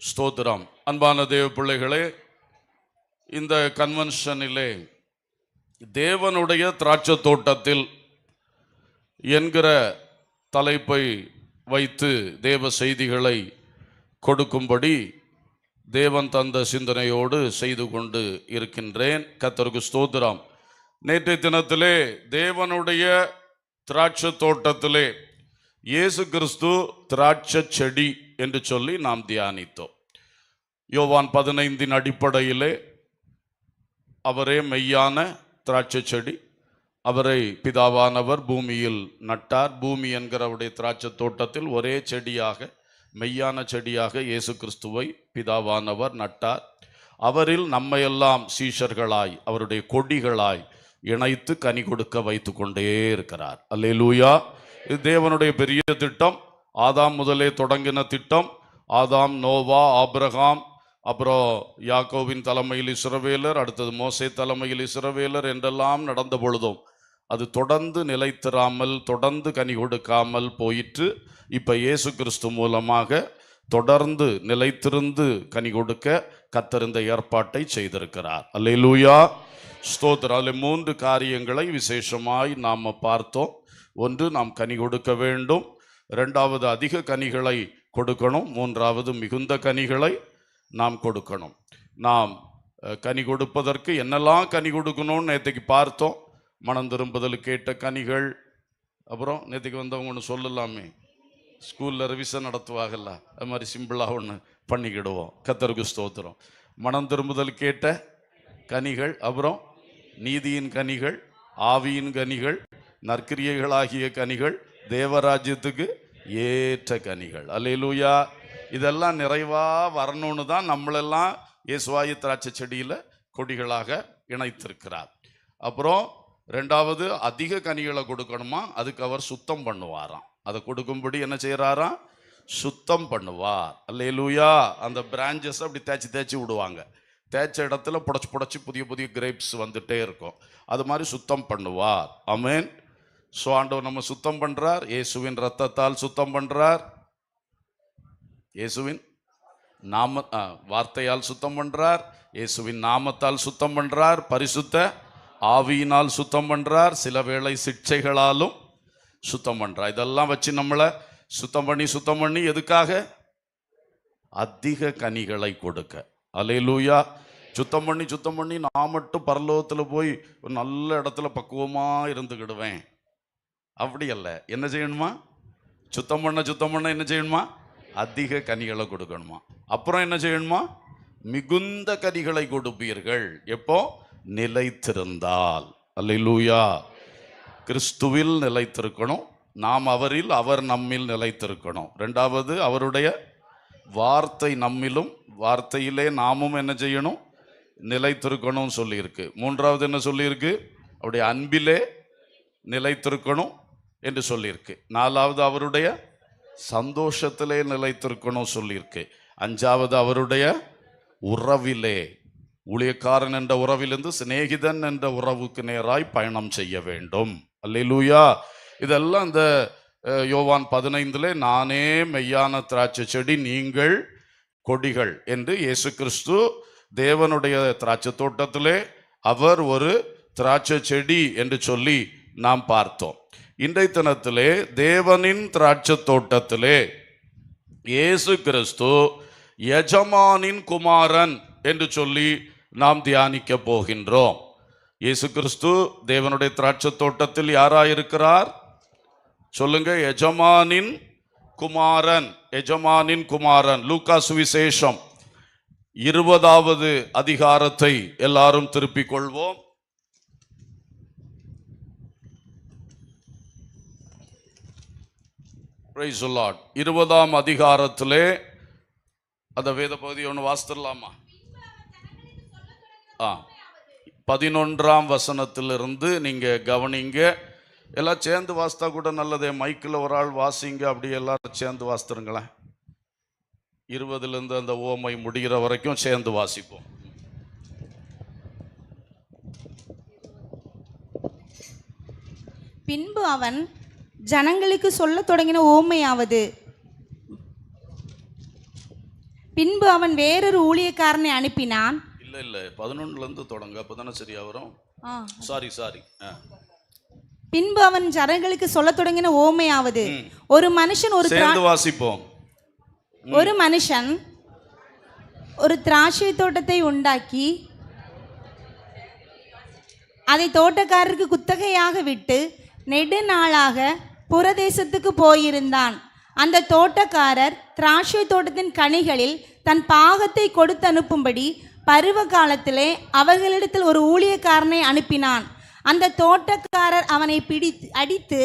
ஸ்தோத்திரம். அன்பான தேவ பிள்ளைகளே, இந்த கன்வென்ஷனிலே தேவனுடைய திராட்சை தோட்டத்தில் என்கிற தலைப்பை வைத்து தேவ செய்திகளை கொடுக்கும்படி தேவன் தந்த சிந்தனையோடு செய்து கொண்டு இருக்கின்றேன். கர்த்தருக்கு ஸ்தோத்திரம். நேற்றைய தினத்திலே தேவனுடைய திராட்சை தோட்டத்திலே இயேசு கிறிஸ்து திராட்சை செடி என்று சொல்லி நாம் தியானித்தோம். யோவான் 15 அடிப்படையிலே அவரே மெய்யான திராட்சை செடி, அவரை பிதாவானவர் பூமியில் நட்டார். பூமி என்கிற அவருடைய திராட்சை தோட்டத்தில் ஒரே செடியாக, மெய்யான செடியாக இயேசு கிறிஸ்துவை பிதாவானவர் நட்டார். அவரில் நம்மையெல்லாம் சீஷர்களாய், அவருடைய கொடிகளாய் இணைத்து கனி கொடுக்க வைத்து கொண்டே இருக்கிறார். அல்லேலூயா. இது தேவனுடைய பெரிய திட்டம். ஆதாம் முதலே தொடங்கின திட்டம். ஆதாம், நோவா, ஆபிரகாம், அப்புறம் யாக்கோவின் தலைமையில் இஸ்ரவேலர், அடுத்தது மோசே தலைமையில் இஸ்ரவேலர் என்றெல்லாம் நடந்த பொழுதும் அது தொடர்ந்து நிலைத்திராமல், தொடர்ந்து கனி கொடுக்காமல் போயிற்று. இப்போ இயேசு கிறிஸ்து மூலமாக தொடர்ந்து நிலைத்திருந்து கனி கொடுக்க கர்த்தர் இந்த ஏற்பாட்டை செய்திருக்கிறார். அல்லேலூயா, ஸ்தோத்திரம். அதில் 3 காரியங்களை விசேஷமாய் நாம் பார்த்தோம். ஒன்று, நாம் கனி கொடுக்க வேண்டும். 2வது, அதிக கனிகளை கொடுக்கணும். 3வது, மிகுந்த கனிகளை நாம் கொடுக்கணும். நாம் கனி கொடுப்பதற்கு என்னெல்லாம் கனி கொடுக்கணும்னு நேற்றுக்கு பார்த்தோம். மனம் திரும்புதல் கேட்ட கனிகள். அப்புறம் நேற்றுக்கு வந்தவங்க ஒன்று சொல்லலாமே, ஸ்கூலில் ரிவிஷன் நடத்துவாங்கல்ல, அது மாதிரி சிம்பிளாக ஒன்று பண்ணிக்கிடுவோம். கர்த்தருக்கு ஸ்தோத்திரம். மனம் திரும்புதல் கேட்ட கனிகள், அப்புறம் நீதியின் கனிகள், ஆவியின் கனிகள், நற்கிரியைகளாகிய கனிகள், தேவராஜ்யத்துக்கு ஏற்ற கனிகள். அல்லேலூயா. இதெல்லாம் நிறைவாக வரணும்னு தான் நம்மளெல்லாம் இயேசுவாயி திராட்சை செடியில் கொடிகளாக இணைத்திருக்கிறார். அப்புறம் 2வது, அதிக கனிகளை கொடுக்கணுமா, அதுக்கு அவர் சுத்தம் பண்ணுவாராம். அதை கொடுக்கும்படி என்ன செய்கிறாராம்? சுத்தம் பண்ணுவார். அல்லேலூயா. அந்த பிரான்ச்சஸ் அப்படி தேய்ச்சி விடுவாங்க. தேய்ச்ச இடத்துல புடைச்சி புதிய புதிய கிரேப்ஸ் வந்துட்டே இருக்கும். அது மாதிரி சுத்தம் பண்ணுவார். ஆமென். ஸோ ஆண்டவர் நம்ம சுத்தம் பண்ணுறார். இயேசுவின் ரத்தத்தால் சுத்தம் பண்ணுறார். இயேசுவின் வார்த்தையால் சுத்தம் பண்ணுறார். இயேசுவின் நாமத்தால் சுத்தம் பண்ணுறார். பரிசுத்த ஆவியினால் சுத்தம் பண்ணுறார். சில வேளை சிக்ஷைகளாலும் சுத்தம் பண்ணுறார். இதெல்லாம் வச்சு நம்மளை சுத்தம் பண்ணி எதுக்காக? அதிக கனிகளை கொடுக்க. அல்லேலூயா. சுத்தம் பண்ணி நான் மட்டும் பரலோகத்தில் போய் ஒரு நல்ல இடத்துல பக்குவமாக இருந்துக்கிடுவேன், அப்படி அல்ல. என்ன செய்யணுமா? சுத்தம் பண்ண என்ன செய்யணுமா? அதிக கனிகளை கொடுக்கணுமா. அப்புறம் என்ன செய்யணுமா? மிகுந்த கனிகளை கொடுப்பீர்கள். எப்போ? நிலைத்திருந்தால். அல்லேலூயா. கிறிஸ்துவில் நிலைத்திருக்கணும். நாம் அவரில், அவர் நம்மில் நிலைத்திருக்கணும். 2வது, அவருடைய வார்த்தை நம்மிலும், வார்த்தையிலே நாமும் என்ன செய்யணும்? நிலைத்திருக்கணும் சொல்லியிருக்கு. 3வது என்ன சொல்லியிருக்கு? அவருடைய அன்பிலே நிலைத்திருக்கணும் என்று சொல்லியிருக்கு. 4வது, அவருடைய சந்தோஷத்திலே நிலைத்திருக்கணும் சொல்லியிருக்கு. 5வது, அவருடைய உறவிலே, ஊழியக்காரன் என்ற உறவிலிருந்து சிநேகிதன் என்ற உறவுக்கு நேராய் பயணம் செய்ய வேண்டும். அல்லேலூயா. இதெல்லாம் இந்த யோவான் 15 நானே மெய்யான திராட்சை செடி, நீங்கள் கொடிகள் என்று இயேசு கிறிஸ்து தேவனுடைய திராட்சை தோட்டத்திலே அவர் ஒரு திராட்சை செடி என்று சொல்லி நாம் பார்த்தோம். இன்றைய தினத்திலே தேவனின் திராட்சை தோட்டத்திலே இயேசு கிறிஸ்து எஜமானின் குமாரன் என்று சொல்லி நாம் தியானிக்க போகின்றோம். இயேசு கிறிஸ்து தேவனுடைய திராட்சை தோட்டத்தில் யாராயிருக்கிறார்? சொல்லுங்க. எஜமானின் குமாரன். எஜமானின் குமாரன். லூக்கா சுவிசேஷம் 20வது அதிகாரத்தை எல்லாரும் திருப்பிக் கொள்வோம். Praise the Lord. 20ஆம் அதிகாரத்திலே அந்த வேத பகுதி ஒன்று வாசித்துடலாமா? 11ஆம் வசனத்திலிருந்து நீங்க கவனிங்க. எல்லாம் சேர்ந்து வாசித்தா கூட நல்லதே. மைக்கில் ஒரு ஆள் வாசிங்க, அப்படி எல்லாரும் சேர்ந்து வாசித்துருங்களேன். 20லேருந்து அந்த ஓமை முடிகிற வரைக்கும் சேர்ந்து வாசிப்போம். பின்பு அவன் ஜனங்களுக்கு சொல்ல தொடங்கின ஓமையாவது, பின்பு அவன் வேறொரு ஊழியக்காரனை அனுப்பினான். இல்ல 11ல தொடங்க, அப்பதானே சரியா வரும். சாரி. பின்பு அவன் ஜனங்களுக்கு சொல்ல தொடங்கின ஓமையாவது, ஒரு மனுஷன் ஒரு திராட்சை தோட்டத்தை உண்டாக்கி அதை தோட்டக்காரருக்கு குத்தகையாக விட்டு நெடுநாளாக புறதேசத்துக்கு போயிருந்தான். அந்த தோட்டக்காரர் திராட்சை தோட்டத்தின் கனிகளில் தன் பாகத்தை கொடுத்து அனுப்பும்படி பருவ காலத்திலே அவர்களிடத்தில் ஒரு ஊழியக்காரனை அனுப்பினான். அந்த தோட்டக்காரர் அவனை அடித்து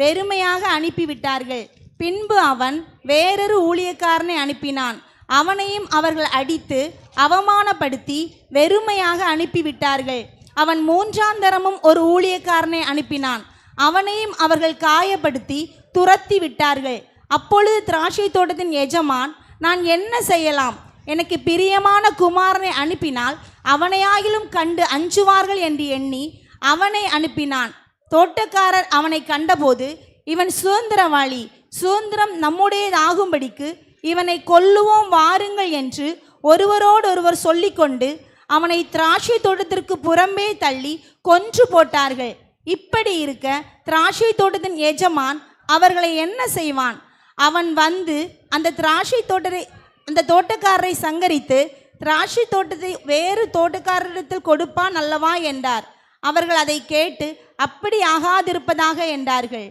வெறுமையாக அனுப்பிவிட்டார்கள். பின்பு அவன் வேறொரு ஊழியக்காரனை அனுப்பினான். அவனையும் அவர்கள் அடித்து அவமானப்படுத்தி வெறுமையாக அனுப்பிவிட்டார்கள். அவன் 3ஆம் தரமும் ஒரு ஊழியக்காரனை அனுப்பினான். அவனையும் அவர்கள் காயப்படுத்தி துரத்தி விட்டார்கள். அப்பொழுது திராட்சை தோட்டத்தின் எஜமான், நான் என்ன செய்யலாம்? எனக்கு பிரியமான குமாரனை அனுப்பினால் அவனையாகிலும் கண்டு அஞ்சுவார்கள் என்று எண்ணி அவனை அனுப்பினான். தோட்டக்காரர் அவனை கண்டபோது, இவன் சுதந்திரவாளி, சுதந்திரம் நம்முடையதாகும்படிக்கு இவனை கொல்லுவோம் வாருங்கள் என்று ஒருவரோடொருவர் சொல்லிக்கொண்டு அவனை திராட்சை தோட்டத்திற்கு புறம்பே தள்ளி கொன்று போட்டார்கள். இப்படி இருக்க திராட்சை தோட்டத்தின் எஜமான் அவர்களை என்ன செய்வான்? அவன் வந்து அந்த தோட்டக்காரரை சங்கரித்து திராட்சை தோட்டத்தை வேறு தோட்டக்காரரிடத்தில் கொடுப்பான் அல்லவா என்றார். அவர்கள் அதை கேட்டு அப்படி ஆகாதிருப்பதாக என்றார்கள்.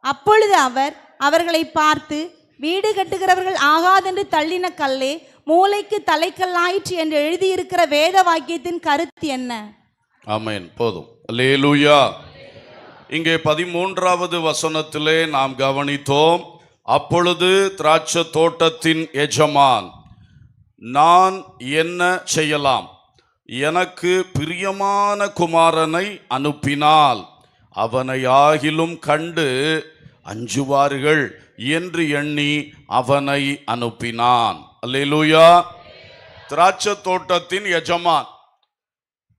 அப்பொழுது அவர் அவர்களை பார்த்து, வீடு கட்டுகிறவர்கள் ஆகாதென்று தள்ளின கல்லே மூளைக்கு தலைக்கல்லாயிற்று என்று எழுதியிருக்கிற வேத வாக்கியத்தின் கருத்து என்ன? ஆமென். போதும். அல்லேலூயா. இங்கே 13வது வசனத்திலே நாம் கவனித்தோம். அப்பொழுது திராட்சை தோட்டத்தின் எஜமான், நான் என்ன செய்யலாம்? எனக்கு பிரியமான குமாரனை அனுப்பினால் அவனை ஆகிலும் கண்டு அஞ்சுவார்கள் என்று எண்ணி அவனை அனுப்பினான். அல்லேலூயா. திராட்சை தோட்டத்தின் எஜமான்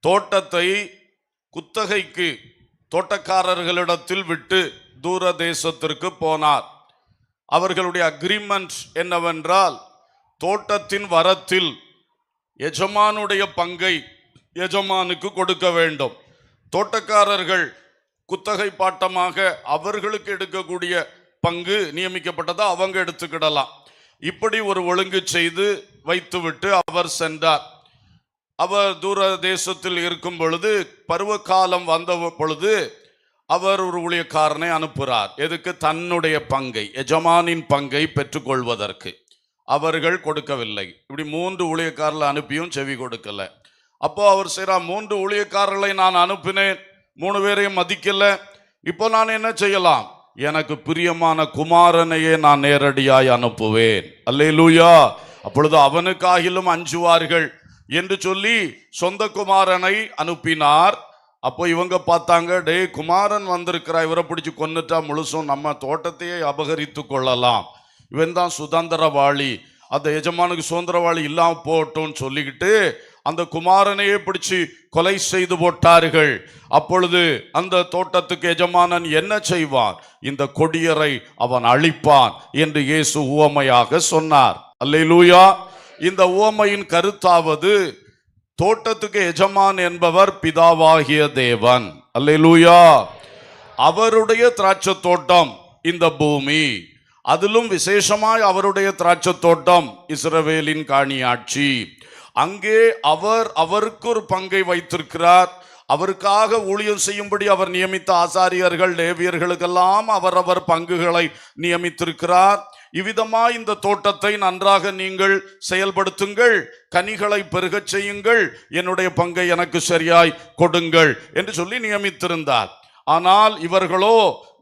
தோட்டத்தை குத்தகைக்கு தோட்டக்காரர்களிடத்தில் விட்டு தூர தேசத்திற்கு போனார். அவர்களுடைய அக்ரிமெண்ட் என்னவென்றால், தோட்டத்தின் வரத்தில் எஜமானுடைய பங்கை எஜமானுக்கு கொடுக்க வேண்டும். தோட்டக்காரர்கள் குத்தகை பாட்டமாக அவர்களுக்கு எடுக்கக்கூடிய பங்கு நியமிக்கப்பட்டதா அவங்க எடுத்துக்கிடலாம். இப்படி ஒரு ஒழுங்கு செய்து வைத்துவிட்டு அவர் சென்றார். அவர் தூர தேசத்தில் இருக்கும் பொழுது, பருவ காலம் வந்த பொழுது அவர் ஒரு ஊழியக்காரனை அனுப்புகிறார். எதுக்கு? தன்னுடைய பங்கை, எஜமானின் பங்கை பெற்றுக்கொள்வதற்கு. அவர்கள் கொடுக்கவில்லை. இப்படி 3 ஊழியக்காரர்களை அனுப்பியும் செவி கொடுக்கல. அப்போ அவர் செய்றா, 3 ஊழியக்காரர்களை நான் அனுப்பினேன், 3 பேரையும் மதிக்கல. இப்போ நான் என்ன செய்யலாம்? எனக்கு பிரியமான குமாரனையே நான் நேரடியாய் அனுப்புவேன். அல்லேலூயா. அப்பொழுது அவனுக்காகிலும் அஞ்சுவார்கள் என்று சொல்லி சொந்த குமாரனை அனுப்பினார். அப்போ இவங்க பார்த்தாங்க, டே குமாரன் வந்திருக்கிறா, இவரை பிடிச்சி கொன்னுட்டா முழுசும் நம்ம தோட்டத்தையே அபகரித்து கொள்ளலாம், இவன் தான் சுதந்திரவாளி, அந்த எஜமானுக்கு சுதந்திரவாளி இல்லாமல் போட்டோன்னு சொல்லிக்கிட்டு அந்த குமாரனையே பிடிச்சி கொலை செய்து போட்டார்கள். அப்பொழுது அந்த தோட்டத்துக்கு எஜமானன் என்ன செய்வான்? இந்த கொடியரை அவன் அழிப்பான் என்று இயேசு உவமையாக சொன்னார். அல்லேலூயா. இந்த உவமையின் கருத்தாவது, தோட்டத்துக்கு எஜமான் என்பவர் பிதாவாகிய தேவன். அல்லேலூயா. அவருடைய திராட்சை தோட்டம் இந்த பூமி, அதிலும் விசேஷமாய் அவருடைய திராட்சை தோட்டம் இஸ்ரவேலின் காணியாட்சி. அங்கே அவருக்கு ஒரு பங்கை வைத்திருக்கிறார். அவருக்காக ஊழியம் செய்யும்படி அவர் நியமித்த ஆசாரியர்கள் லேவியர்களுக்கெல்லாம் அவரவர் பங்குகளை நியமித்திருக்கிறார். இவ்விதமாய் இந்த தோட்டத்தை நன்றாக நீங்கள் செயல்படுத்துங்கள், கனிகளை பெருகச் செய்யுங்கள், என்னுடைய பங்கை எனக்கு சரியாய் கொடுங்கள் என்று சொல்லி நியமித்திருந்தார். ஆனால் இவர்களோ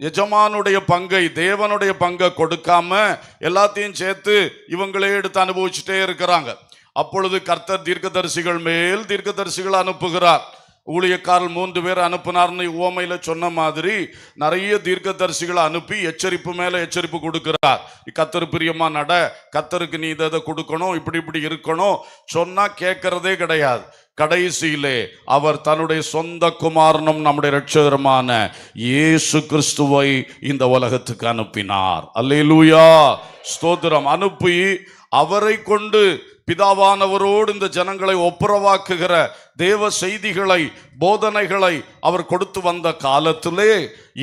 எஜமானுடைய பங்கை, தேவனுடைய பங்கை கொடுக்காம எல்லாத்தையும் சேர்த்து இவங்களே எடுத்து அனுபவிச்சுட்டே இருக்கிறாங்க. அப்பொழுது கர்த்தர் தீர்க்கதரிசிகள் மேல் தீர்க்கதரிசிகள் அனுப்புகிறார். ஊழியக்காரர் 3 பேர் அனுப்புனார்னு உவமையில சொன்ன மாதிரி நிறைய தீர்க்கதரிசிகளை அனுப்பி எச்சரிப்பு மேல எச்சரிப்பு கொடுக்கிறார். கர்த்தர் பிரியமா நட, கர்த்தருக்கு நீ இதை கொடுக்கணும், இப்படி இருக்கணும் சொன்னா கேட்கறதே கிடையாது. கடைசியிலே அவர் தன்னுடைய சொந்த குமாரனும் நம்முடைய இரட்சகருமான இயேசு கிறிஸ்துவை இந்த உலகத்துக்கு அனுப்பினார். அல்லேலூயா. ஸ்தோத்திரம். அனுப்பி அவரை கொண்டு பிதாவானவரோடு இந்த ஜனங்களை ஒப்புரவாக்குகிற தேவ செய்திகளை, போதனைகளை அவர் கொடுத்து வந்த காலத்திலே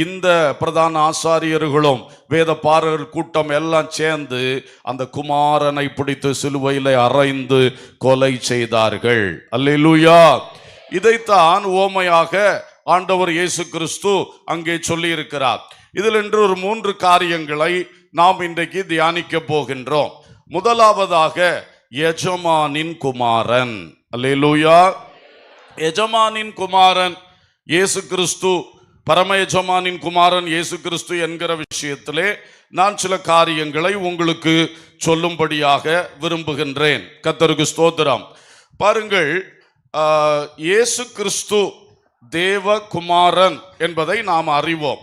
இந்த பிரதான ஆசாரியர்களும் வேத பாரகர் கூட்டம் எல்லாம் சேர்ந்து அந்த குமாரனை பிடித்து சிலுவையிலே அறைந்து கொலை செய்தார்கள். அல்லேலூயா. இதைத்தான் உவமையாக ஆண்டவர் இயேசு கிறிஸ்து அங்கே சொல்லி இருக்கிறார். இதில் இன்று ஒரு 3 காரியங்களை நாம் இன்றைக்கு தியானிக்க போகின்றோம். முதலாவதாக எஜமானின் குமாரன். அல்லேலூயா. எஜமானின் குமாரன் இயேசு கிறிஸ்து, பரம எஜமானின் குமாரன் இயேசு கிறிஸ்து என்கிற விஷயத்திலே நான் சில காரியங்களை உங்களுக்கு சொல்லும்படியாக விரும்புகின்றேன். கர்த்தருக்கு ஸ்தோத்திரம். பாருங்கள், இயேசு கிறிஸ்து தேவ குமாரன் என்பதை நாம் அறிவோம்.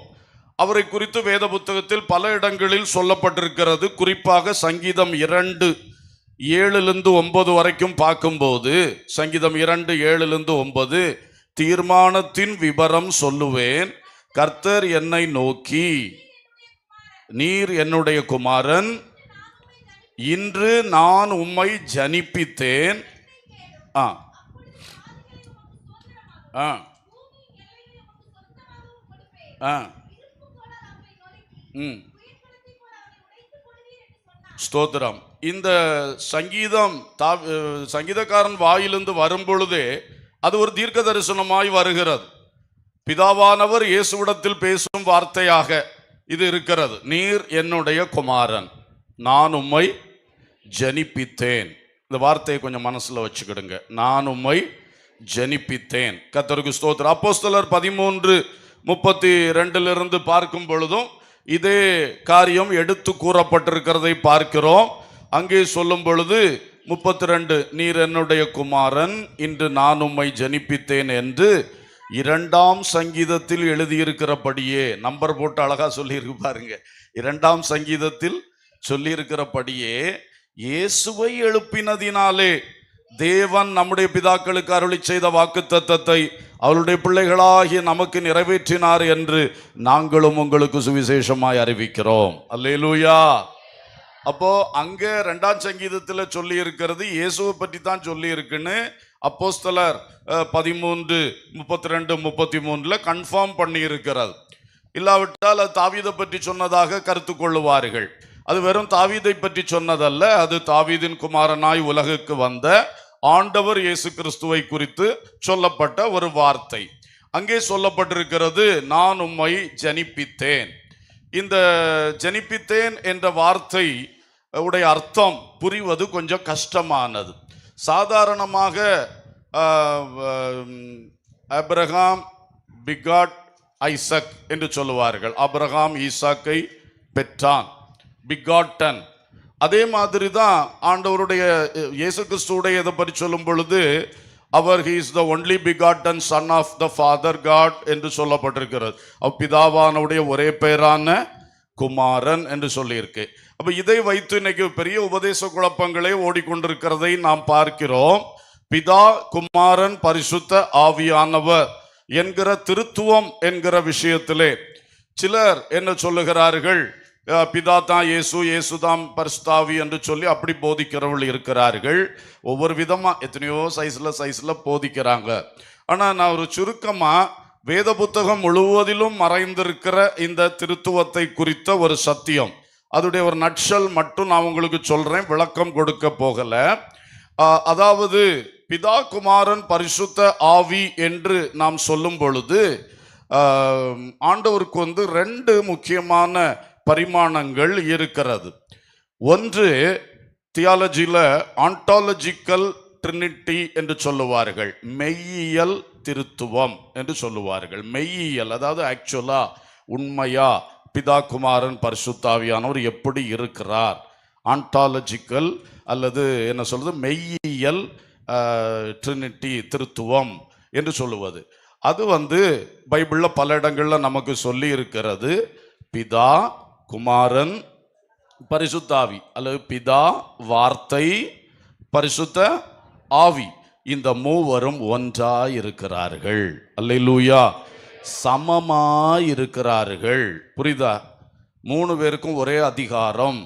அவரை குறித்து வேத புத்தகத்தில் பல இடங்களில் சொல்லப்பட்டிருக்கிறது. குறிப்பாக சங்கீதம் 2:7-9 வரைக்கும் பார்க்கும்போது, சங்கீதம் 2:7-9, தீர்மானத்தின் விபரம் சொல்லுவேன், கர்த்தர் என்னை நோக்கி, நீர் என்னுடைய குமாரன், இன்று நான் உம்மை ஜனிப்பித்தேன். ஸ்தோத்திரம். இந்த சங்கீதம் சங்கீதக்காரன் வாயிலிருந்து வரும் பொழுதே அது ஒரு தீர்க்க தரிசனமாய் வருகிறது. பிதாவானவர் இயேசுவிடத்தில் பேசும் வார்த்தையாக இது இருக்கிறது. நீர் என்னுடைய குமாரன், நான் உம்மை ஜனிப்பித்தேன். இந்த வார்த்தையை கொஞ்சம் மனசுல வச்சுக்கிடுங்க. நான் உம்மை ஜனிப்பித்தேன். கர்த்தருக்கு ஸ்தோத்திரம். அப்போஸ்தலர் 13:32 பார்க்கும் பொழுதும் இதே காரியம் எடுத்து கூறப்பட்டிருக்கிறதை பார்க்கிறோம். அங்கே சொல்லும் பொழுது 32, நீர் என்னுடைய குமாரன், இன்று நான் உம்மை ஜனிப்பித்தேன் என்று 2ஆம் சங்கீதத்தில் எழுதியிருக்கிறபடியே, நம்பர் போட்டு அழகா சொல்லியிருக்கு பாருங்க. 2ஆம் சங்கீதத்தில் சொல்லியிருக்கிறபடியே இயேசுவை எழுப்பினதினாலே தேவன் நம்முடைய பிதாக்களுக்கு அருளி செய்த வாக்குத்தத்தத்தை அவருடைய பிள்ளைகளாகிய நமக்கு நிறைவேற்றினார் என்று நாங்களும் உங்களுக்கு சுவிசேஷமாய் அறிவிக்கிறோம். அல்லேலூயா. அப்போ அங்க 2ஆம் சங்கீதத்தில் சொல்லி இருக்கிறது இயேசுவை பற்றி தான் சொல்லி இருக்குன்னு அப்போஸ்தலர் 13:32-33 கன்ஃபார்ம் பண்ணி இருக்கிறது. இல்லாவிட்டால் அது தாவீதை பற்றி சொன்னதாக கருத்து கொள்ளுவார்கள். அது வெறும் தாவீதை பற்றி சொன்னதல்ல, அது தாவீதின் குமாரனாய் உலகுக்கு வந்த ஆண்டவர் இயேசு கிறிஸ்துவை குறித்து சொல்லப்பட்ட ஒரு வார்த்தை. அங்கே சொல்லப்பட்டிருக்கிறது, நான் உம்மை ஜனிப்பித்தேன். இந்த ஜனிப்பித்தேன் என்ற வார்த்தை உடைய அர்த்தம் புரிவது கொஞ்சம் கஷ்டமானது. சாதாரணமாக ஆபிரகாம் பிகாட் ஐசக் என்று சொல்லுவார்கள். ஆபிரகாம் ஈசாக்கை பெற்றான், பிகாட்டன். அதே மாதிரி தான் ஆண்டவருடைய இயேசு கிறிஸ்துவுடைய இதை பற்றி சொல்லும் பொழுது அவர் he is the only begotten son of the father God என்று சொல்லப்பட்டிருக்கிறது. பிதாவானுடைய ஒரே பெயரான குமாரன் என்று சொல்லியிருக்கு. அப்ப இதை வைத்து இன்னைக்கு பெரிய உபதேச குழப்பங்களே ஓடிக்கொண்டிருக்கிறதை நாம் பார்க்கிறோம். பிதா, குமாரன், பரிசுத்த ஆவியானவர் என்கிற திருத்துவம் என்கிற விஷயத்திலே சிலர் என்ன சொல்லுகிறார்கள், பிதா தான் இயேசு, இயேசு தான் பரிசுத்தாவி என்று சொல்லி அப்படி போதிக்கிறவர்கள் இருக்கிறார்கள். ஒவ்வொரு விதமா எத்தனையோ சைஸ்ல போதிக்கிறாங்க. ஆனா நான் ஒரு சுருக்கமா வேத புத்தகம் முழுவதிலும் மறைந்திருக்கிற இந்த திருத்துவத்தை குறித்த ஒரு சத்தியம், அதோடைய ஒரு நட்சல் மட்டும் நான் உங்களுக்கு சொல்றேன், விளக்கம் கொடுக்க போகல. அதாவது பிதா, குமாரன், பரிசுத்த ஆவி என்று நாம் சொல்லும் பொழுது ஆண்டவருக்கு 2 முக்கியமான பரிமாணங்கள் இருக்கிறது. ஒன்று தியாலஜில ஆண்டாலஜிக்கல் ட்ரினிட்டி என்று சொல்லுவார்கள், மெய்யியல் திருத்துவம் என்று சொல்லுவார்கள். மெய்யியல் அதாவது ஆக்சுவலா, உண்மையா பிதா, குமாரன், பரிசுத்தாவியானவர் எப்படி இருக்கிறார். ஆண்டாலஜிக்கல் அல்லது என்ன சொல்றது, மெய்யியல் ட்ரினிட்டி திருத்துவம் என்று சொல்லுவது. அது பைபிள்ல பல இடங்கள்ல நமக்கு சொல்லி இருக்கிறது. பிதா, குமாரன், பரிசுத்தாவி அல்லது பிதா, வார்த்தை, பரிசுத்த ஆவி, இந்த மூவரும் ஒன்றாய் இருக்கிறார்கள். அல்லேலூயா. சமமாய் இருக்கிறார்கள். புரியுதா? 3 பேருக்கும் ஒரே அதிகாரம்,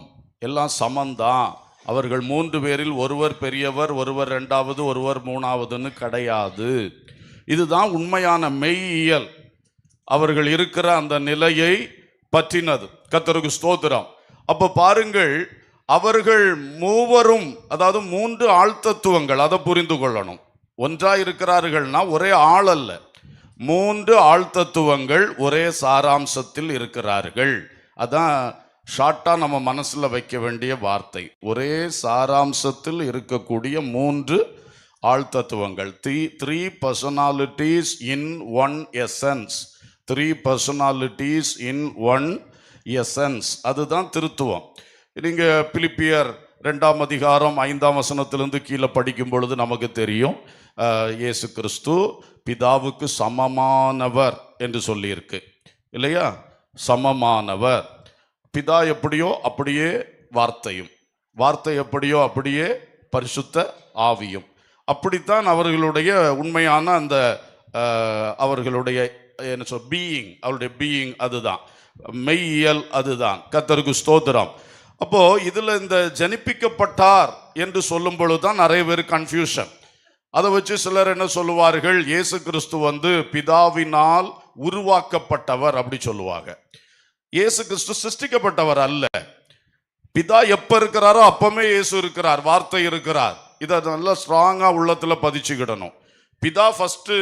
எல்லாம் சமந்தான். அவர்கள் 3 பேரில் ஒருவர் பெரியவர், ஒருவர் 2வது, ஒருவர் 3வதுன்னு கிடையாது. இதுதான் உண்மையான மெய்யியல். அவர்கள் இருக்கிற அந்த நிலையை பற்றினது. கர்த்தருக்கு ஸ்தோத்திரம். அப்ப பாருங்கள், அவர்கள் மூவரும், அதாவது 3 ஆழ்த்தத்துவங்கள், அதை புரிந்து கொள்ளணும். ஒன்றா இருக்கிறார்கள்னா ஒரே ஆள் அல்ல, 3 ஆழ்த்தத்துவங்கள் ஒரே சாராம்சத்தில் இருக்கிறார்கள். அதான் ஷார்ட்டா நம்ம மனசுல வைக்க வேண்டிய வார்த்தை. ஒரே சாராம்சத்தில் இருக்கக்கூடிய 3 ஆழ்த்தத்துவங்கள். Three personalities in one essence. 3 personalities in one essence. அதுதான் திருத்துவம். நீங்க பிலிப்பியர் 2ஆம் அதிகாரம் 5ஆம் வசனத்திலிருந்து கீழே படிக்கும் பொழுது நமக்கு தெரியும், இயேசு கிறிஸ்து பிதாவுக்கு சமமானவர் என்று சொல்லியிருக்கு இல்லையா? சமமானவர். பிதா எப்படியோ அப்படியே வார்த்தையும், வார்த்தை எப்படியோ அப்படியே பரிசுத்த ஆவியும். அப்படித்தான் அவர்களுடைய உண்மையான அந்த அவர்களுடைய என்ன சொல் பீயிங், அவருடைய பீயிங் அதுதான், மெய்யியல் அதுதான். கர்த்தருக்கு ஸ்தோத்திரம். அப்போ இதுல இந்த ஜனிப்பிக்கப்பட்டார் என்று சொல்லும் பொழுதுதான் நிறைய பேர் கன்ஃபியூஷன். அதை வச்சு சிலர் என்ன சொல்லுவார்கள், இயேசு கிறிஸ்து பிதாவினால் உருவாக்கப்பட்டவர் அப்படி சொல்லுவாங்க. இயேசு கிறிஸ்து சிருஷ்டிக்கப்பட்டவர் அல்ல. பிதா எப்ப இருக்கிறாரோ அப்பமே இயேசு இருக்கிறார், வார்த்தை இருக்கிறார். இதை நல்லா ஸ்ட்ராங்கா உள்ளத்துல பதிச்சுக்கிடணும். பிதா ஃபர்ஸ்ட்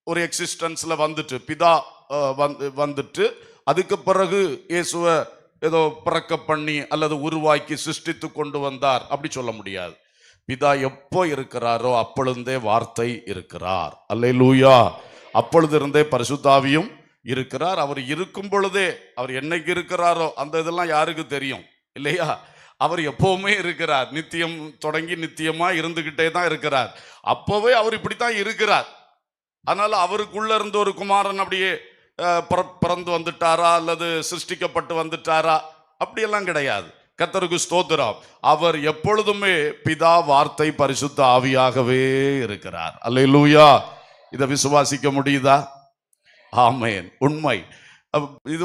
ஒரு எக்ஸிஸ்டன்ஸ்ல வந்துட்டு, பிதா வந்துட்டு அதுக்கு பிறகு இயேசுவை ஏதோ பிறக்க பண்ணி அல்லது உருவாக்கி சிருஷ்டித்து கொண்டு வந்தார் அப்படி சொல்ல முடியாது. பிதா எப்போ இருக்கிறாரோ அப்பொழுதே வார்த்தை இருக்கிறார். அல்லேலூயா. அப்பொழுது இருந்தே பரிசுத்தாவியும் இருக்கிறார். அவர் இருக்கும் பொழுதே, அவர் என்னைக்கு இருக்கிறாரோ அந்த இதெல்லாம் யாருக்கு தெரியும் இல்லையா? அவர் எப்பவுமே இருக்கிறார், நித்தியம் தொடங்கி நித்தியமா இருந்துகிட்டே தான் இருக்கிறார். அப்பவே அவர் இப்படித்தான் இருக்கிறார். அதனால அவருக்குள்ள இருந்த ஒரு குமாரன் அப்படியே பிறந்து வந்துட்டாரா அல்லது சிருஷ்டிக்கப்பட்டு வந்துட்டாரா அப்படியெல்லாம் கிடையாது. கர்த்தருக்கு ஸ்தோத்திரம். அவர் எப்பொழுதுமே பிதா, வார்த்தை, பரிசுத்த ஆவியாகவே இருக்கிறார். அல்லேலூயா. இதை விசுவாசிக்க முடியுதா? ஆமென். உண்மை. இது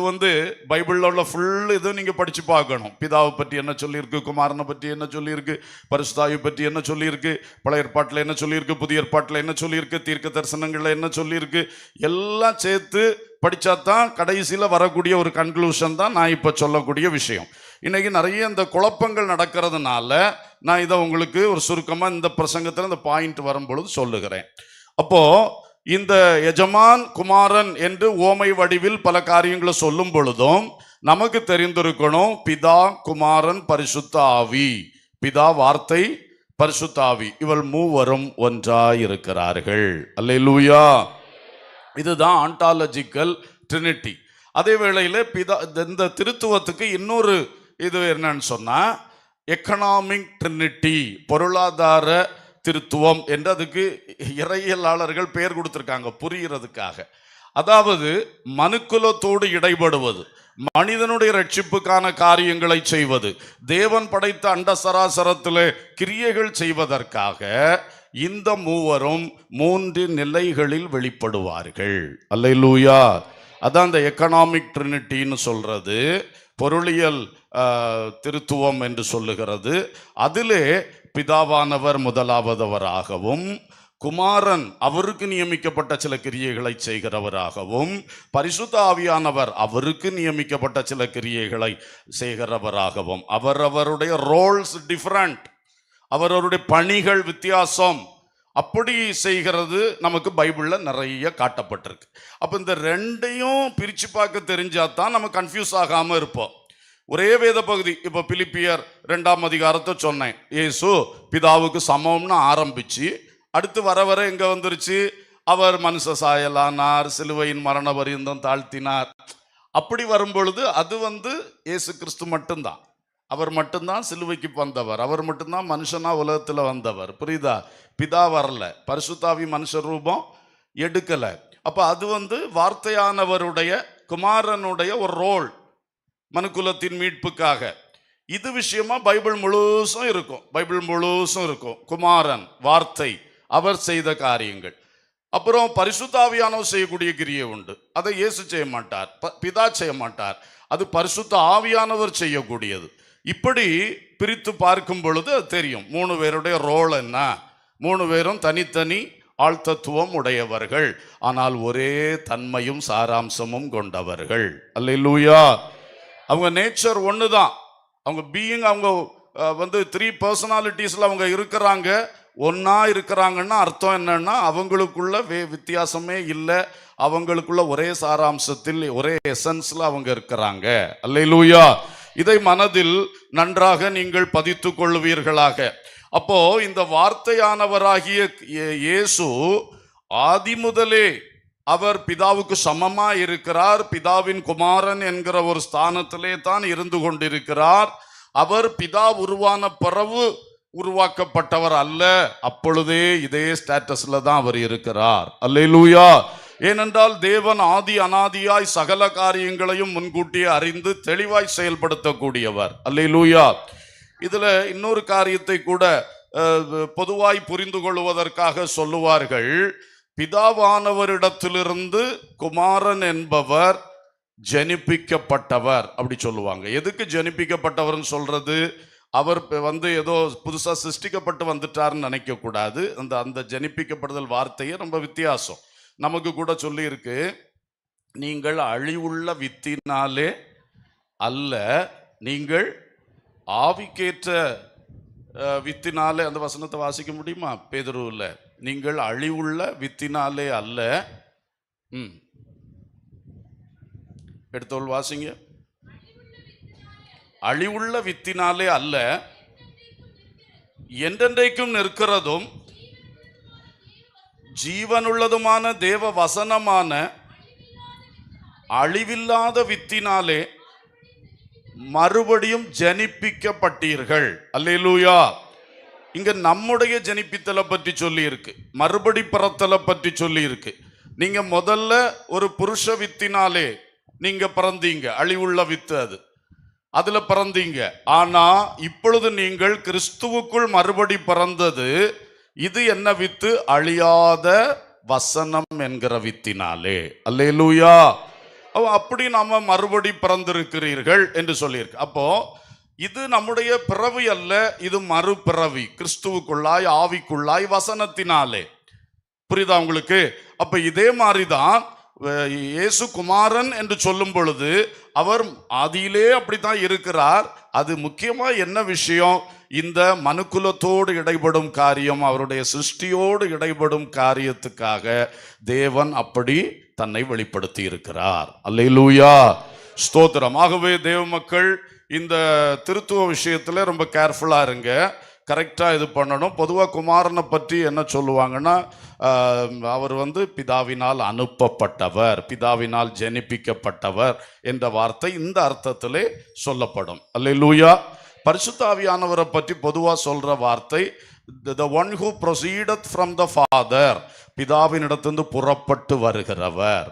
பைபிள்ல உள்ள ஃபுல் இது நீங்க படிச்சு பார்க்கணும். பிதாவை பற்றி என்ன சொல்லியிருக்கு, குமாரனை பற்றி என்ன சொல்லியிருக்கு, பரிசுத்தாவை பற்றி என்ன சொல்லியிருக்கு, பழைய ஏற்பாட்டில் என்ன சொல்லியிருக்கு, புதிய ஏற்பாட்டில் என்ன சொல்லியிருக்கு, தீர்க்க தரிசனங்கள்ல என்ன சொல்லியிருக்கு, எல்லாம் சேர்த்து படிச்சாதான் கடைசியில் வரக்கூடிய ஒரு கன்க்ளூஷன் தான் நான் இப்போ சொல்லக்கூடிய விஷயம். இன்னைக்கு நிறைய இந்த குழப்பங்கள் நடக்கிறதுனால நான் இதை உங்களுக்கு ஒரு சுருக்கமாக இந்த பிரசங்கத்தில் இந்த பாயிண்ட் வரும்பொழுது சொல்லுகிறேன். அப்போ இந்த எஜமான், குமாரன் என்று ஓமை வடிவில் பல காரியங்களை சொல்லும் பொழுதும் நமக்கு தெரிந்திருக்கணும், பிதா, குமாரன், பரிசுத்த ஆவி. பிதா, வார்த்தை, பரிசுத்த ஆவி, இவள் மூவரும் ஒன்றாய் இருக்கிறார்கள். அல்லேலூயா. இதுதான் ஆண்டாலஜிக்கல் ட்ரினிட்டி. அதே வேளையில் பிதா, இந்த திருத்துவத்துக்கு இன்னொரு இது என்னன்னு சொன்னா எக்கனாமிக் ட்ரினிட்டி, பொருளாதார திருத்துவம் என்று அதுக்கு இறையியலாளர்கள் பெயர் கொடுத்திருக்காங்க புரிகிறதுக்காக. அதாவது மனுக்குலத்தோடு இடைபடுவது, மனிதனுடைய ரட்சிப்புக்கான காரியங்களை செய்வது, தேவன் படைத்த அண்ட சராசரத்திலே கிரியைகள் செய்வதற்காக இந்த மூவரும் 3 நிலைகளில் வெளிப்படுவார்கள். அல்லேலூயா. அதான் இந்த எக்கனாமிக் ட்ரினிட்டின்னு சொல்றது, பொருளியல் திருத்துவம் என்று சொல்லுகிறது. அதிலே பிதாவானவர் முதலாவதவராகவும், குமாரன் அவருக்கு நியமிக்கப்பட்ட சில கிரியைகளை செய்கிறவராகவும், பரிசுத்த ஆவியானவர் அவருக்கு நியமிக்கப்பட்ட சில கிரியைகளை செய்கிறவராகவும், அவரவருடைய ரோல்ஸ் டிஃபரண்ட், அவரவருடைய பணிகள் வித்தியாசம், அப்படி செய்கிறது நமக்கு பைபிள்ல நிறைய காட்டப்பட்டிருக்கு. அப்ப இந்த ரெண்டையும் பிரிச்சு பார்க்க தெரிஞ்சாதான் நம்ம கன்ஃபியூஸ் ஆகாம இருப்போம். ஒரே வேத பகுதி, இப்ப பிலிப்பியர் 2ஆம் அதிகாரத்தை சொன்னேன், இயேசு பிதாவுக்கு சமம்னு ஆரம்பிச்சு அடுத்து வர வர எங்க வந்துருச்சு, அவர் மனுஷ சாயலானார், சிலுவையின் மரண பரியந்தம் தாழ்த்தினார். அப்படி வரும் பொழுது அது இயேசு கிறிஸ்து மட்டும்தான், அவர் மட்டும்தான் சிலுவைக்கு வந்தவர், அவர் மட்டும்தான் மனுஷனா உலகத்துல வந்தவர். புரியுதா? பிதா வரல, பரிசுத்தாவி மனுஷ ரூபம் எடுக்கல. அப்ப அது வார்த்தையானவருடைய, குமாரனுடைய ஒரு ரோல் மனுக்குலத்தின் மீட்புக்காக. இது விஷயமா பைபிள் முழுசும் இருக்கும், பைபிள் முழுசும் இருக்கும். குமாரன், வார்த்தை, அவர் செய்த காரியங்கள். அப்புறம் பரிசுத்த ஆவியானவர் செய்யக்கூடிய கிரியை உண்டு, அதை இயேசு செய்ய மாட்டார், பிதா செய்ய மாட்டார், அது பரிசுத்த ஆவியானவர் செய்யக்கூடியது. இப்படி பிரித்து பார்க்கும் பொழுது அது தெரியும் 3 பேருடைய ரோல் என்ன. 3 பேரும் தனித்தனி ஆழ்த்தத்துவம் உடையவர்கள், ஆனால் ஒரே தன்மையும் சாராம்சமும் கொண்டவர்கள். அல்லேலூயா. அவங்க நேச்சர் ஒன்று தான். அவங்க பீயிங், அவங்க வந்து 3 பர்சனாலிட்டிஸில் அவங்க இருக்கிறாங்க, ஒன்றா இருக்கிறாங்கன்னா அர்த்தம் என்னன்னா அவங்களுக்குள்ள வித்தியாசமே இல்லை, அவங்களுக்குள்ள ஒரே சாராம்சத்தில் ஒரே எசன்ஸில் அவங்க இருக்கிறாங்க. அல்லேலூயா. இதை மனதில் நன்றாக நீங்கள் பதித்து கொள்வீர்களாக. அப்போ இந்த வார்த்தையானவராகிய இயேசு ஆதி முதலே அவர் பிதாவுக்கு சமமா இருக்கிறார். பிதாவின் குமாரன் என்கிற ஒரு ஸ்தானத்திலே தான் இருந்து கொண்டிருக்கிறார். அவர் பிதா உருவான பிறகு உருவாக்கப்பட்டவர் அல்ல, அப்பொழுதே இதே ஸ்டேட்டஸ்ல தான் அவர் இருக்கிறார். அல்லேலூயா. ஏனென்றால் தேவன் ஆதி அனாதியாய் சகல காரியங்களையும் முன்கூட்டியே அறிந்து தெளிவாய் செயல்படுத்தக்கூடியவர். அல்லேலூயா. இதுல இன்னொரு காரியத்தை கூட பொதுவாய் புரிந்து கொள்வதற்காக சொல்லுவார்கள். பிதாவானவரிடத்திலிருந்து குமாரன் என்பவர் ஜனிப்பிக்கப்பட்டவர் அப்படி சொல்லுவாங்க. எதுக்கு ஜனிப்பிக்கப்பட்டவர்னு சொல்றது? அவர் வந்து ஏதோ புதுசா சிருஷ்டிக்கப்பட்டு வந்துட்டாருன்னு நினைக்க கூடாது. அந்த ஜனிப்பிக்கப்படுதல் வார்த்தையே ரொம்ப வித்தியாசம். நமக்கு கூட சொல்லி இருக்கு, நீங்கள் அழிவுள்ள வித்தினாலே அல்ல, நீங்கள் ஆவிக்கேற்ற வித்தினாலே. அந்த வசனத்தை வாசிக்க முடியுமா பேதுருவில்? நீங்கள் அழிவுள்ள வித்தினாலே அல்ல. எடுத்தோல் வாசிங்க. அழிவுள்ள வித்தினாலே அல்ல, என்றென்றைக்கும் நிற்கிறதும் ஜீவனுள்ளதுமான தேவ வசனமான அழிவில்லாத வித்தினாலே மறுபடியும் ஜனிப்பிக்கப்பட்டீர்கள். அல்லேலூயா. இங்க நம்முடைய ஜனிப்பித்தலை பற்றி சொல்லி இருக்கு, மறுபடி பிறத்தலை பற்றி சொல்லி இருக்கு. நீங்க முதல்ல ஒரு புருஷ வித்தினாலே நீங்க பிறந்தீங்க, அழிவுள்ள வித்து அதுல பிறந்தீங்க. ஆனா இப்பொழுது நீங்கள் கிறிஸ்துவுக்குள் மறுபடி பிறந்தது. இது என்ன வித்து? அழியாத வசனம் என்கிற வித்தினாலே. அல்லேலூயா. அப்படி நாம மறுபடி பிறந்திருக்கிறீர்கள் என்று சொல்லியிருக்கு. அப்போ இது நம்முடைய பிறவி அல்ல, இது மறுபிறவி, கிறிஸ்துவுக்குள்ளாய் ஆவிக்குள்ளாய் வசனத்தினாலே. புரியுதா உங்களுக்கு? அப்ப இதே மாதிரிதான் இயேசு குமாரன் என்று சொல்லும் பொழுது அவர் ஆதியிலே அப்படித்தான் இருக்கிறார். அது முக்கியமா என்ன விஷயம்? இந்த மனுக்குலத்தோடு இடைப்படும் காரியம், அவருடைய சிருஷ்டியோடு இடைப்படும் காரியத்துக்காக தேவன் அப்படி தன்னை வெளிப்படுத்தி இருக்கிறார். அல்லேலூயா. ஸ்தோத்திரம். ஆகவே தேவ மக்கள் இந்த திருத்துவ விஷயத்துல ரொம்ப கேர்ஃபுல்லா இருங்க, கரெக்டா இது பண்ணணும். பொதுவாக குமாரனை பற்றி என்ன சொல்லுவாங்கன்னா, அவர் வந்து பிதாவினால் அனுப்பப்பட்டவர், பிதாவினால் ஜனிப்பிக்கப்பட்டவர் என்ற வார்த்தை இந்த அர்த்தத்திலே சொல்லப்படும். அல்லேலூயா. பரிசுத்த ஆவியானவரை பற்றி பொதுவாக சொல்ற வார்த்தை the one who proceeded from the father, பிதாவினிடத்திலிருந்து புறப்பட்டு வருகிறவர்.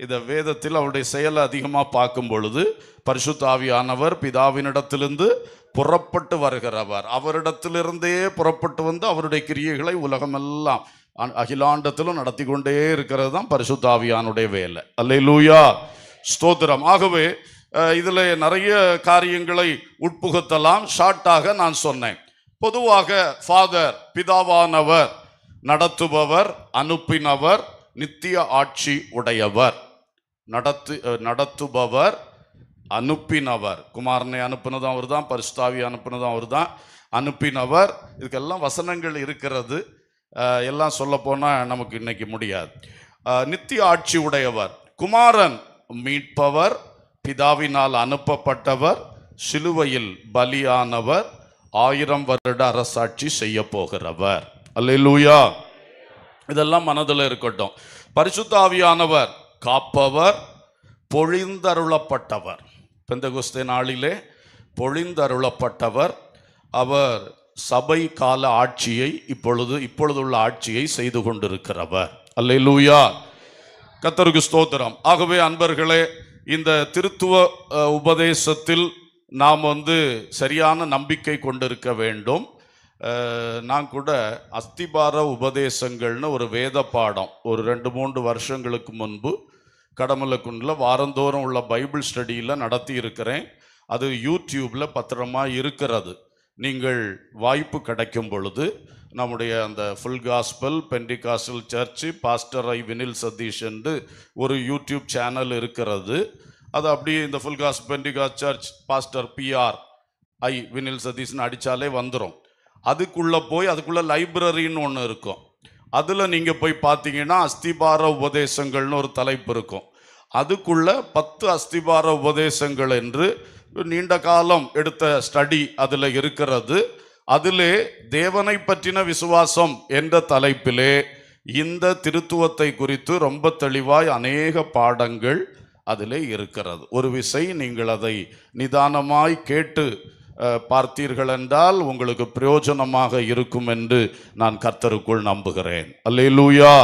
இத வேதத்தில் அவருடைய செயலை அதிகமாக பார்க்கும் பொழுது பரிசுத்த ஆவியானவர் பிதாவினிடத்திலிருந்து புறப்பட்டு வருகிறவர், அவரிடத்திலிருந்தே புறப்பட்டு வந்து அவருடைய கிரியைகளை உலகமெல்லாம் அகிலாண்டத்திலும் நடத்தி கொண்டே இருக்கிறது தான் பரிசுத்த ஆவியானுடைய வேலை. அல்லேலூயா. ஸ்தோத்திரம். ஆகவே இதுல நிறைய காரியங்களை உட்புகுத்தலாம். ஷார்ட்டாக நான் சொன்னேன். பொதுவாக ஃபாதர் பிதாவானவர் நடத்துபவர், அனுப்பினவர், நித்திய ஆட்சி உடையவர். நடத்துபவர், அனுப்பினவர். குமாரனை அனுப்பினதும் அவர் தான், பரிசுத்த ஆவியை அனுப்பினதும் அவர் தான், அனுப்பினவர். இதுக்கெல்லாம் வசனங்கள் இருக்கிறது, எல்லாம் சொல்ல போனா நமக்கு இன்னைக்கு முடியாது. நித்திய ஆட்சி உடையவர். குமாரன் மீட்பவர், பிதாவினால் அனுப்பப்பட்டவர், சிலுவையில் பலியானவர், 1000 வருட அரசாட்சி செய்ய போகிறவர். அல்லேலூயா. இதெல்லாம் மனதில் இருக்கட்டும். பரிசுத்த ஆவியானவர் காப்பவர், பொழிந்தருளப்பட்டவர். பெந்தெகோஸ்தே நாளிலே பொழிந்தருளப்பட்டவர். அவர் சபை கால ஆட்சியை இப்பொழுதுள்ள ஆட்சியை செய்து கொண்டிருக்கிறவர். அல்லேலூயா. கர்த்தருக்கு ஸ்தோத்திரம். ஆகவே அன்பர்களே, இந்த திருத்துவ உபதேசத்தில் நாம் சரியான நம்பிக்கை கொண்டிருக்க வேண்டும். நான் கூட அஸ்திபார உபதேசங்கள்னு ஒரு வேத பாடம் ஒரு 2-3 வருஷங்களுக்கு முன்பு கடமலக்குண்டில் வாரந்தோறும் உள்ள பைபிள் ஸ்டடியில் நடத்தி இருக்கிறேன். அது யூடியூப்ல பத்திரமா இருக்கிறது. நீங்கள் வாய்ப்பு கிடைக்கும் பொழுது நம்முடைய அந்த full gospel pentecostal church pastor I Vinil Satish என்று ஒரு யூடியூப் சேனல் இருக்கிறது. அது அப்படியே இந்த full gospel pentecost church pastor PR I Vinil சதீஷ்னு அடித்தாலே வந்துடும். அதுக்குள்ளே போய் அதுக்குள்ளே லைப்ரரின்னு ஒன்று இருக்கும். அதில் நீங்கள் போய் பார்த்தீங்கன்னா அஸ்திபார உபதேசங்கள்னு ஒரு தலைப்பு இருக்கும். அதுக்குள்ள 10 அஸ்திபார உபதேசங்கள் என்று நீண்ட காலம் எடுத்த ஸ்டடி அதில் இருக்கிறது. அதிலே தேவனை பற்றின விசுவாசம் என்ற தலைப்பிலே இந்த திருத்துவத்தை குறித்து ரொம்ப தெளிவாய் அநேக பாடங்கள் அதிலே இருக்கிறது. ஒரு விசை நீங்கள் அதை நிதானமாய் கேட்டு பார்த்தீர்கள் என்றால் உங்களுக்கு பிரயோஜனமாக இருக்கும் என்று நான் கர்த்தருக்குள் நம்புகிறேன். அல்லேலூயா.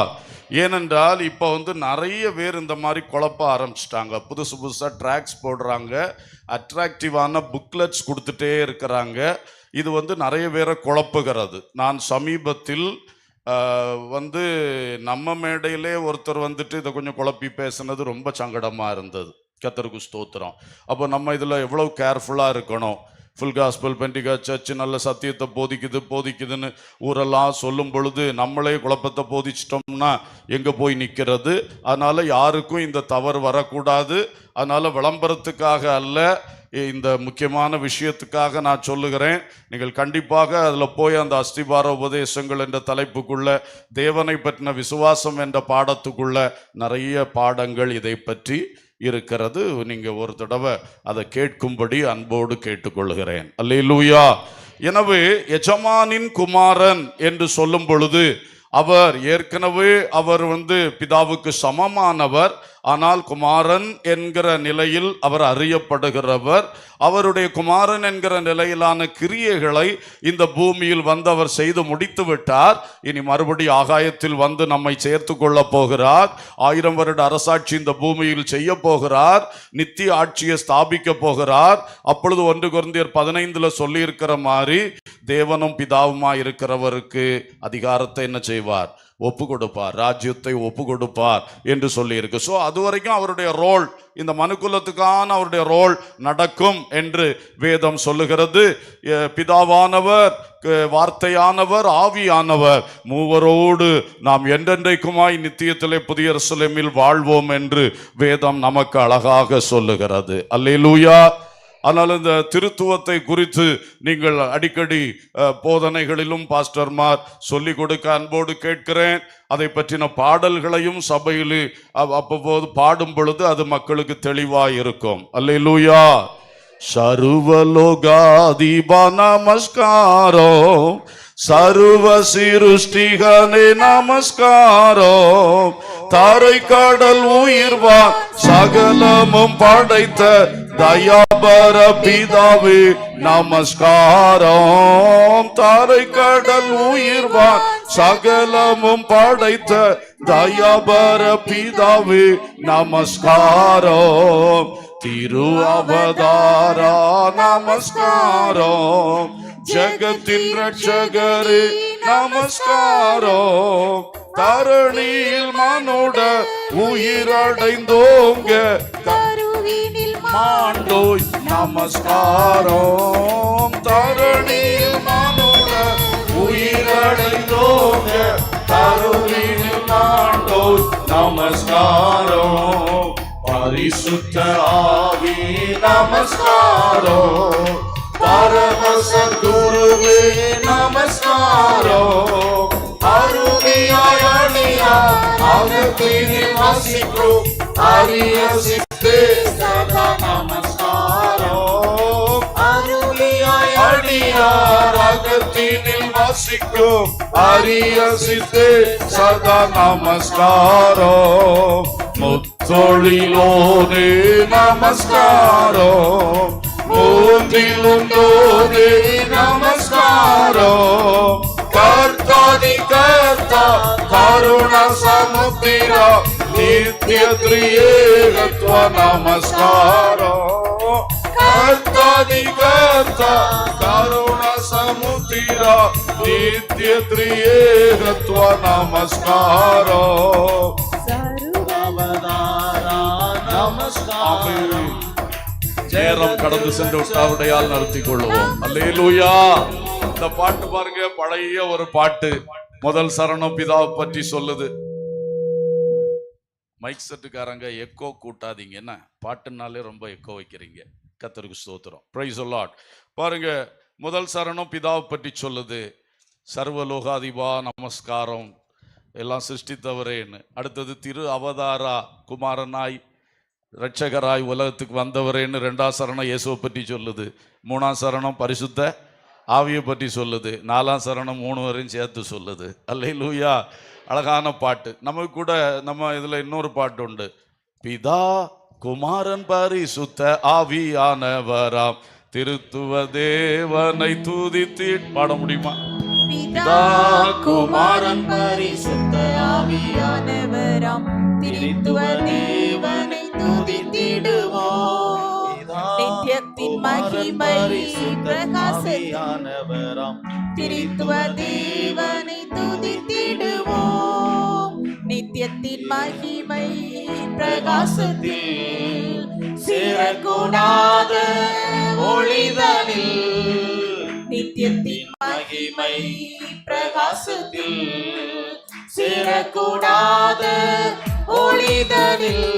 ஏனென்றால் இப்போ நிறைய பேர் இந்த மாதிரி குழப்ப ஆரம்பிச்சிட்டாங்க. புதுசு புதுசாக ட்ராக்ஸ் போடுறாங்க, அட்ராக்டிவான புக்லெட்ஸ் கொடுத்துட்டே இருக்கிறாங்க. இது நிறைய பேரை குழப்புகிறது. நான் சமீபத்தில் நம்ம மேடையிலே ஒருத்தர் இதை கொஞ்சம் குழப்பி பேசுனது ரொம்ப சங்கடமாக இருந்தது. கர்த்தருக்கு ஸ்தோத்திரம். அப்போ நம்ம இதில் எவ்வளோ கேர்ஃபுல்லாக இருக்கணும். ஃபுல் காஸ்பல் பெண்டிகாஸ்ட் சர்ச் நல்ல சத்தியத்தை போதிக்குதுன்னு ஊரெல்லாம் சொல்லும் பொழுது நம்மளே குழப்பத்தை போதிச்சிட்டோம்னா எங்கே போய் நிற்கிறது? அதனால் யாருக்கும் இந்த தவறு வரக்கூடாது. அதனால் விளம்பரத்துக்காக அல்ல, இந்த முக்கியமான விஷயத்துக்காக நான் சொல்லுகிறேன். நீங்கள் கண்டிப்பாக அதில் போய் அந்த அஸ்திபார உபதேசங்கள் என்ற தலைப்புக்குள்ள தேவனை பற்றின விசுவாசம் என்ற பாடத்துக்குள்ள நிறைய பாடங்கள் இதை பற்றி இருக்கிறது. நீங்க ஒரு தடவை அதை கேட்கும்படி அன்போடு கேட்டுக்கொள்கிறேன். அல்லேலூயா. எனவே எஜமானின் குமாரன் என்று சொல்லும் பொழுது அவர் ஏற்கனவே அவர் பிதாவுக்கு சமமானவர். ஆனால் குமாரன் என்கிற நிலையில் அவர் அறியப்படுகிறவர். அவருடைய குமாரன் என்கிற நிலையிலான கிரியைகளை இந்த பூமியில் அவர் செய்து முடித்து விட்டார். இனி மறுபடி ஆகாயத்தில் நம்மை சேர்த்து கொள்ள போகிறார். 1000 வருட அரசாட்சி இந்த பூமியில் செய்ய போகிறார். நித்திய ஆட்சியை ஸ்தாபிக்க போகிறார். அப்பொழுது 1 கொரிந்தியர் 15 சொல்லி இருக்கிற மாதிரி தேவனும் பிதாவுமாய் இருக்கிறவருக்கு அதிகாரத்தை என்ன செய்வார்? ஒப்பு கொடுப்பார், ராஜ்யத்தை ஒப்பு கொடுப்பார் என்று சொல்லி இருக்கு. ஸோ அது வரைக்கும் அவருடைய ரோல், இந்த மனுக்குலத்துக்கான அவருடைய ரோல் நடக்கும் என்று வேதம் சொல்லுகிறது. பிதாவானவர், வார்த்தையானவர், ஆவியானவர் மூவரோடு நாம் என்றென்றைக்குமாய் நித்தியத்திலே புதிய எருசலேமில் வாழ்வோம் என்று வேதம் நமக்கு அழகாக சொல்லுகிறது. அல்லேலூயா. ஆனால் இந்த திருத்துவத்தை குறித்து நீங்கள் அடிக்கடி போதனைகளிலும் பாஸ்டர்மார் சொல்லிக் கொடுக்க அன்போடு கேட்கிறேன். அதை பற்றின பாடல்களையும் சபையில் அப்போது பாடும் பொழுது அது மக்களுக்கு தெளிவாய் இருக்கும். அல்லேலூயா. சர்வலோகாதிபா நமஸ்காரம், சர்வ சிருஷ்டிகனே நமஸ்காரம், தாரை கடல் உயிர்வான் சகலமும் படைத்த தயாபர பிதாவே நமஸ்காரம், தாரை கடல் உயிர்வான் சகலமும் படைத்த தயாபர பிதாவே நமஸ்காரம், திரு அவதாரா நமஸ்காரம், ஜகத்தின் ரட்சகரே நமஸ்காரம், தரணியில் மனோட உயிரடைந்தோங்க மாண்டோய் நமஸ்காரம், தரணியில் மனோட உயிரடைந்தோங்க தருணியில் மாண்டோய் நமஸ்காரம், பரிசுத்த ஆவி நமஸ்காரம், பரமசத்குருவே நமஸ்காரம், அருமையாய் அணியா அகத்தினில் வசிக்கும் அரிய சித்தே சதா நமஸ்காரம், அருமையாய் அணியார் அகத்தினில் வசிக்கும் அரிய சித்தே சதா நமஸ்காரம், முத்தொழிலோனே நமஸ்காரம், மூன்றிலுண்டோனே நமஸ்காரம், கர்த்தாதி கர்த்தா கருண சமுத்திர நித்ய த்ரியேகத்வ நமஸ்காரம், கர்த்தாதி கர்த்தா கருண சமுத்திர நித்ய த்ரியேகத்வ நமஸ்காரம், நமஸ்காரம், நேரம் கடந்து சென்று விட்டு அவருடையால் நடத்திக் கொள்வோம். அல்லேலூயா. இந்த பாட்டு பாருங்க, பழைய ஒரு பாட்டு. முதல் சரணம் பிதாவை பற்றி சொல்லுது. மைக் செட்டுக்காரங்க எக்கோ கூட்டாதீங்க, என்ன பாட்டுனாலே ரொம்ப எக்கோ வைக்கிறீங்க. கர்த்தருக்கு ஸ்தோத்திரம். Praise the Lord. பாருங்க, முதல் சரணம் பிதாவை பற்றி சொல்லுது. சர்வலோகாதிபா நமஸ்காரம், எல்லாம் சிருஷ்டித்தவரேன்னு. அடுத்தது திரு அவதாரா, குமாரனாய் இரட்சகராய் உலகத்துக்கு வந்தவரேன்னு ரெண்டாம் சரணம் இயேசுவை பற்றி சொல்லுது. மூணாம் சரணம் பரிசுத்த ஆவியை பற்றி சொல்லுது. நாலாம் சரணம் 3 வரையும் சேர்த்து சொல்லுது. அல்லேலூயா. அழகான பாட்டு. நமக்கு கூட நம்ம இதில் இன்னொரு பாட்டு உண்டு. பிதா குமாரன் பரிசுத்த ஆவியானவராம் திருத்துவ தேவனை துதித்து பாட முடியுமா? பிதா குமாரன் பரிசுத்த ஆவியானவராம் திருத்துவ தேவனை துதித்திடுவோம். நித்தியத்தின் மகிமை பிரகாசத்தியானவராம் திருத்துவ தேவனை துதித்திடுவோம். நித்தியத்தின் மகிமை பிரகாசத்தில் சேரக்கூடாத ஒளிதனில், நித்தியத்தின் மகிமை பிரகாசத்தில் சேரக்கூடாத ஒளிதனில்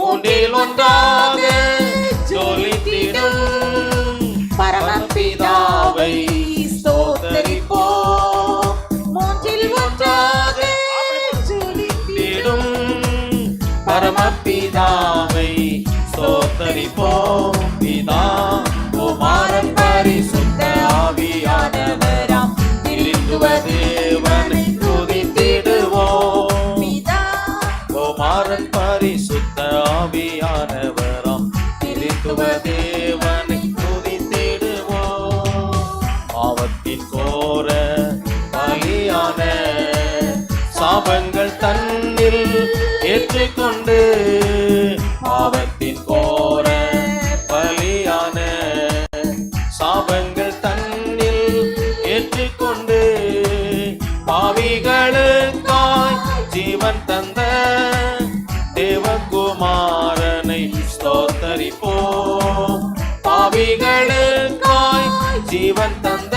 ஒன்றில் ஒன்றாக ஜொலித்திடும் பரமபிதாவை ஸ்தோத்தரிப்போம். மூன்றில் ஒன்றாக ஜொலித்திடும் பரமபிதாவை ஸ்தோத்தரிப்போம். பிதா குமாரன் பரிசுத்த ஆவியானவராம் திருத்துவ தேவனை துதித்திடுவோம். பிதா குமாரன் பரிசுத்த ஆவியானவராம் திருத்துவ தேவனை துதித்திடுவோம். பாவத்தின் கோர பலியான சாபங்கள் தன்னில் ஏற்றுக்கொண்டு, பாவத்தின் கோர பலியான சாபங்கள் தன்னில் ஏற்றுக்கொண்டு, பாவிகளுக்காய் ஜீவன் தந்த தேவகுமாரனை ஸ்தோத்தரிப்போம். பாவிகளுக்காய் ஜீவன் தந்த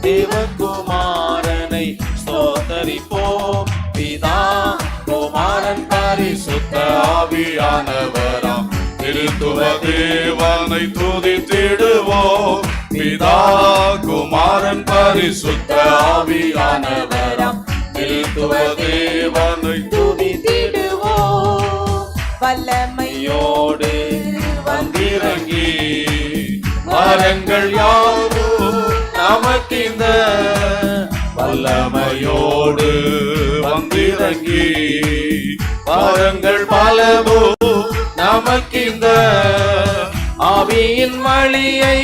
தேவகுமாரனை ஸ்தோத்தரிப்போம். பிதா குமாரன் பரிசுத்த ஆவியானவராம் திருத்துவ தேவனை துதித்திடுவோம். பிதா குமாரன் பரிசுத்த ஆவியானவராம் திருத்துவ தேவனை துதித்திடுவோம். வல்லமையோடு வந்திறங்கி வரங்கள் யாவும் நமக்கிந்த, வல்லமையோடு வந்திறங்கி வரங்கள் பலவும் நமக்கிந்த, ஆவியின் வழியை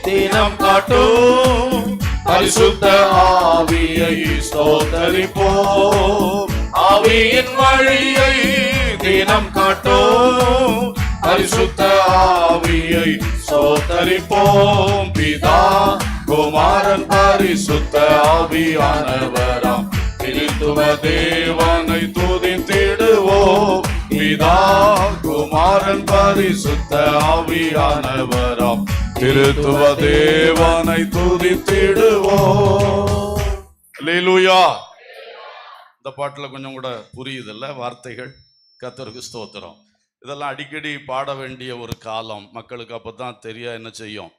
தினம் காட்டும் பரிசுத்த ஆவியை ஸ்தோத்தரிப்போம். ஆவியின் வழியை தினம் காட்டும் பரிசுத்த ஆவியை ஸ்தோத்தரிப்போம். பிதா குமாரன் பரிசுத்த ஆவியானவராம் திருத்துவ தேவனை துதித்திடுவோம். பிதா குமாரன் பரிசுத்த ஆவியானவராம் திருத்துவ தேவனை துதித்திடுவோம். அல்லேலூயா. இந்த பாட்டுல கொஞ்சம் கூட புரியுதுல்ல வார்த்தைகள்? கர்த்தருக்கு ஸ்தோத்திரம். இதெல்லாம் அடிக்கடி பாட வேண்டிய ஒரு காலம். மக்களுக்கு அப்பதான் தெரிய என்ன செய்யும்,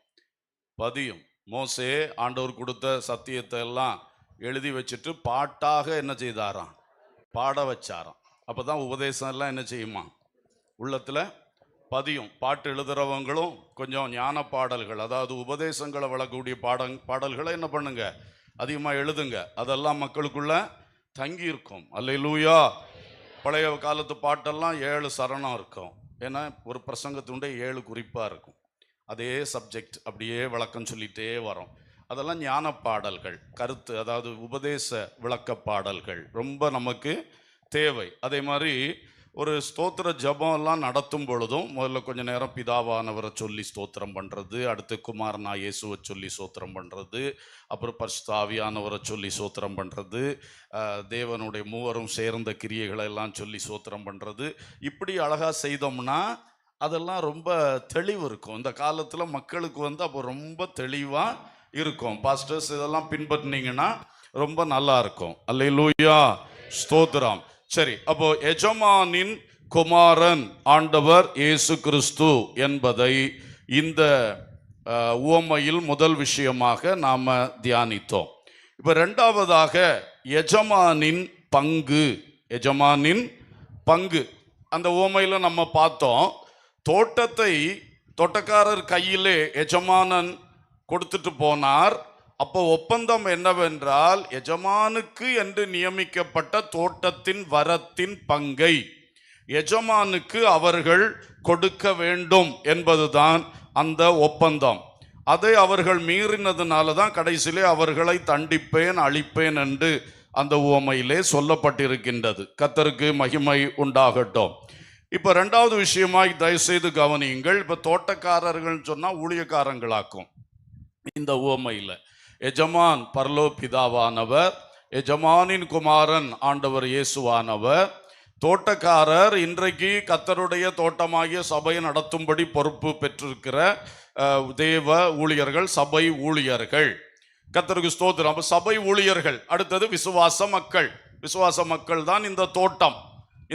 பதியும். மோசே ஆண்டவர் கொடுத்த சத்தியத்தை எல்லாம் எழுதி வச்சுட்டு பாட்டாக என்ன செய்தாராம், பாட வச்சாராம். அப்பதான் உபதேசம் எல்லாம் என்ன செய்யுமா, உள்ளத்துல பதியும். பாட்டு எழுதுறவங்களும் கொஞ்சம் ஞான பாடல்கள், அதாவது உபதேசங்களை வழங்கக்கூடிய பாடல்களை என்ன பண்ணுங்க, அதிகமாக எழுதுங்க. அதெல்லாம் மக்களுக்குள்ள தங்கி இருக்கும். அல்லேலூயா. பழைய காலத்து பாட்டெல்லாம் 7 சரணம் இருக்கும். ஏன்னா ஒரு பிரசங்கத்துண்டே 7 குறிப்பாக இருக்கும். அதே சப்ஜெக்ட் அப்படியே விளக்கம் சொல்லிகிட்டே வரும். அதெல்லாம் ஞான பாடல்கள், கருத்து, அதாவது உபதேச விளக்க பாடல்கள் ரொம்ப நமக்கு தேவை. அதே மாதிரி ஒரு ஸ்தோத்திர ஜபம் எல்லாம் நடத்தும் பொழுதும் முதல்ல கொஞ்ச நேரம் பிதாவானவரை சொல்லி ஸ்தோத்திரம் பண்ணுறது, அடுத்து குமாரனா இயேசுவை சொல்லி ஸ்தோத்திரம் பண்ணுறது, அப்புறம் பரிசுத்த ஆவியானவரை சொல்லி ஸ்தோத்திரம் பண்ணுறது, தேவனுடைய மூவரும் சேர்ந்த கிரியைகளை எல்லாம் சொல்லி ஸ்தோத்திரம் பண்ணுறது. இப்படி அழகாக செய்தோம்னா அதெல்லாம் ரொம்ப தெளிவு இருக்கும். இந்த காலத்தில் மக்களுக்கு அப்போ ரொம்ப தெளிவாக இருக்கும். பாஸ்டர்ஸ் இதெல்லாம் பின்பற்றினீங்கன்னா ரொம்ப நல்லா இருக்கும். அல்லேலூயா, ஸ்தோத்திரம். சரி, அப்போ எஜமானின் குமாரன் ஆண்டவர் இயேசு கிறிஸ்து என்பதை இந்த உவமையில் முதல் விஷயமாக நாம் தியானித்தோம். இப்போ ரெண்டாவதாக எஜமானின் பங்கு. எஜமானின் பங்கு அந்த உவமையில் நம்ம பார்த்தோம். தோட்டத்தை தோட்டக்காரர் கையிலே எஜமானன் கொடுத்துட்டு போனார். அப்போ ஒப்பந்தம் என்னவென்றால், எஜமானுக்கு என்று நியமிக்கப்பட்ட தோட்டத்தின் வரத்தின் பங்கை எஜமானுக்கு அவர்கள் கொடுக்க வேண்டும் என்பதுதான் அந்த ஒப்பந்தம். அதை அவர்கள் மீறினதுனால தான் கடைசியிலே அவர்களை தண்டிப்பேன், அழிப்பேன் என்று அந்த உவமையிலே சொல்லப்பட்டிருக்கின்றது. கர்த்தருக்கு மகிமை உண்டாகட்டும். இப்போ ரெண்டாவது விஷயமாய் தயவுசெய்து கவனியுங்கள். இப்போ தோட்டக்காரர்கள் சொன்னால் ஊழியக்காரங்களாக்கும். இந்த உவமையில் எஜமான் பரலோக பிதாவானவர், எஜமானின் குமாரன் ஆண்டவர் இயேசுவானவர், தோட்டக்காரர் இன்றைக்கு கர்த்தருடைய தோட்டமாகிய சபையை நடத்தும்படி பொறுப்பு பெற்றிருக்கிற தேவ ஊழியர்கள், சபை ஊழியர்கள். கர்த்தருக்கு ஸ்தோத்திரம். அப்போ சபை ஊழியர்கள். அடுத்தது விசுவாச மக்கள். விசுவாச மக்கள் தான் இந்த தோட்டம்,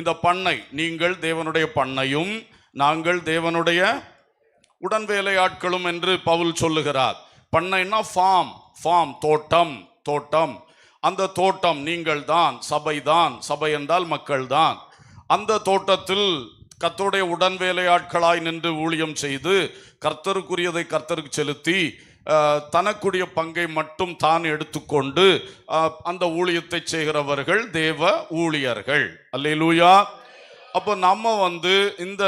இந்த பண்ணை. நீங்கள் தேவனுடைய பண்ணையும் நாங்கள் தேவனுடைய உடன் வேலையாட்களும் என்று பவுல் சொல்லுகிறார். பண்ணைன்னா ஃபார்ம், தோட்டம், தோட்டம். அந்த தோட்டம் நீங்கள் தான், சபை தான். சபை என்றால் மக்கள் தான். அந்த தோட்டத்தில் கர்த்தருடைய உடன் வேலையாட்களாய் நின்று ஊழியம் செய்து கர்த்தருக்குரியதை கர்த்தருக்கு செலுத்தி தனக்குரிய பங்கை மட்டும் தான் எடுத்துக்கொண்டு அந்த ஊழியத்தை செய்கிறவர்கள் தேவ ஊழியர்கள். அல்லேலூயா. அப்போ நம்ம இந்த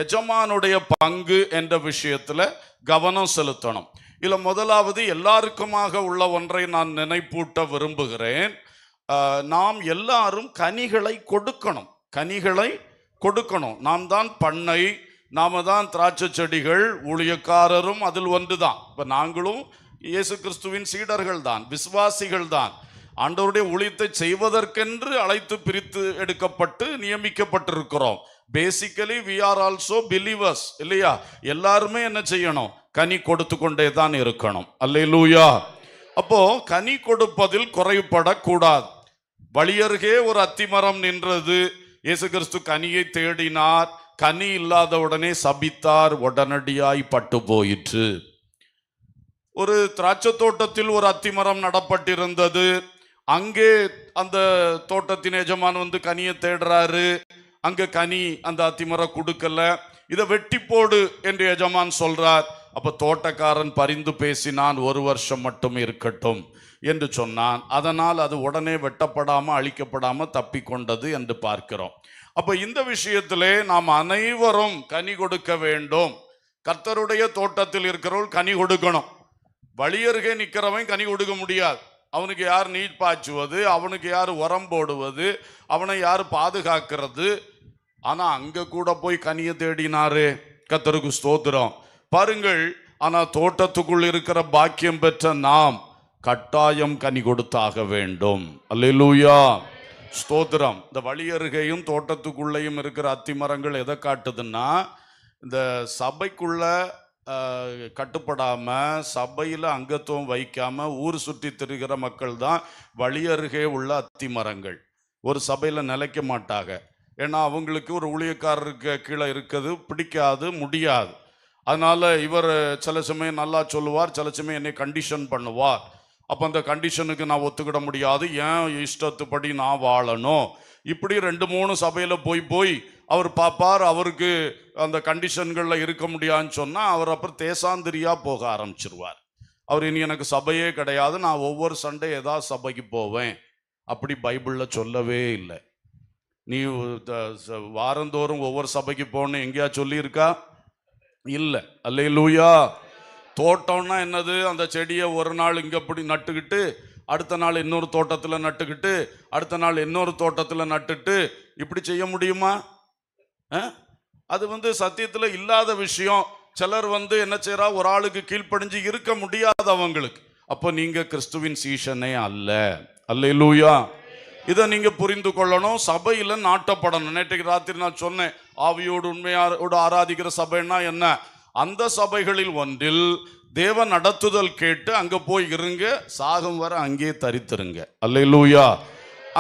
எஜமானுடைய பங்கு என்ற விஷயத்துல கவனம் செலுத்தணும். இல்ல முதலாவது எல்லாருக்குமாக உள்ள ஒன்றை நான் நினைப்பூட்ட விரும்புகிறேன். நாம் எல்லாரும் கனிகளை கொடுக்கணும். கனிகளை கொடுக்கணும். நாம் தான் பண்ணை, நாம தான் திராட்சை செடிகள், ஊழியக்காரரும் அதில் ஒன்றுதான். இப்ப நாங்களும் இயேசு கிறிஸ்துவின் சீடர்கள் தான், விசுவாசிகள் தான். ஆண்டவருடைய ஊழியத்தை செய்வதற்கென்று அழைத்து பிரித்து எடுக்கப்பட்டு நியமிக்கப்பட்டிருக்கிறோம். Basically we are also believers, இல்லையா? எல்லாருமே என்ன செய்யணும்? கனி கொடுத்து கொண்டே தான் இருக்கணும். அல்லேலூயா. அப்போ கனி கொடுப்பதில் குறைபடக்கூடாது. வழியருகே ஒரு அத்திமரம் நின்றது. இயேசு கிறிஸ்து கனியை தேடினார். கனி இல்லாத உடனே சபித்தார். உடனடியாய் பட்டு போயிற்று. ஒரு திராட்சை தோட்டத்தில் ஒரு அத்திமரம் நடப்பட்டிருந்தது. அங்கே அந்த தோட்டத்தின் எஜமான் கனியை தேடுறாரு. அங்க கனி அந்த அத்திமரம் கொடுக்கல. இதை வெட்டி போடு என்று எஜமான் சொல்றார். அப்ப தோட்டக்காரன் பரிந்து பேசினான், 1 வருஷம் மட்டும் இருக்கட்டும் என்று சொன்னான். அதனால் அது உடனே வெட்டப்படாம அழிக்கப்படாம தப்பி கொண்டது என்று பார்க்கிறோம். அப்ப இந்த விஷயத்திலே நாம் அனைவரும் கனி கொடுக்க வேண்டும். கர்த்தருடைய தோட்டத்தில் இருக்கிறவர்கள் கனி கொடுக்கணும். வழியருகே நிற்கிறவன் கனி கொடுக்க முடியாது. அவனுக்கு யார் நீர் பாய்ச்சுவது, அவனுக்கு யார் உரம் போடுவது, அவனை யார் பாதுகாக்கிறது? ஆனா அங்க கூட போய் கனியை தேடினாரு. கர்த்தருக்கு ஸ்தோத்திரம். பாருங்கள், ஆனா தோட்டத்துக்குள் இருக்கிற பாக்கியம் பெற்ற நாம் கட்டாயம் கனி கொடுத்தாக வேண்டும். அல்லேலூயா, ஸ்தோத்திரம். இந்த வழியருகையும் தோட்டத்துக்குள்ளேயும் இருக்கிற அத்திமரங்கள் எதை காட்டுதுன்னா, இந்த சபைக்குள்ள கட்டுப்படாம, சபையில அங்கத்துவம் வைக்காம ஊர் சுற்றி திரிகிற மக்கள் தான் வழியருகே உள்ள அத்திமரங்கள். ஒரு சபையில நிலைக்க மாட்டாங்க. ஏன்னா அவங்களுக்கு ஒரு ஊழியக்காரருக்கு கீழே இருக்கிறது பிடிக்காது, முடியாது. அதனால இவர் சில சமயம் நல்லா சொல்லுவார், சில சமயம் என்னை கண்டிஷன் பண்ணுவார். அப்போ அந்த கண்டிஷனுக்கு நான் ஒத்துக்கிட முடியாது, ஏன் இஷ்டத்துப்படி நான் வாழணும். இப்படி 2-3 சபையில் போய் அவர் பார்ப்பார். அவருக்கு அந்த கண்டிஷன்களில் இருக்க முடியாதுன்னு சொன்னால் அவர் அப்புறம் தேசாந்திரியாக போக ஆரம்பிச்சிருவார். அவர் இனி எனக்கு சபையே கிடையாது, நான் ஒவ்வொரு சண்டே ஏதாவது சபைக்கு போவேன். அப்படி பைபிளில் சொல்லவே இல்லை. நீ வாரந்தோறும் ஒவ்வொரு சபைக்கு போகணும் எங்கேயா சொல்லியிருக்கா? இல்லை. அல்லேலூயா. தோட்டம்னா என்னது? அந்த செடியை ஒரு நாள் இங்கே இப்படி நட்டுக்கிட்டு, அடுத்த நாள் இன்னொரு தோட்டத்தில் நட்டுக்கிட்டு, அடுத்த நாள் இன்னொரு தோட்டத்தில் நட்டுட்டு இப்படி செய்ய முடியுமா? அது சத்தியத்தில் இல்லாத விஷயம். சிலர் என்ன செய்யறா, ஒரு ஆளுக்கு கீழ்ப்படிஞ்சு இருக்க முடியாது அவங்களுக்கு. அப்போ நீங்க கிறிஸ்துவின் சீஷனே அல்ல. அல்லேலூயா. இதை நீங்க புரிந்து கொள்ளணும். சபையில நாட்டப்படணும். நேற்றைக்கு ராத்திரி நான் சொன்னேன், ஆவியோடு உண்மையோடு ஆராதிக்கிற சபைன்னா என்ன? அந்த சபைகளில் ஒன்றில் தேவ நடத்துதல் கேட்டு அங்க போய் இருங்க, சாகும் வர அங்கே தரித்திருங்க. அல்லேலூயா.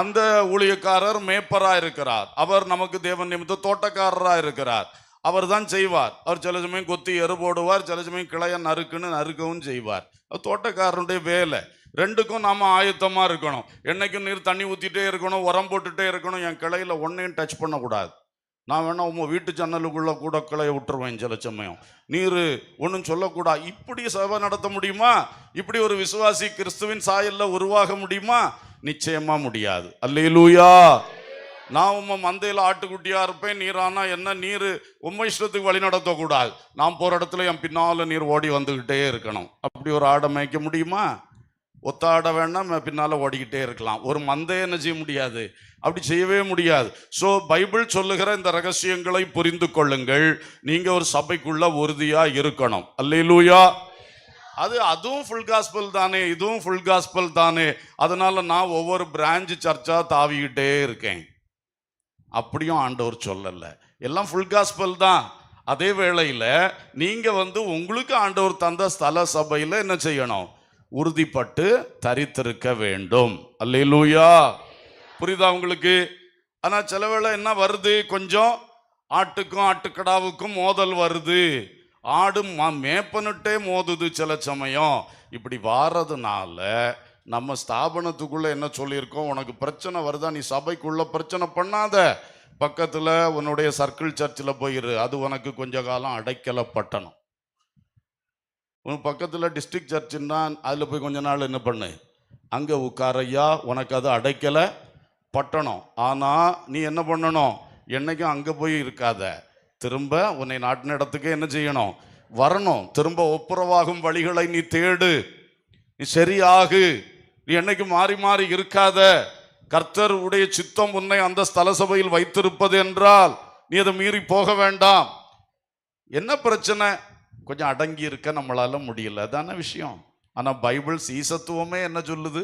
அந்த ஊழியக்காரர் மேய்ப்பரா இருக்கிறார், அவர் நமக்கு தேவன் நிமித்த தோட்டக்காரரா இருக்கிறார். அவர் தான் செய்வார். அவர் சில சமயம் கொத்தி எரு போடுவார், சில சமயம் கிளைய நறுக்கவும் செய்வார். தோட்டக்காரனுடைய வேலை. ரெண்டுக்கும் நாம ஆயத்தமா இருக்கணும். என்னைக்கும் நீர் தண்ணி ஊத்திட்டே இருக்கணும், உரம் போட்டுட்டே இருக்கணும். என் கிளையில ஒன்னையும் டச் பண்ணக்கூடாது. நான் வேணா உங்க வீட்டு ஜன்னலுக்குள்ள கூட கிளைய விட்டுருவேன். சில சமயம் நீர் ஒன்றும் சொல்லக்கூடாது. இப்படி சபை நடத்த முடியுமா? இப்படி ஒரு விசுவாசி கிறிஸ்துவின் சாயல்ல உருவாக முடியுமா? நிச்சயமா முடியாது. அல்லேலூயா. நான் உம்ம மந்தையில் ஆட்டுக்குட்டியா இருப்பேன், நீரானா என்ன? நீர் உம்ம இஷ்டத்துக்கு வழி நடத்தக்கூடாது. நான் போற இடத்துல என் பின்னால நீர் ஓடி வந்துகிட்டே இருக்கணும். அப்படி ஒரு ஆடை மேய்க்க முடியுமா? ஒத்த ஆட வேணாம், பின்னால ஓடிக்கிட்டே இருக்கலாம். ஒரு மந்தையை என்ன செய்ய முடியாது? அப்படி செய்யவே முடியாது. ஸோ பைபிள் சொல்லுகிற இந்த ரகசியங்களை புரிந்து கொள்ளுங்கள். நீங்க ஒரு சபைக்குள்ள உறுதியா இருக்கணும். அல்லேலூயா. அதுவும் ஃபுல் காஸ்பல் தானே, இதுவும் ஃபுல் காஸ்பல் தானே, அதனால நான் ஒவ்வொரு பிரான்ச் சர்ச்சா தாவிக்கிட்டே இருக்கேன். அப்படியும் ஆண்டவர் சொல்லல. எல்லாம் ஃபுல் காஸ்பல் தான். அதே வேளையில நீங்க உங்களுக்கு ஆண்டவர் தந்த ஸ்தல சபையில என்ன செய்யணும்? உறுதிப்பட்டு தரித்திருக்க வேண்டும். அல்லேலூயா. புரியுதா உங்களுக்கு? ஆனா சில வேளை என்ன வருது, கொஞ்சம் ஆட்டுக்கும் ஆட்டுக்கடாவுக்கும் மோதல் வருது. ஆடு மேப்பனுட்டே மோதுது சில சமயம். இப்படி வாரதுனால நம்ம ஸ்தாபனத்துக்குள்ள என்ன சொல்லியிருக்கோம்? உனக்கு பிரச்சனை வருதா, நீ சபைக்குள்ள பிரச்சனை பண்ணாத, பக்கத்துல உன்னுடைய சர்க்கிள் சர்ச்சில் போயிரு. அது உனக்கு கொஞ்ச காலம் அடைக்கலப்பட்டணும். உன் பக்கத்துல டிஸ்ட்ரிக்ட் சர்ச்சுன்னா அதுல போய் கொஞ்ச நாள் என்ன பண்ணு, அங்க உட்காரையா, உனக்கு அது அடைக்கல பட்டணும். ஆனா நீ என்ன பண்ணணும்? என்னைக்கும் அங்க போய் இருக்காத, திரும்ப உன்னை நாட்டின இடத்துக்கு என்ன செய்யணும்? வரணும். திரும்ப ஒப்புரவாகும் வழிகளை நீ தேடு, நீ சரியாகு. நீ என்னைக்கு மாறி மாறி இருக்காத. கர்த்தர் உடைய சித்தம் உன்னை அந்த ஸ்தல சபையில் வைத்திருப்பது என்றால் நீ அதை மீறி போக வேண்டாம். என்ன பிரச்சனை? கொஞ்சம் அடங்கி இருக்க நம்மளால முடியல, அதான விஷயம். ஆனா பைபிள் சீசத்துவமே என்ன சொல்லுது?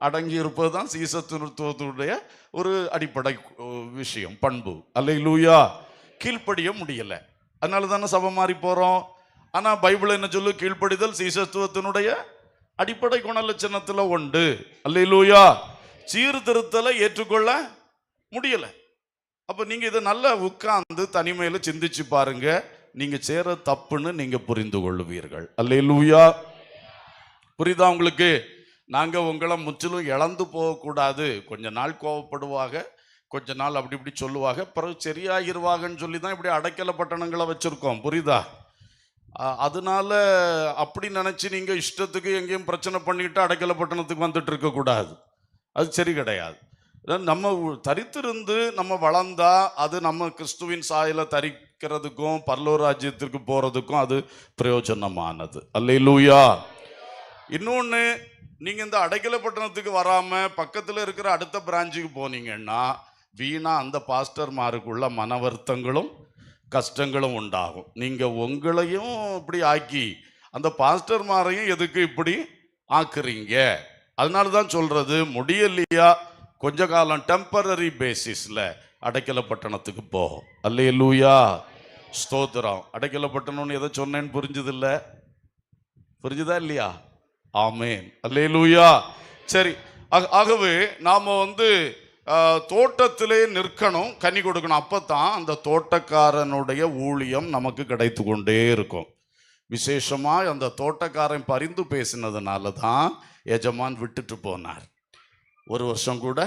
அடங்கி இருப்பது தான் சீசத்துவத்துடைய ஒரு அடிப்படை விஷயம், பண்பு. அல்லேலூயா. கீழ்ப்படிய முடியல, அதனால தானே சபை மாறி போறோம். ஆனா பைபிள் என்ன சொல்லு? கீழ்ப்படிதல் சீசத்துவத்தினுடைய அடிப்படை குணலட்சணத்துல உண்டு. அல்லேலூயா. சீர்திருத்தலை ஏற்றுக்கொள்ள முடியல. அப்ப நீங்க இதை நல்லா உட்கார்ந்து தனிமையில சிந்திச்சு பாருங்க. நீங்க சேர தப்புன்னு நீங்க புரிந்து கொள்ளுவீர்கள். அல்லேலூயா. புரியுதா உங்களுக்கு? நாங்க உங்களை முற்றிலும் இழந்து போகக்கூடாது. கொஞ்ச நாள் கோவப்படுவாங்க, கொஞ்ச நாள் அப்படி இப்படி சொல்லுவாங்க, பிறகு சரியாகிருவாங்கன்னு சொல்லி தான் இப்படி அடைக்கல பட்டணங்களை வச்சிருக்கோம். புரியுதா? அதனால அப்படி நினைச்சு நீங்க இஷ்டத்துக்கு எங்கேயும் பிரச்சனை பண்ணிட்டு அடைக்கல பட்டணத்துக்கு வந்துட்டு இருக்க கூடாது. அது சரி கிடையாது. நம்ம தரித்திருந்து நம்ம வளர்ந்தா அது நம்ம கிறிஸ்துவின் சாயல தரிக்கிறதுக்கும் பரலோக ராஜ்யத்திற்கு போறதுக்கும் அது பிரயோஜனமானது. அல்லேலூயா. இன்னொன்னு, நீங்க இந்த அடைக்கல பட்டணத்துக்கு வராம பக்கத்துல இருக்கிற அடுத்த பிரான்ச்சுக்கு போனீங்கன்னா வீணா அந்த பாஸ்டர்மாருக்குள்ள மன வருத்தங்களும் கஷ்டங்களும் உண்டாகும். நீங்க உங்களையும் இப்படி ஆக்கி அந்த பாஸ்டர்மாரையும் எதுக்கு இப்படி ஆக்குறீங்க? அதனால தான் சொல்றது, முடியலையா கொஞ்ச காலம் டெம்பரரி பேசிஸ்ல அடைக்கல பட்டணத்துக்கு போ. அல்லேலூயா. ஸ்தோத்திரம். அடைக்கல பட்டணம்னு எதை சொன்னேன்னு புரிஞ்சது இல்ல? புரிஞ்சுதா இல்லையா? ஆமேன். அல்லேலூயா. சரி, ஆகவே நாம தோட்டத்திலே நிற்கணும், கனி கொடுக்கணும். அப்பதான் அந்த தோட்டக்காரனுடைய ஊழியம் நமக்கு கிடைத்து கொண்டே இருக்கும். விசேஷமா அந்த தோட்டக்காரன் பரிந்து பேசினதுனால தான் எஜமான் விட்டுட்டு போனார். ஒரு வருஷம் கூட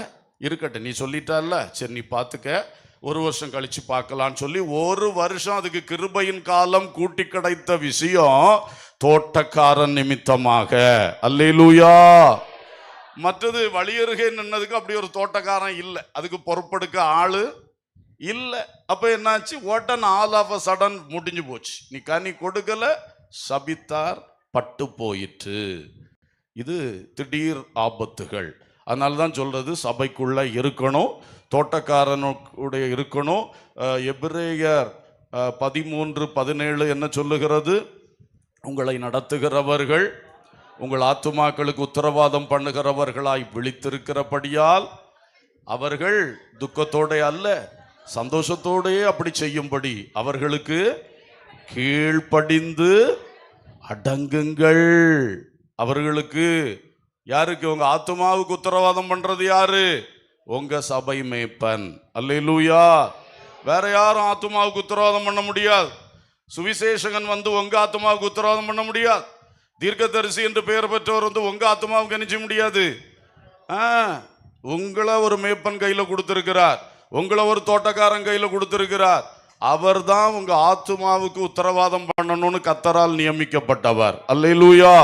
இருக்கட்டும், நீ சொல்லிட்டால, சரி நீ பார்த்துக்க, ஒரு வருஷம் கழிச்சு பார்க்கலான்னு சொல்லி ஒரு வருஷம் அதுக்கு கிருபையின் காலம் கூட்டி கிடைத்த விஷயம் தோட்டக்காரன் நிமித்தமாக. அல்லேலூயா. மற்றது வழியருகே நின்னதுக்கு அப்படி ஒரு தோட்டக்காரன் இல்லை, அதுக்கு பொறுப்பெடுக்க ஆளு இல்லை. அப்ப என்னாச்சு? உடனே ஆல் ஆஃப் அ சடன் முடிஞ்சு போச்சு. நீ கனி கொடுக்கல, சபித்தார் பட்டு போயிற்று. இது திடீர் ஆபத்துகள். அதனால தான் சொல்றது, சபைக்குள்ள இருக்கணும், தோட்டக்காரனுடைய இருக்கணும். எபிரேயர் 13:17 என்ன சொல்லுகிறது? உங்களை நடத்துகிறவர்கள் உங்கள் ஆத்துமாக்களுக்கு உத்தரவாதம் பண்ணுகிறவர்களாய் விழித்திருக்கிறபடியால் அவர்கள் துக்கத்தோட அல்ல சந்தோஷத்தோடே அப்படி செய்யும்படி அவர்களுக்கு கீழ்ப்படிந்து அடங்குங்கள். அவர்களுக்கு யாருக்கு? உங்க ஆத்துமாவுக்கு உத்தரவாதம் பண்றது யாரு? உங்க சபை மேய்ப்பன். அல்லேலூயா. வேற யாரும் ஆத்துமாவுக்கு உத்தரவாதம் பண்ண முடியாது. சுவிசேஷகன் வந்து உங்க ஆத்துமாவுக்கு உத்தரவாதம் பண்ண முடியாது. தீர்க்கதரிசி என்று பெயர் பெற்றவர் வந்து உங்க ஆத்துமாவுக்கு நினைச்ச முடியாது. உங்களை ஒரு மேய்ப்பன் கையில கொடுத்திருக்கிறார், உங்களை ஒரு தோட்டக்காரன் கையில கொடுத்திருக்கிறார். அவர் தான் உங்க ஆத்துமாவுக்கு உத்தரவாதம் பண்ணணும்னு கர்த்தரால் நியமிக்கப்பட்டவர். அல்லேலூயா.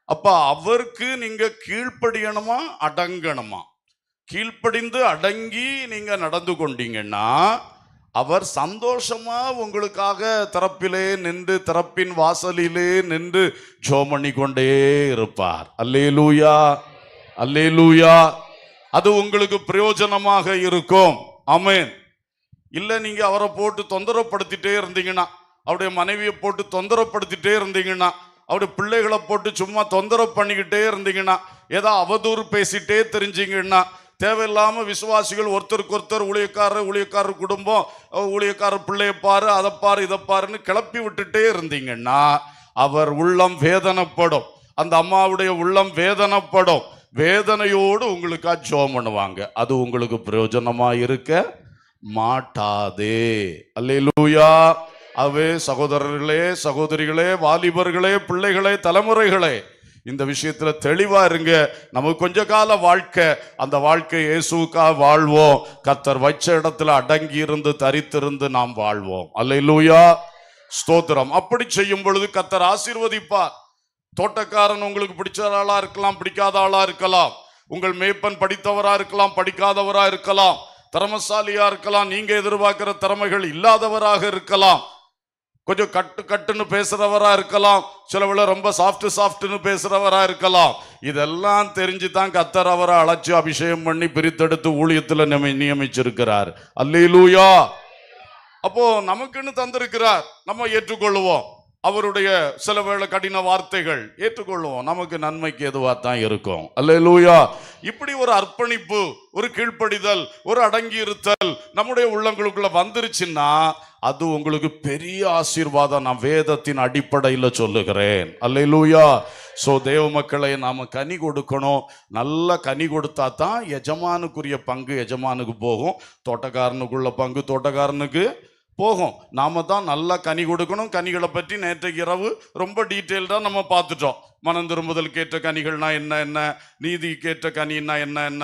அப்ப அவருக்கு நீங்க கீழ்ப்படியணுமா அடங்கணுமா? கீழ்ப்படிந்து அடங்கி நீங்க நடந்து கொண்டீங்கன்னா அவர் சந்தோஷமா உங்களுக்காக திறப்பிலே நின்று, திறப்பின் வாசலிலே நின்று ஜெபம் பண்ணி கொண்டே இருப்பார். அல்லேலூயா, அல்லேலூயா. அது உங்களுக்கு பிரயோஜனமாக இருக்கும். ஆமென். இல்ல நீங்க அவரை போட்டு தொந்தரப்படுத்திட்டே இருந்தீங்கன்னா, அவருடைய மனைவியை போட்டு தொந்தரப்படுத்திட்டே இருந்தீங்கன்னா, அவருடைய பிள்ளைகளை போட்டு சும்மா தொந்தரவு பண்ணிக்கிட்டே இருந்தீங்கன்னா, ஏதோ அவதூறு பேசிட்டே தெரிஞ்சீங்கன்னா, தேவையில்லாம விசுவாசிகள் ஒருத்தருக்கு ஒருத்தர் ஊழியக்காரர் குடும்பம், ஊழியக்காரர் பிள்ளையை பாரு, அதை பாரு, இதை பாருன்னு கிளப்பி விட்டுட்டே இருந்தீங்கன்னா அவர் உள்ளம் வேதனைப்படும். அந்த அம்மாவுடைய உள்ளம் வேதனைப்படும். வேதனையோடு உங்களுக்காக ஜெபம் பண்ணுவாங்க. அது உங்களுக்கு பிரயோஜனமா இருக்க மாட்டாதே. அல்லேலூயா. அவே சகோதரர்களே, சகோதரிகளே, வாலிபர்களே, பிள்ளைகளே, தலைமுறைகளே, இந்த விஷயத்துல தெளிவா இருங்க. நமக்கு கொஞ்ச கால வாழ்க்கை, அந்த வாழ்க்கை இயேசுவுக்காக வாழ்வோம். கர்த்தர் வச்ச இடத்துல அடங்கி இருந்து தரித்திருந்து நாம் வாழ்வோம். அல்லேலூயா, ஸ்தோத்திரம். அப்படி செய்யும் பொழுது கர்த்தர் ஆசீர்வதிப்பார். தோட்டக்காரன் உங்களுக்கு பிடிச்ச ஆளா இருக்கலாம், பிடிக்காத ஆளா இருக்கலாம். உங்கள் மேய்ப்பன் படித்தவரா இருக்கலாம், படிக்காதவரா இருக்கலாம். திறமசாலியா இருக்கலாம், நீங்க எதிர்பார்க்கிற திறமைகள் இல்லாதவராக இருக்கலாம். கொஞ்சம் கட்டுன்னு பேசுறவரா இருக்கலாம், சிலவுல ரொம்ப சாஃப்ட்னு பேசுறவரா இருக்கலாம். இதெல்லாம் தெரிஞ்சு தான் கர்த்தர் அவரை அழைச்சு அபிஷேகம் பண்ணி பிரித்தெடுத்து ஊழியத்துல நியமிச்சிருக்கிறார். அல்லேலூயா. அப்போ நமக்குன்னு தந்திருக்கிறார், நம்ம ஏற்றுக்கொள்ளுவோம். அவருடைய சில வேளை கடின வார்த்தைகள் ஏற்றுக்கொள்ளுவோம், நமக்கு நன்மைக்கு எதுவா தான் இருக்கும். அல்லேலூயா. இப்படி ஒரு அர்ப்பணிப்பு, ஒரு கீழ்ப்படிதல், ஒரு அடங்கி இருத்தல் நம்முடைய உள்ளங்களுக்குள்ள வந்துருச்சுன்னா அது உங்களுக்கு பெரிய ஆசீர்வாதம். நான் வேதத்தின் அடிப்படையில் சொல்லுகிறேன். அல்லேலூயா. சோ தேவ மக்களை நாம கனி கொடுக்கணும். நல்ல கனி கொடுத்தா தான் எஜமானுக்குரிய பங்கு எஜமானுக்கு போகும், தோட்டக்காரனுக்குள்ள பங்கு தோட்டக்காரனுக்கு போகும். நாம தான் நல்லா கனி கொடுக்கணும். கனிகளை பற்றி நேற்றைக்கு இரவு ரொம்ப டீட்டெயில்டா நம்ம பார்த்துட்டோம். மனம் திரும்புதல் கேட்ட கனிகள்னா என்ன, நீதி கேட்ட கனின்னா என்ன,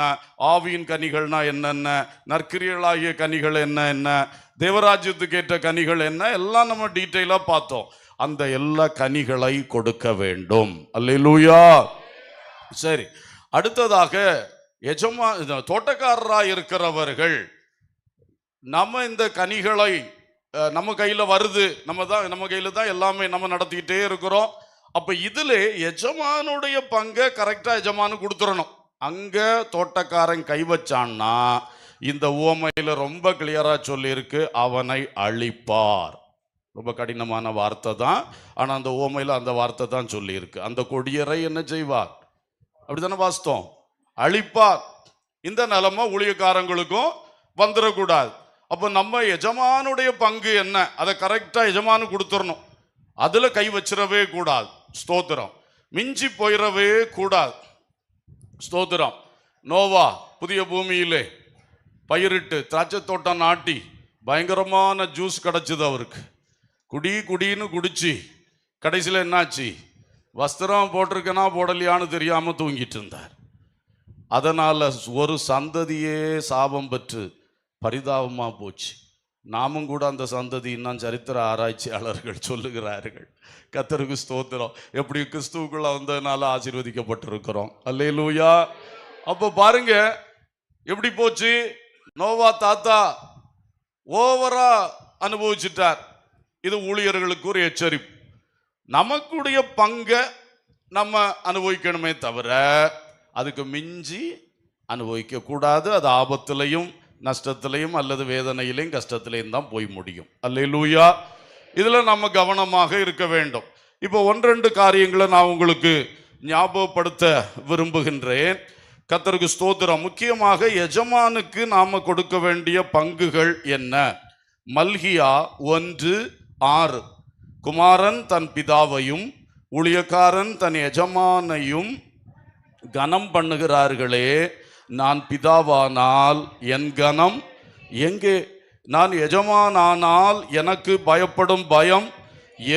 ஆவியின் கனிகள்னா என்னென்ன, நற்கிரியலாகிய கனிகள் என்ன, தேவராஜ்யத்துக்கு ஏற்ற கனிகள் என்ன, எல்லாம் நம்ம டீட்டெயிலா பார்த்தோம். அந்த எல்லா கனிகளை கொடுக்க வேண்டும். அல்லேலூயா. சரி, அடுத்ததாக தோட்டக்காரராக இருக்கிறவர்கள் நம்ம இந்த கனிகளை நம்ம கையில வருது, நம்ம கையில தான் எல்லாமே நம்ம நடத்திக்கிட்டே இருக்கிறோம். அப்ப இதுல எஜமானுடைய பங்கை கரெக்டா எஜமானு கொடுத்துடணும். அங்க தோட்டக்காரன் கை வச்சான்னா இந்த உவமையில ரொம்ப கிளியரா சொல்லியிருக்கு, அவனை அழிப்பார். ரொம்ப கடினமான வார்த்தை தான், ஆனா அந்த உவமையில அந்த வார்த்தை தான் சொல்லியிருக்கு. அந்த கொடியரை என்ன செய்வார்? அப்படித்தானே வாஸ்தவம், அழிப்பார். இந்த நிலைமை ஊழியக்காரங்களுக்கும் வந்துடக்கூடாது. அப்போ நம்ம எஜமானுடைய பங்கு என்ன, அதை கரெக்டா எஜமானு கொடுத்துடணும். அதுல கை வச்சிடவே கூடாது. ஸ்தோத்திரம். மிஞ்சி போயிடவே கூடாது. ஸ்தோத்திரம். நோவா புதிய பூமியிலே பயிரிட்டு திராட்சை தோட்டம் நாட்டி பயங்கரமான ஜூஸ் கிடைச்சது அவருக்கு. குடின்னு குடிச்சு கடைசியில் என்னாச்சு? வஸ்திரம் போட்டிருக்கனா போடலையான்னு தெரியாம தூங்கிட்டு இருந்தார். அதனால ஒரு சந்ததியே சாபம் பெற்று பரிதாபமா போச்சு. நாமும் கூட அந்த சந்ததி இன்னும் சரித்திர ஆராய்ச்சியாளர்கள் சொல்லுகிறார்கள். கர்த்தருக்கு ஸ்தோத்திரம். எப்படி கிறிஸ்துவுக்குள்ள வந்ததுனால ஆசீர்வதிக்கப்பட்டிருக்கிறோம். அல்லேலூயா. அப்போ பாருங்க எப்படி போச்சு. நோவா தாத்தா ஓவரா அனுபவிச்சிட்டார். இது ஊழியர்களுக்கு ஒரு எச்சரிப்பு. நமக்குடைய பங்கை நம்ம அனுபவிக்கணுமே தவிர அதுக்கு மிஞ்சி அனுபவிக்க கூடாது. அது ஆபத்திலையும் நஷ்டத்திலையும் அல்லது வேதனையிலையும் கஷ்டத்திலையும் தான் போய் முடியும். அல்லேலூயா. இதுல நம்ம கவனமாக இருக்க வேண்டும். இப்போ 1-2 காரியங்களை நான் உங்களுக்கு ஞாபகப்படுத்த விரும்புகின்றேன். கர்த்தருக்கு ஸ்தோத்திரம். முக்கியமாக எஜமானுக்கு நாம கொடுக்க வேண்டிய பங்குகள் என்ன? மல்கியா 1:6. குமாரன் தன் பிதாவையும் ஊழியக்காரன் தன் எஜமானையும் கனம் பண்ணுகிறார்களே, நான் பிதாவானால் என் கனம் எங்கே? நான் எஜமானானால் எனக்கு பயப்படும் பயம்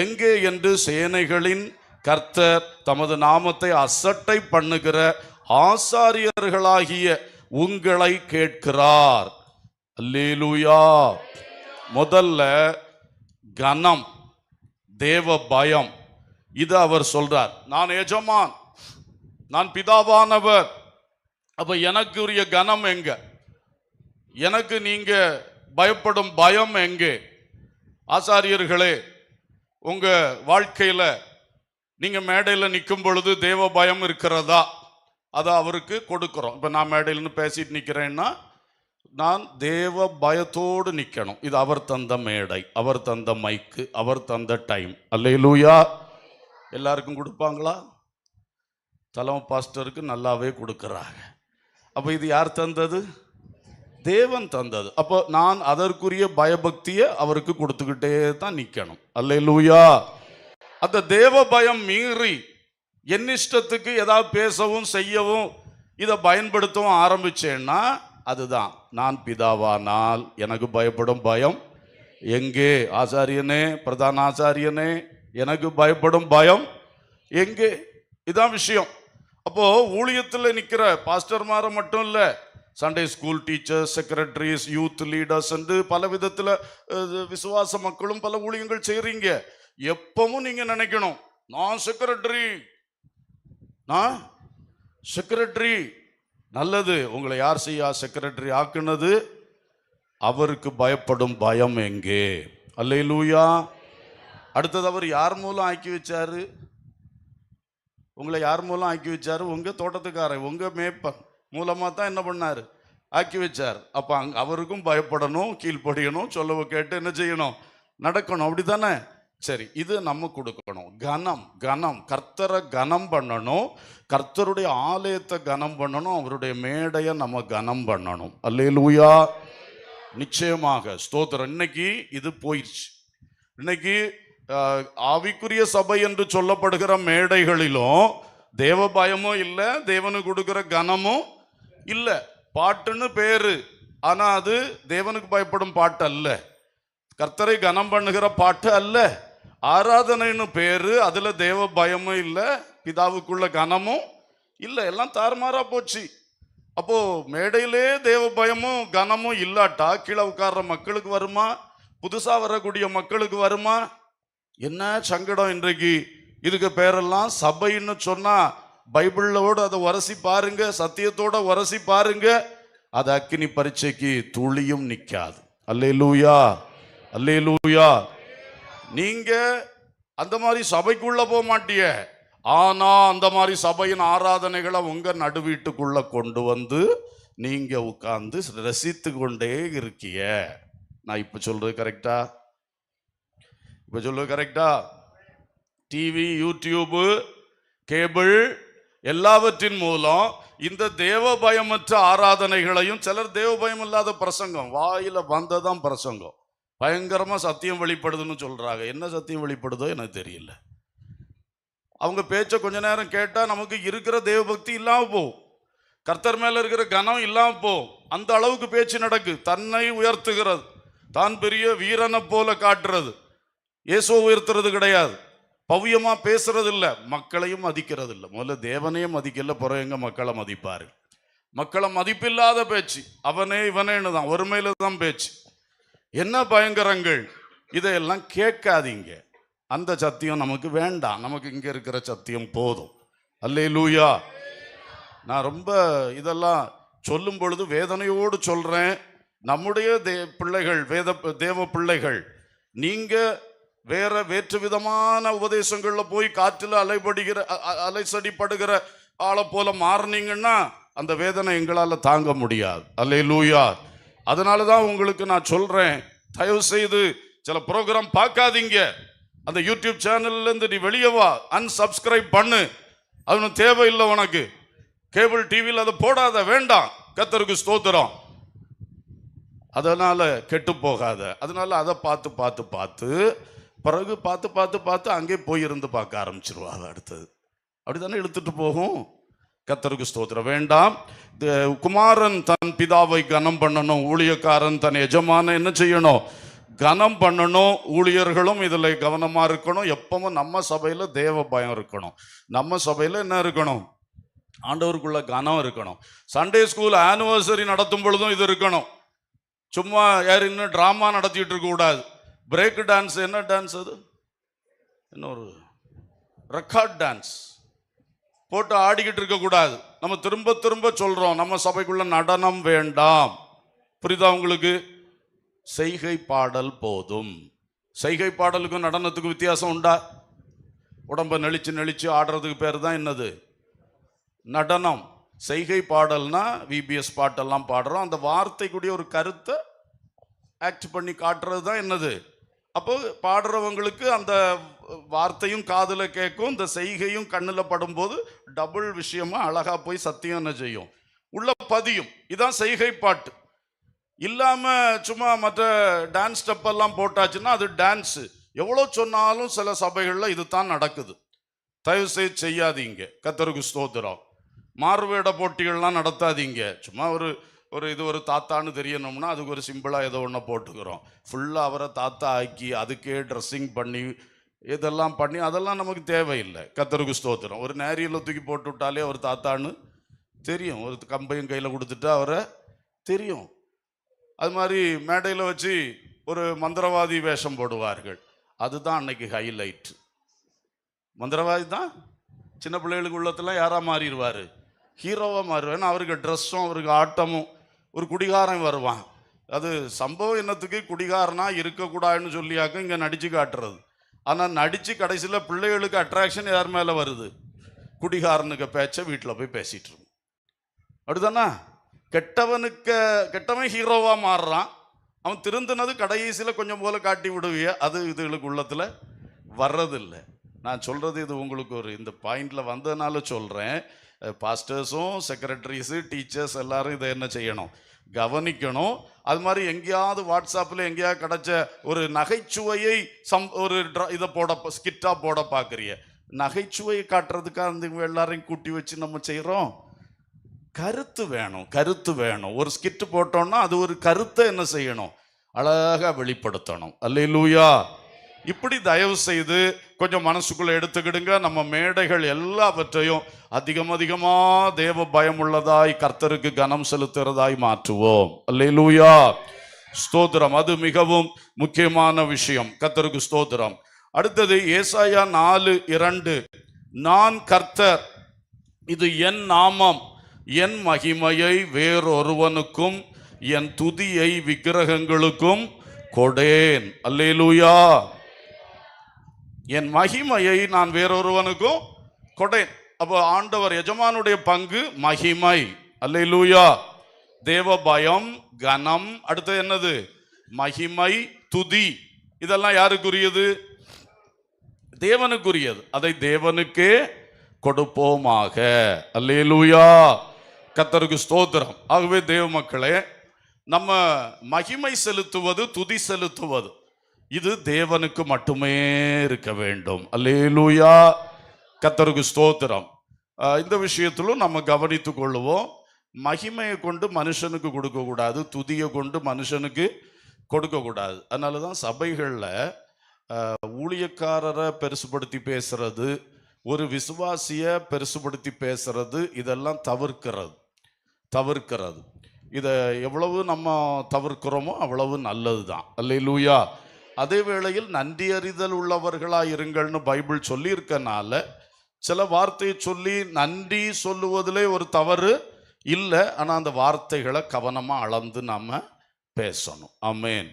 எங்கே என்று சேனைகளின் கர்த்தர் தமது நாமத்தை அசட்டை பண்ணுகிற ஆசாரியர்களாகிய உங்களை கேட்கிறார். அல்லேலூயா. முதல்ல கனம், தேவ பயம். இது அவர் சொல்றார். நான் எஜமான், நான் பிதாவானவர். அப்ப எனக்கு உரிய கனம் எங்க? எனக்கு நீங்க பயப்படும் பயம் எங்கே? ஆசாரியர்களே, உங்க வாழ்க்கையில நீங்க மேடையில் நிற்கும் பொழுது தேவ பயம் இருக்கிறதா? அதை அவருக்கு கொடுக்கிறோம். இப்ப நான் மேடையில்னு பேசிட்டு நிக்கிறேன்னா நான் தேவ பயத்தோடு நிக்கணும். இது அவர் தந்த மேடை, அவர் தந்த மைக்கு, அவர் தந்த டைம். அல்லேலூயா. எல்லாருக்கும் கொடுப்பாங்களா? தலைமை பாஸ்டருக்கு நல்லாவே கொடுக்கறாங்க. அப்ப இது யார் தந்தது? தேவன் தந்தது. அப்போ நான் அதற்குரிய பயபக்தியை அவருக்கு கொடுத்துக்கிட்டே தான் நிக்கணும். அல்லேலூயா. அந்த தேவ பயம் மீறி என் இஷ்டத்துக்கு ஏதாவது பேசவும் செய்யவும் இதை பயன்படுத்தவும் ஆரம்பிச்சேன்னா அதுதான் நான் பிதாவானால் எனக்கு பயப்படும் பயம் எங்கே? ஆசாரியனே, பிரதான ஆசாரியனே, எனக்கு பயப்படும் பயம் எங்கே? இதான் விஷயம். அப்போ ஊழியத்தில் நிற்கிற பாஸ்டர்மாரை மட்டும் இல்லை, Sunday school teachers, secretaries, youth leaders என்று பல விதத்தில் விசுவாச மக்களும் பல ஊழியங்கள் செய்கிறீங்க. எப்பவும் நீங்க நினைக்கணும், நான் செக்ரட்டரி. நல்லது. உங்களை யார் செய்யா செக்ரட்டரி ஆக்குனது? அவருக்கு பயப்படும் பயம் எங்கே? அல்லேலூயா. அடுத்தது அவர் யார் மூலம் ஆக்கி வச்சாரு? உங்களை யார் மூலம் ஆக்கி வச்சாரு? உங்க தோட்டத்துக்காரன், உங்க மேய்ப்பன் மூலமா தான் என்ன பண்ணாரு? ஆக்கி வச்சார். அப்ப அவருக்கும் பயப்படணும், கீழ்ப்படியணும், சொல்லவ கேட்டு என்ன செய்யணும்? நடக்கணும். அப்படித்தானே? சரி, இது நம்ம கொடுக்கணும். கனம், கர்த்தரை கனம் பண்ணணும், கர்த்தருடைய ஆலயத்தை கனம் பண்ணணும், அவருடைய மேடையை நம்ம கனம் பண்ணணும். அல்லேலூயா. நிச்சயமாக ஸ்தோத்திரம். இன்னைக்கு இது போயிடுச்சு. இன்னைக்கு ஆவிக்குரிய சபை என்று சொல்லப்படுகிற மேடைகளிலும் தேவ பயமும் இல்லை, தேவனுக்கு கொடுக்கிற கனமும் இல்லை. பாட்டுன்னு பேரு, ஆனா அது தேவனுக்கு பயப்படும் பாட்டு அல்ல, கர்த்தரை கனம் பண்ணுகிற பாட்டு அல்ல. ஆராதனைன்னு பேரு, அதுல தேவ பயமும் இல்லை, பிதாவுக்குள்ள கனமும் இல்லை, எல்லாம் தாறுமாறா போச்சு. அப்போ மேடையிலே தேவ பயமும் கனமும் இல்லாட்டா கீழே உட்கார்ற மக்களுக்கு வருமா? புதுசா வரக்கூடிய மக்களுக்கு வருமா? என்ன சங்கடம் இன்றைக்கு. இதுக்கு பேரெல்லாம் சபைன்னு சொன்னா பைபிளோடு அதை உரசி பாருங்க, சத்தியத்தோட உரசி பாருங்க, அது அக்கினி பரீட்சைக்கு துளியும் நிக்காது. அல்லேலூயா, அல்லேலூயா. நீங்க அந்த மாதிரி சபைக்குள்ள போக மாட்டிய, ஆனா அந்த மாதிரி சபையின் ஆராதனைகளை உங்க நடுவீட்டுக்குள்ள கொண்டு வந்து நீங்க உட்கார்ந்து ரசித்து கொண்டே இருக்கிய. நான் இப்ப சொல்றது கரெக்டா? டிவி, யூடியூப், கேபிள் எல்லாவற்றின் மூலம் இந்த தேவ பயமற்ற ஆராதனைகளையும், சிலர் தேவ பயம் இல்லாத பிரசங்கம், வாயில வந்ததான் பிரசங்கம், பயங்கரமா சத்தியம் வெளிப்படுதுன்னு சொல்றாங்க. என்ன சத்தியம் வெளிப்படுதோ எனக்கு தெரியல. அவங்க பேச்ச கொஞ்ச நேரம் கேட்டா நமக்கு இருக்கிற தேவ பக்தி இல்லாம போகும், கர்த்தர் மேல இருக்கிற கனம் இல்லாம போகும். அந்த அளவுக்கு பேச்சு நடக்கு. தன்னை உயர்த்துகிறது, தான் பெரிய வீரனை போல காட்டுறது, இயேசுவை உயர்த்துறது கிடையாது, பவ்யமா பேசுறது இல்லை, மக்களையும் மதிக்கிறது இல்லை. முதல்ல தேவனையும் மதிக்கல, பிறகு எங்க மக்களை மதிப்பாரு? மக்களை மதிப்பில்லாத பேச்சு, அவனே இவனேன்னு தான், ஒருமையில தான் பேச்சு. என்ன பயங்கரங்கள்! இதையெல்லாம் கேட்காதீங்க. அந்த சத்தியம் நமக்கு வேண்டாம், நமக்கு இங்க இருக்கிற சத்தியம் போதும். அல்லேலூயா. நான் ரொம்ப இதெல்லாம் சொல்லும் பொழுது வேதனையோடு சொல்றேன். நம்முடைய பிள்ளைகள், தேவ பிள்ளைகள், நீங்க வேற்று விதமான உபதேசங்கள்ல போய் காற்றில் அலைசடிப்படுகிற ஆளை போல மாறினீங்கன்னா அந்த வேதனை எங்களால தாங்க முடியாது. அல்லேலூயா. அதனாலதான் உங்களுக்கு நான் சொல்றேன், தயவு செய்து சில ப்ரோக்ராம் பார்க்காதீங்க. அந்த யூடியூப் சேனல்ல இருந்து நீ வெளியே வா, அன்சப்ஸ்கிரைப் பண்ணு, அது தேவையில்லை உனக்கு. கேபிள் டிவியில் அதை போடாத, வேண்டாம். கர்த்தருக்கு ஸ்தோத்திரம். அதனால கெட்டு போகாத. அதனால அதை பார்த்து பார்த்து பார்த்து பிறகு பார்த்து பார்த்து பார்த்து அங்கே போயிருந்து பார்க்க ஆரம்பிச்சிருவாங்க. அடுத்தது அப்படித்தானே இழுத்துட்டு போகும். கர்த்தருக்கு ஸ்தோத்திரம். வேண்டாம். குமாரன் தன் பிதாவை கனம் பண்ணணும், ஊழியக்காரன் தன் எஜமான என்ன செய்யணும், கனம் பண்ணணும். ஊழியர்களும் இதில் கவனமாக இருக்கணும். எப்பவும் நம்ம சபையில் தேவ பயம் இருக்கணும். நம்ம சபையில் என்ன இருக்கணும், ஆண்டவருக்குள்ள கனம் இருக்கணும். சண்டே ஸ்கூல் ஆனிவர்சரி நடத்தும் பொழுதும் இது இருக்கணும். சும்மா யார் இன்னும் ட்ராமா நடத்திட்டு இருக்க கூடாது. பிரேக் டான்ஸ், என்ன டான்ஸ் அது, இன்னொரு ரெக்கார்ட் டான்ஸ் போட்டு ஆடிக்கிட்டு இருக்க கூடாது. நம்ம திரும்ப திரும்ப சொல்றோம், நம்ம சபைக்குள்ள நடனம் வேண்டாம். புரியுதா உங்களுக்கு? செய்கை பாடல் போதும். செய்கை பாடலுக்கும் நடனத்துக்கும் வித்தியாசம் உண்டா? உடம்ப நெளிச்சு நெளிச்சு ஆடுறதுக்கு பேர் தான் என்னது, நடனம். செய்கை பாடல்னா விபிஎஸ் பாட்டெல்லாம் பாடுறோம். அந்த வார்த்தைக்குடைய ஒரு கருத்தை ஆக்ட் பண்ணி காட்டுறது தான் என்னது. அப்போ பாடுறவங்களுக்கு அந்த வார்த்தையும் காதுல கேட்கும், இந்த செய்கையும் கண்ணில் படும்போது டபுள் விஷயமா அழகா போய் சத்தியம் என்ன செய்யும், உள்ள பதியும். இதான் செய்கை பாட்டு. இல்லாம சும்மா மற்ற டான்ஸ் ஸ்டெப் எல்லாம் போட்டாச்சுன்னா அது டான்ஸ். எவ்வளோ சொன்னாலும் சில சபைகளில் இது தான் நடக்குது. தயவு செய்து செய்யாதீங்க. கர்த்தருக்கு ஸ்தோத்திரம். மாறுவேட போட்டிகள்லாம் நடத்தாதீங்க. சும்மா ஒரு தாத்தான்னு தெரியணும்னா அதுக்கு ஒரு சிம்பிளாக ஏதோ ஒன்று போட்டுக்கிறோம். ஃபுல்லாக அவரை தாத்தா ஆக்கி அதுக்கே ட்ரெஸ்ஸிங் பண்ணி இதெல்லாம் பண்ணி அதெல்லாம் நமக்கு தேவையில்லை. கர்த்தருக்கு ஸ்தோத்திரம். ஒரு நேரியில் தூக்கி போட்டு விட்டாலே அவர் தாத்தான்னு தெரியும். ஒரு கம்பையும் கையில் கொடுத்துட்டா அவரை தெரியும். அது மாதிரி மேடையில் வச்சு ஒரு மந்திரவாதி வேஷம் போடுவார்கள். அதுதான் அன்னைக்கு ஹைலைட். மந்திரவாதி தான் சின்ன பிள்ளைகளுக்கு உள்ளத்தில் யாராக மாறிடுவார், ஹீரோவாக மாறுவேன். அவருக்கு ட்ரெஸ்ஸும் அவருக்கு ஆட்டமும். ஒரு குடிகாரன் வருவான். அது சம்பவம் என்னத்துக்கு, குடிகாரனா இருக்கக்கூடாதுன்னு சொல்லியாக்க இங்கே நடித்து காட்டுறது. ஆனால் நடித்து கடைசியில் பிள்ளைகளுக்கு அட்ராக்ஷன் யார் மேலே வருது, குடிகாரனுக்கு பேச்ச வீட்டில் போய் பேசிட்டு இருக்கும். அப்படிதானா? கெட்டவன் ஹீரோவாக மாறுறான். அவன் திருந்தினது கடைசியில் கொஞ்சம் போல காட்டி விடுவிய, அது இதுகளுக்கு உள்ளத்தில் வர்றதில்லை. நான் சொல்கிறது இது உங்களுக்கு ஒரு இந்த பாயிண்டில் வந்ததுனால சொல்கிறேன். பாஸ்டர்ஸும் செக்ரட்டரிஸு டீச்சர்ஸ் எல்லாரும் இதை என்ன செய்யணும், கவனிக்கணும். அது மாதிரி எங்கேயாவது வாட்ஸ்அப்பில் எங்கேயாவது கிடைச்ச ஒரு நகைச்சுவையை இதை ஸ்கிட்டாக போட பார்க்குறிய, நகைச்சுவையை காட்டுறதுக்காக அந்த எல்லாரையும் கூட்டி வச்சு நம்ம செய்கிறோம். கருத்து வேணும். ஒரு ஸ்கிட்டு போட்டோம்னா அது ஒரு கருத்தை என்ன செய்யணும், அழகாக வெளிப்படுத்தணும். அல்லேலூயா. இப்படி தயவு செய்து கொஞ்சம் மனசுக்குள்ள எடுத்துக்கிடுங்க. நம்ம மேடைகள் எல்லாவற்றையும் அதிகமாக தேவ பயம் உள்ளதாய், கர்த்தருக்கு கனம் செலுத்துறதாய் மாற்றுவோம். அல்லேலூயா, ஸ்தோத்திரம். அது மிகவும் முக்கியமான விஷயம். கர்த்தருக்கு ஸ்தோத்திரம். அடுத்தது ஏசாயா 4:2. நான் கர்த்தர், இது என் நாமம், என் மகிமையை வேறொருவனுக்கும் என் துதியை விக்கிரகங்களுக்கும் கொடேன். அல்லேலூயா. என் மகிமையை நான் வேறொருவனுக்கும் கொடேன். அப்போ ஆண்டவர் எஜமானுடைய பங்கு மகிமை. அல்லேலூயா. தேவ பயம், கனம், அடுத்தது என்னது, மகிமை, துதி. இதெல்லாம் யாருக்குரியது? தேவனுக்குரியது. அதை தேவனுக்கே கொடுப்போமாக. அல்லேலூயா. கர்த்தருக்கு ஸ்தோத்திரம். ஆகவே தேவ மக்களே, நம்ம மகிமை செலுத்துவது, துதி செலுத்துவது, இது தேவனுக்கு மட்டுமே இருக்க வேண்டும். அல்லேலூயா. கர்த்தருக்கு ஸ்தோத்திரம். இந்த விஷயத்திலும் நம்ம கவனித்து கொள்ளுவோம். மகிமையை கொண்டு மனுஷனுக்கு கொடுக்கக்கூடாது, துதியை கொண்டு மனுஷனுக்கு கொடுக்கக்கூடாது. அதனால தான் சபைகளில் ஊழியக்காரரை பெருசுபடுத்தி பேசுறது, ஒரு விசுவாசியை பெருசுபடுத்தி பேசுறது, இதெல்லாம் தவிர்க்கிறது. இதை எவ்வளவு நம்ம தவிர்க்கிறோமோ அவ்வளவு நல்லது தான். அல்லேலூயா. அதே வேளையில் நன்றி அறிதல் உள்ளவர்களாக இருங்கள்னு பைபிள் சொல்லியிருக்கனால சில வார்த்தையை சொல்லி நன்றி சொல்லுவதிலே ஒரு தவறு இல்லை. ஆனால் அந்த வார்த்தைகளை கவனமாக அளந்து நம்ம பேசணும். ஆமென்.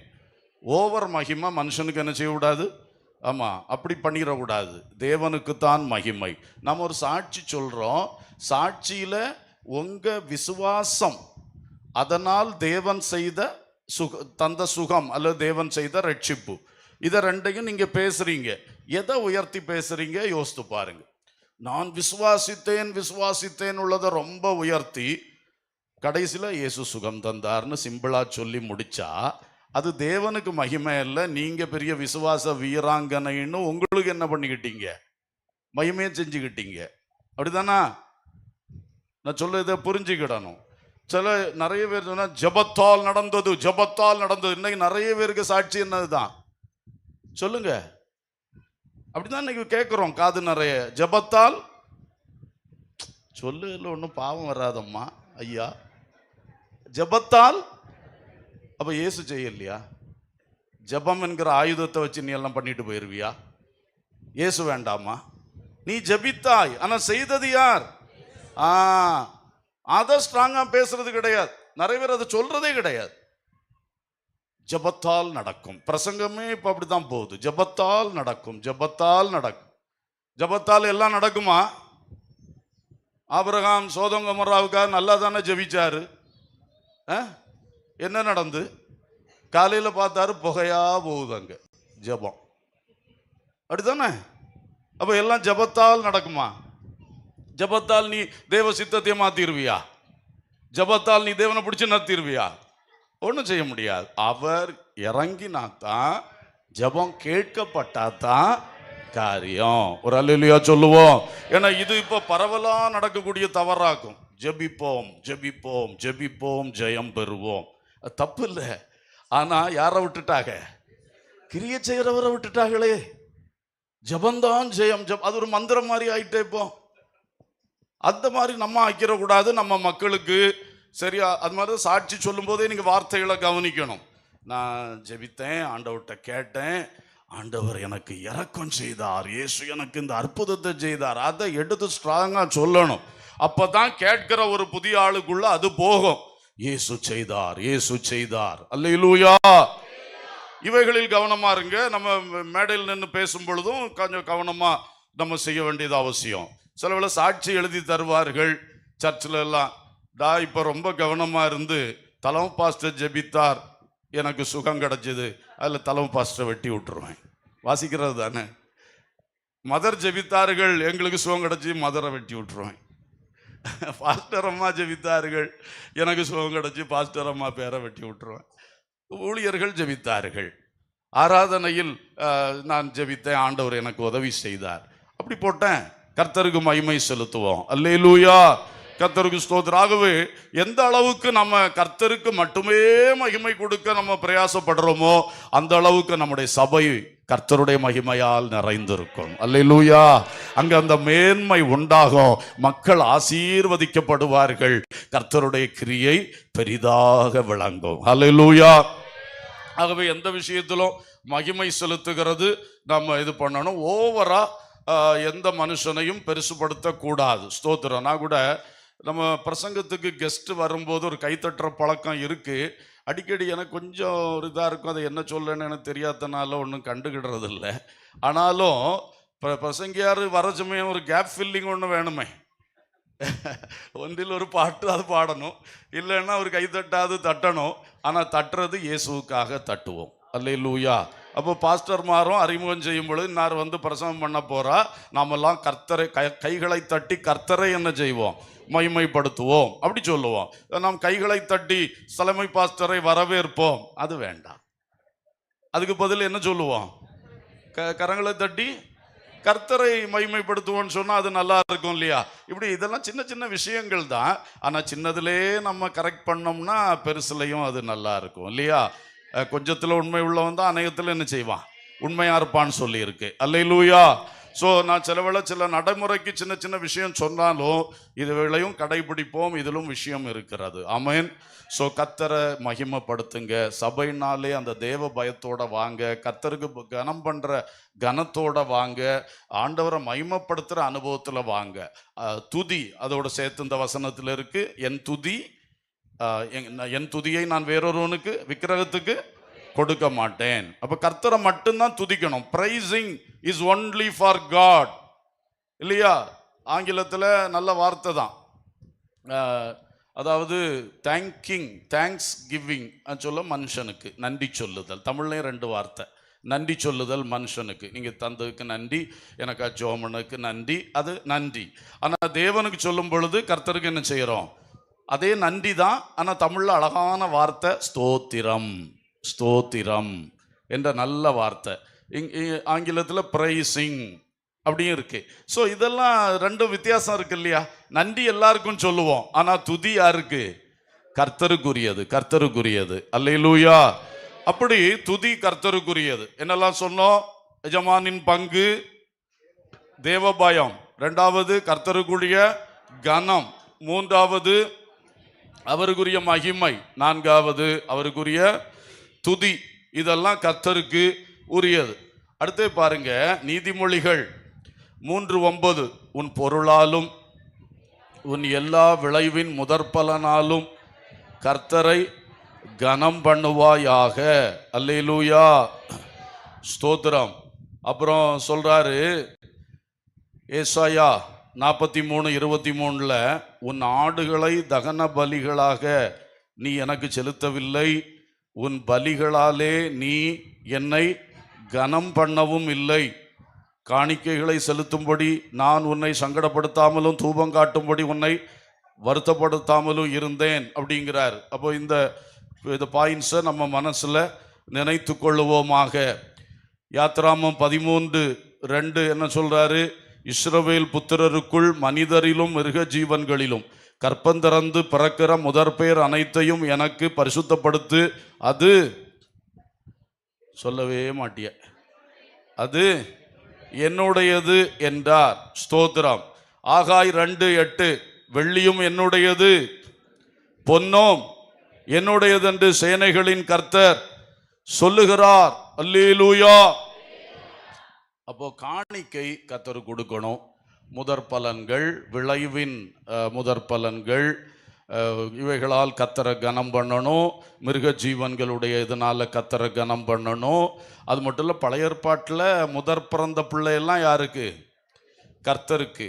ஓவர் மகிமை மனுஷனுக்கு என்ன செய்யக்கூடாது, ஆமாம், அப்படி பண்ணிடக்கூடாது. தேவனுக்கு தான் மகிமை. நம்ம ஒரு சாட்சி சொல்கிறோம். சாட்சியில் உங்கள் விசுவாசம், அதனால் தேவன் செய்த தந்த சுகம் அல்லது தேவன் செய்த ரட்சிப்பு, இதை ரெண்டையும் நீங்கள் பேசுகிறீங்க. எதை உயர்த்தி பேசுகிறீங்க யோசித்து பாருங்க. நான் விசுவாசித்தேன் விசுவாசித்தேன் உள்ளதை ரொம்ப உயர்த்தி கடைசியில் இயேசு சுகம் தந்தார்னு சிம்பிளா சொல்லி முடிச்சா அது தேவனுக்கு மகிமை இல்லை. நீங்க பெரிய விசுவாச வீராங்கனைன்னு உங்களுக்கு என்ன பண்ணிக்கிட்டீங்க? மகிமையை செஞ்சுக்கிட்டீங்க. அப்படிதானா? நான் சொல்ல புரிஞ்சுக்கிடணும். நிறைய பேர் சொன்னா ஜபத்தால் நடந்தது, ஜபத்தால் நடந்தது. இன்னைக்கு நிறைய பேருக்கு சாட்சி என்னதுதான் சொல்லுங்க. அப்படிதான் இன்னைக்கு கேட்கிறோம் காது நிறைய. ஜபத்தால் சொல்லு இல்லை, ஒன்றும் பாவம் வராதம்மா ஐயா. ஜபத்தால் அப்ப இயேசு செய்யலையா? ஜபம் என்கிற ஆயுதத்தை வச்சு நீ எல்லாம் பண்ணிட்டு போயிருவியா? இயேசு வேண்டாமா? நீ ஜபித்தாய், ஆனா செய்தது யார்? அதை ஸ்ட்ராங்கா பேசுறது கிடையாது. நிறைய பேர் அதை சொல்றதே கிடையாது. ஜபத்தால் நடக்கும். பிரசங்கமே இப்ப அப்படிதான் போகுது. ஜபத்தால் நடக்கும், ஜபத்தால் நடக்கும். ஜபத்தால் எல்லாம் நடக்குமா? ஆபிரகாம் சோதம் கொமோராவுக்காக நல்லா தானே ஜபிச்சாரு. என்ன நடந்து? காலையில பார்த்தாரு புகையா போகுது அங்க. ஜபம் அப்படித்தானே? அப்ப எல்லாம் ஜபத்தால் நடக்குமா? ஜபத்தால் நீ தேவ சித்தத்தை மாத்திருவியா? ஜபத்தால் நீ தேவனை பிடிச்சு நடத்திருவியா? ஒன்றும் செய்ய முடியாது. அவர் இறங்கினாத்தான், ஜபம் கேட்கப்பட்டாதான் காரியம். ஒரு அல்லேலூயா சொல்லுவோம். ஏன்னா இது இப்ப பரவலா நடக்கக்கூடிய தவறாக்கும். ஜபிப்போம் ஜபிப்போம் ஜபிப்போம் ஜெயம் பெறுவோம். தப்பு இல்லை. ஆனா யாரை விட்டுட்டாங்க? கிரியை செய்கிறவரை விட்டுட்டாங்களே. ஜபந்தான் ஜெயம். அது ஒரு மந்திரம் மாதிரி ஆயிட்டே. இப்போ அந்த மாதிரி நம்ம ஆக்கிடக்கூடாது. நம்ம மக்களுக்கு சரியா அது மாதிரி சாட்சி சொல்லும் போதே நீங்க வார்த்தைகளை கவனிக்கணும். நான் ஜெபித்தேன், ஆண்டவர்கிட்ட கேட்டேன், ஆண்டவர் எனக்கு இரக்கம் செய்தார், இயேசு எனக்கு இந்த அற்புதத்தை செய்தார். அதை எடுத்து ஸ்ட்ராங்கா சொல்லணும். அப்பதான் கேட்கிற ஒரு புதிய ஆளுக்குள்ள அது போகும். இயேசு செய்தார், இயேசு செய்தார். அல்லேலூயா. இவைகளில் கவனமா இருங்க. நம்ம மேடையில் நின்று பேசும் பொழுதும் கொஞ்சம் கவனமா நம்ம செய்ய வேண்டியது அவசியம். சில வேளை சாட்சி எழுதி தருவார்கள் சர்ச்சில் எல்லாம். இப்ப ரொம்ப கவனமா இருந்து தலைமை பாஸ்டர் ஜெபித்தார், எனக்கு சுகம் கிடைச்சது, அதுல தலைமை பாஸ்டரை வெட்டி விட்டுருவேன். வாசிக்கிறது தானே. மதர் ஜெபித்தார்கள், எங்களுக்கு சுகம் கிடைச்சி, மதரை வெட்டி விட்டுருவேன். பாஸ்டர் அம்மா ஜெபித்தார்கள், எனக்கு சுகம் கிடைச்சி, பாஸ்டர் அம்மா பேரை வெட்டி விட்டுருவேன். ஊழியர்கள் ஜெபித்தார்கள், ஆராதனையில் நான் ஜெபித்தேன், ஆண்டவர் எனக்கு உதவி செய்தார், அப்படி போட்டேன். கர்த்தருக்கு மகிமை செலுத்துவோம். அல்லேலூயா. கர்த்தருக்கு ஸ்தோத்திரம். ஆகவே எந்த அளவுக்கு நம்ம கர்த்தருக்கு மட்டுமே மகிமை கொடுக்க நம்ம பிரயாசப்படுறோமோ அந்த அளவுக்கு நம்முடைய சபை கர்த்தருடைய மகிமையால் நிறைந்திருக்கும். அல்லேலூயா. அங்க அந்த மேன்மை உண்டாகும். மக்கள் ஆசீர்வதிக்கப்படுவார்கள். கர்த்தருடைய கிரியை பெரிதாக விளங்கும். அல்லேலூயா. ஆகவே எந்த விஷயத்திலும் மகிமை செலுத்துகிறது நம்ம இது பண்ணணும். ஓவரா எந்த மனுஷனையும் பெருசுபடுத்த கூடாது. ஸ்தோத்திரம். நான் கூட நம்ம பிரசங்கத்துக்கு கெஸ்ட் வரும்போது ஒரு கைத்தட்டுற பழக்கம் இருக்கு. அடிக்கடி எனக்கு கொஞ்சம் ஒரு இதாக இருக்கும். அதை என்ன சொல்லணும்னு எனக்கு தெரியாதனால ஒன்றும் கண்டுகிடுறது இல்லை. ஆனாலும் பிரசங்கியார் வர சமயம் ஒரு கேப் ஃபில்லிங் ஒன்று வேணுமே. ஒன்றில் ஒரு பாட்டு அது பாடணும், இல்லைன்னா ஒரு கைத்தட்டாது தட்டணும். ஆனால் தட்டுறது இயேசுவுக்காக தட்டுவோம். அல்லேலூயா. அப்போ பாஸ்டர் மாரும் அறிமுகம் செய்யும் பொழுது இன்னார் வந்து பிரசங்கம் பண்ண போறா, நாமெல்லாம் கர்த்தரை கைகளை தட்டி கர்த்தரை என்ன செய்வோம்? மகிமைப்படுத்துவோம். அப்படி சொல்லுவோம். நாம் கைகளை தட்டி தலைமை பாஸ்டரை வரவேற்போம், அது வேண்டாம். அதுக்கு பதில் என்ன சொல்லுவோம்? கரங்களை தட்டி கர்த்தரை மகிமைப்படுத்துவோம்னு சொன்னா அது நல்லா இருக்கும் இல்லையா? இப்படி இதெல்லாம் சின்ன சின்ன விஷயங்கள் தான். ஆனா சின்னதிலே நம்ம கரெக்ட் பண்ணோம்னா பெருசுலையும் அது நல்லா இருக்கும் இல்லையா? கொஞ்சத்துல உண்மை உள்ளவன் தான் அநேகத்துல என்ன செய்வான்? உண்மையா இருப்பான்னு சொல்லி இருக்கு. அல்லேலூயா. ஸோ நான் சில நடைமுறைக்கு சின்ன சின்ன விஷயம் சொன்னாலும் இதுகளையும் கடைபிடிப்போம். இதிலும் விஷயம் இருக்கிறது. ஆமென். ஸோ கர்த்தரை மகிமைப்படுத்துங்க. சபைனாலே அந்த தேவ பயத்தோட வாங்க, கர்த்தருக்கு கனம் பண்ற கனத்தோட வாங்க, ஆண்டவரை மகிமைப்படுத்துற அனுபவத்துல வாங்க. துதி அதோட சேர்த்து இந்த வசனத்துல இருக்கு. என் துதியை நான் வேறொருவனுக்கு விக்கிரகத்துக்கு கொடுக்க மாட்டேன். அப்ப கர்த்தரை மட்டும்தான் துதிக்கணும். Praising is only for God இல்லையா? ஆங்கிலத்தில் நல்ல வார்த்தை தான். அதாவது தேங்க்ஸ் கிவிங் சொல்ல மனுஷனுக்கு நன்றி சொல்லுதல். தமிழ்லையும் 2 வார்த்தை. நன்றி சொல்லுதல் மனுஷனுக்கு, நீங்கள் தந்ததுக்கு நன்றி, எனக்கு ஜோமனுக்கு நன்றி, அது நன்றி. ஆனால் தேவனுக்கு சொல்லும் பொழுது கர்த்தருக்கு என்ன செய்கிறோம்? அதே நன்றி தான். ஆனால் தமிழில் அழகான வார்த்தை ஸ்தோத்திரம். ஸ்தோத்திரம் என்ற நல்ல வார்த்தை. ஆங்கிலத்தில் ப்ரைசிங் அப்படியும் இருக்கு. ஸோ இதெல்லாம் ரெண்டும் வித்தியாசம் இருக்கு இல்லையா? நன்றி எல்லாருக்கும் சொல்லுவோம், ஆனால் துதி யாருக்கு? கர்த்தருக்குரியது, கர்த்தருக்குரியது. அல்லேலூயா. அப்படி துதி கர்த்தருக்குரியது. என்னெல்லாம் சொன்னோம்? எஜமானின் பங்கு, தேவபயம், இரண்டாவது கர்த்தருக்குரிய கனம், மூன்றாவது அவருக்குரிய மகிமை, நான்காவது அவருக்குரிய துதி. இதெல்லாம் கர்த்தருக்கு உரியது. அடுத்து பாருங்க, நீதிமொழிகள் 3:9, உன் பொருளாலும் உன் எல்லா விளைவின் முதற்பலனாலும் கர்த்தரை கனம் பண்ணுவாயாக. அல்லேலூயா, ஸ்தோத்திரம். அப்புறம் சொல்றாரு ஏசாயா 43:23, உன் ஆடுகளை தகன பலிகளாக நீ எனக்கு செலுத்தவில்லை, உன் பலிகளாலே நீ என்னை கனம் பண்ணவும் இல்லை, காணிக்கைகளை செலுத்தும்படி நான் உன்னை சங்கடப்படுத்தாமலும் தூபம் காட்டும்படி உன்னை வருத்தப்படுத்தாமலும் இருந்தேன் அப்படிங்கிறார். அப்போ இந்த பாயிண்ட்ஸை நம்ம மனசில் நினைத்து கொள்ளுவோமாக. யாத்ராமம் 13:2 என்ன சொல்றாரு? இஸ்ரவேல் புத்திரருக்குள் மனிதரிலும் மிருக ஜீவன்களிலும் கற்பந்திறந்து பிறக்கிற முதற்பேர் அனைத்தையும் எனக்கு பரிசுத்தப்படுத்து, அது சொல்லவே மாட்டிய, அது என்னுடையது என்றார். ஸ்தோத்திரம். ஆகாய் 2:8, வெள்ளியும் என்னுடையது பொன்னும் என்னுடையது என்று சேனைகளின் கர்த்தர் சொல்லுகிறார். அல்லேலூயா. அப்போ காணிக்கை கர்த்தருக்கு கொடுக்கணும். முதற் பலன்கள், விளைவின் முதற் பலன்கள், இவைகளால் கர்த்தரை கனம் பண்ணணும். மிருக ஜீவன்களுடைய இதனால கர்த்தரை கனம் பண்ணணும். அது மட்டும் இல்லை, பழைய ஏற்பாட்டில் முதற் பிறந்த பிள்ளையெல்லாம் யாருக்கு? கர்த்தருக்கு.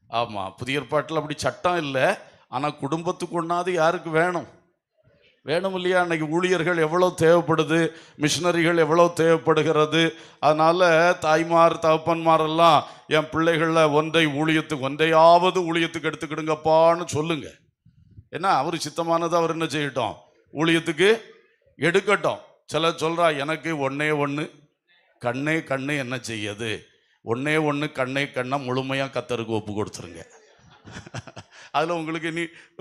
ஆமாம், புதிய ஏற்பாட்டில் அப்படி சட்டம் இல்லை. ஆனால் குடும்பத்துக்கு ஒன்றாவது யாருக்கு வேணும்? வேணும் இல்லையா? அன்னைக்கு ஊழியர்கள் எவ்வளோ தேவைப்படுது, மிஷினரிகள் எவ்வளோ தேவைப்படுகிறது. அதனால் தாய்மார் தகப்பன்மாரெல்லாம் என் பிள்ளைகளில் ஒன்றையாவது ஊழியத்துக்கு எடுத்துக்கிடுங்கப்பான்னு சொல்லுங்க. ஏன்னா அவர் சித்தமானது அவர் என்ன செய்யட்டும்? ஊழியத்துக்கு எடுக்கட்டும். சில சொல்கிறா, எனக்கு ஒன்று கண்ணே கண்ணு என்ன செய்யுது? ஒன்று கண்ணே கண்ணை முழுமையாக கர்த்தருக்கு ஒப்பு கொடுத்துருங்க. அதில்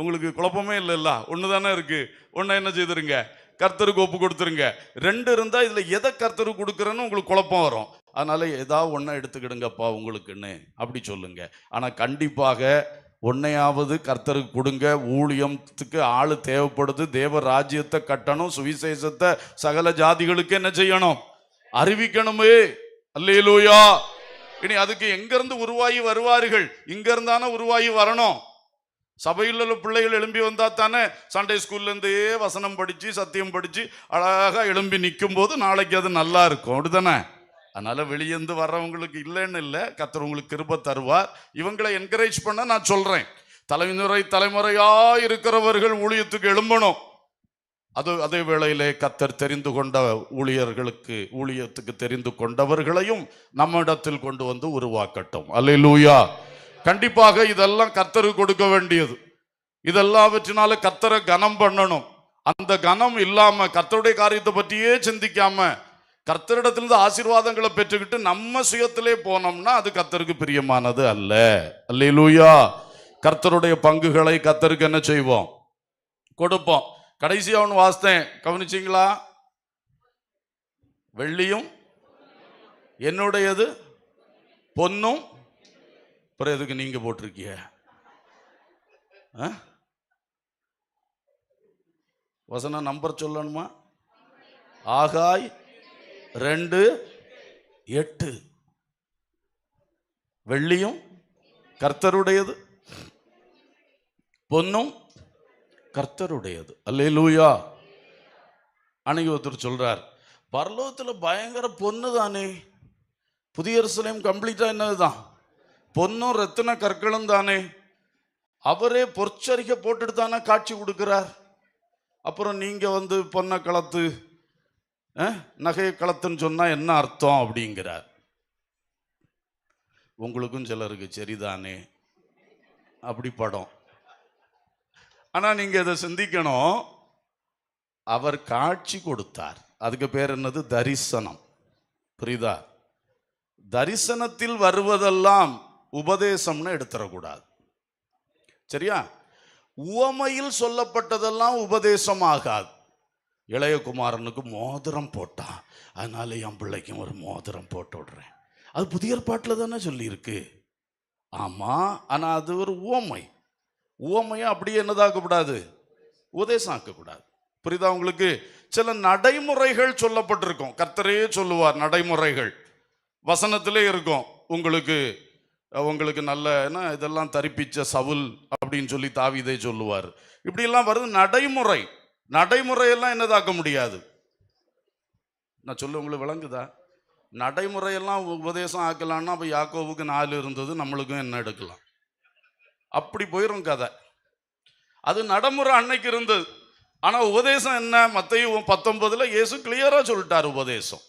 உங்களுக்கு குழப்பமே இல்லைல்ல? ஒன்று தானே இருக்குது. ஒன்று என்ன செய்துருங்க? கர்த்தருக்கு ஒப்பு கொடுத்துருங்க. 2 இருந்தால் இதில் எதை கர்த்தருக்கு கொடுக்குறேன்னு உங்களுக்கு குழப்பம் வரும். அதனால் ஏதாவது ஒன்றை எடுத்துக்கிடுங்கப்பா உங்களுக்குன்னு அப்படி சொல்லுங்க. ஆனால் கண்டிப்பாக ஒன்றையாவது கர்த்தருக்கு கொடுங்க. ஊழியத்துக்கு ஆள் தேவைப்படுது. தேவ ராஜ்யத்தை கட்டணும். சுவிசேஷத்தை சகல ஜாதிகளுக்கு என்ன செய்யணும்? அறிவிக்கணுமே. அல்லேலூயா. இனி அதுக்கு எங்கிருந்து உருவாகி வருவார்கள்? இங்க இருந்தானே உருவாகி வரணும். சபையில் உள்ள பிள்ளைகள் எழும்பி வந்தா தானே சண்டே ஸ்கூல்லேருந்தே வசனம் படித்து சத்தியம் படித்து அழகாக எழும்பி நிற்கும் போது நாளைக்கு அது நல்லா இருக்கும். அப்படிதானே? அதனால வெளியேந்து வர்றவங்களுக்கு இல்லைன்னு இல்லை, கர்த்தர் உங்களுக்கு கிருபை தருவார். இவங்களை என்கரேஜ் பண்ண நான் சொல்றேன். தலைமுறையா இருக்கிறவர்கள் ஊழியத்துக்கு எழும்பணும். அதே வேளையிலே கர்த்தர் தெரிந்து கொண்ட ஊழியத்துக்கு தெரிந்து கொண்டவர்களையும் நம்மிடத்தில் கொண்டு வந்து உருவாக்கட்டும். அல்லேலூயா. கண்டிப்பாக இதெல்லாம் கர்த்தருக்கு கொடுக்க வேண்டியது. இதெல்லாவற்றினால கர்த்தரை கனம் பண்ணணும். அந்த கனம் இல்லாம கர்த்தருடைய காரியத்தை பற்றியே சிந்திக்காம கர்த்தரிடத்திலிருந்து ஆசீர்வாதங்களை பெற்றுக்கிட்டு நம்ம சுயத்திலே போனோம்னா அது கர்த்தருக்கு பிரியமானது அல்ல. அல்லேலூயா. கர்த்தருடைய பங்குகளை கர்த்தருக்கு என்ன செய்வோம்? கொடுப்போம். கடைசியா ஒன்று வாசித்தேன், கவனிச்சிங்களா? வெள்ளியும் என்னுடையது பொன்னும். அப்புறம் எதுக்கு நீங்க போட்டிருக்கீங்க? வசனம் நம்பர் சொல்லணுமா? ஆகாய் 2:8. வெள்ளியும் கர்த்தருடையது, பொன்னும் கர்த்தருடையது. அல்லேலூயா. அன்னைக்கு ஒருத்தர் சொல்றார், பரலோகத்தில் பயங்கர பொண்ணு தானே, புதிய எருசலேம் கம்ப்ளீட்டா என்னதுதான்? பொன்னும் ரத்தின கற்களும் தானே. அவரே பொற்சரிக்கை போட்டுட்டு தானே காட்சி கொடுக்கிறார். அப்புறம் நீங்க பொன்னை கலத்து நகை களத்துன்னு சொன்னா என்ன அர்த்தம் அப்படிங்கிறார். உங்களுக்கும் சிலருக்கு சரிதானே அப்படி படம். ஆனா நீங்க இதை சிந்திக்கணும். அவர் காட்சி கொடுத்தார். அதுக்கு பேர் என்னது? தரிசனம். புரியுதா? தரிசனத்தில் வருவதெல்லாம் உபதேசம்னு எடுத்துடக்கூடாது. சரியா? உவமையில் சொல்லப்பட்டதெல்லாம் உபதேசம் ஆகாது. இளையகுமாரனுக்கு மோதிரம் போட்டான், அதனால என் பிள்ளைக்கும் ஒரு மோதிரம் போட்டு விடுறேன். அது புதிய ஏற்பாட்டில் தானே சொல்லியிருக்கு. ஆமா, ஆனா அது ஒரு உவமை. உவமையை அப்படியே என்னதாக்கக்கூடாது? உபதேசம் ஆக்கக்கூடாது. புரியுதா உங்களுக்கு? சில நடைமுறைகள் சொல்லப்பட்டிருக்கும். கர்த்தரே சொல்லுவார் நடைமுறைகள், வசனத்திலே இருக்கும். உங்களுக்கு நல்ல என்ன இதெல்லாம் தரிப்பிச்ச சவுல் அப்படின்னு சொல்லி தாவீதை சொல்லுவார். இப்படியெல்லாம் வருது நடைமுறை. நடைமுறையெல்லாம் என்னதாக்க முடியாது. நான் சொல்ல உங்களுக்கு விளங்குதா? நடைமுறையெல்லாம் உபதேசம் ஆக்கலான்னா அப்போ யாக்கோவுக்கு 4 இருந்தது, நம்மளுக்கும் என்ன எடுக்கலாம்? அப்படி போயிடும் கதை. அது நடைமுறை அன்னைக்கு இருந்தது. ஆனா உபதேசம் என்ன? மத்தேயு 19 இயேசு கிளியரா சொல்லிட்டார் உபதேசம்.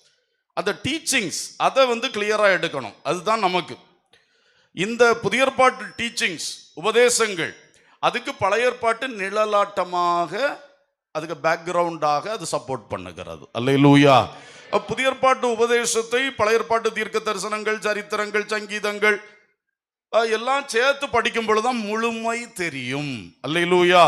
அந்த டீச்சிங்ஸ் அதை கிளியரா எடுக்கணும். அதுதான் நமக்கு இந்த புதிய ஏற்பாட்டு டீச்சிங்ஸ், உபதேசங்கள். அதுக்கு பழைய ஏற்பாட்டு நிழலாட்டமாக, அதுக்கு பேக்ரவுண்டாக அது சப்போர்ட் பண்ணுகிறது. அல்லேலூயா. புதிய ஏற்பாட்டு உபதேசத்தை பழைய ஏற்பாட்டு தீர்க்க தரிசனங்கள், சரித்திரங்கள், சங்கீதங்கள் எல்லாம் சேர்த்து படிக்கும் பொழுதுதான் முழுமை தெரியும். அல்லேலூயா.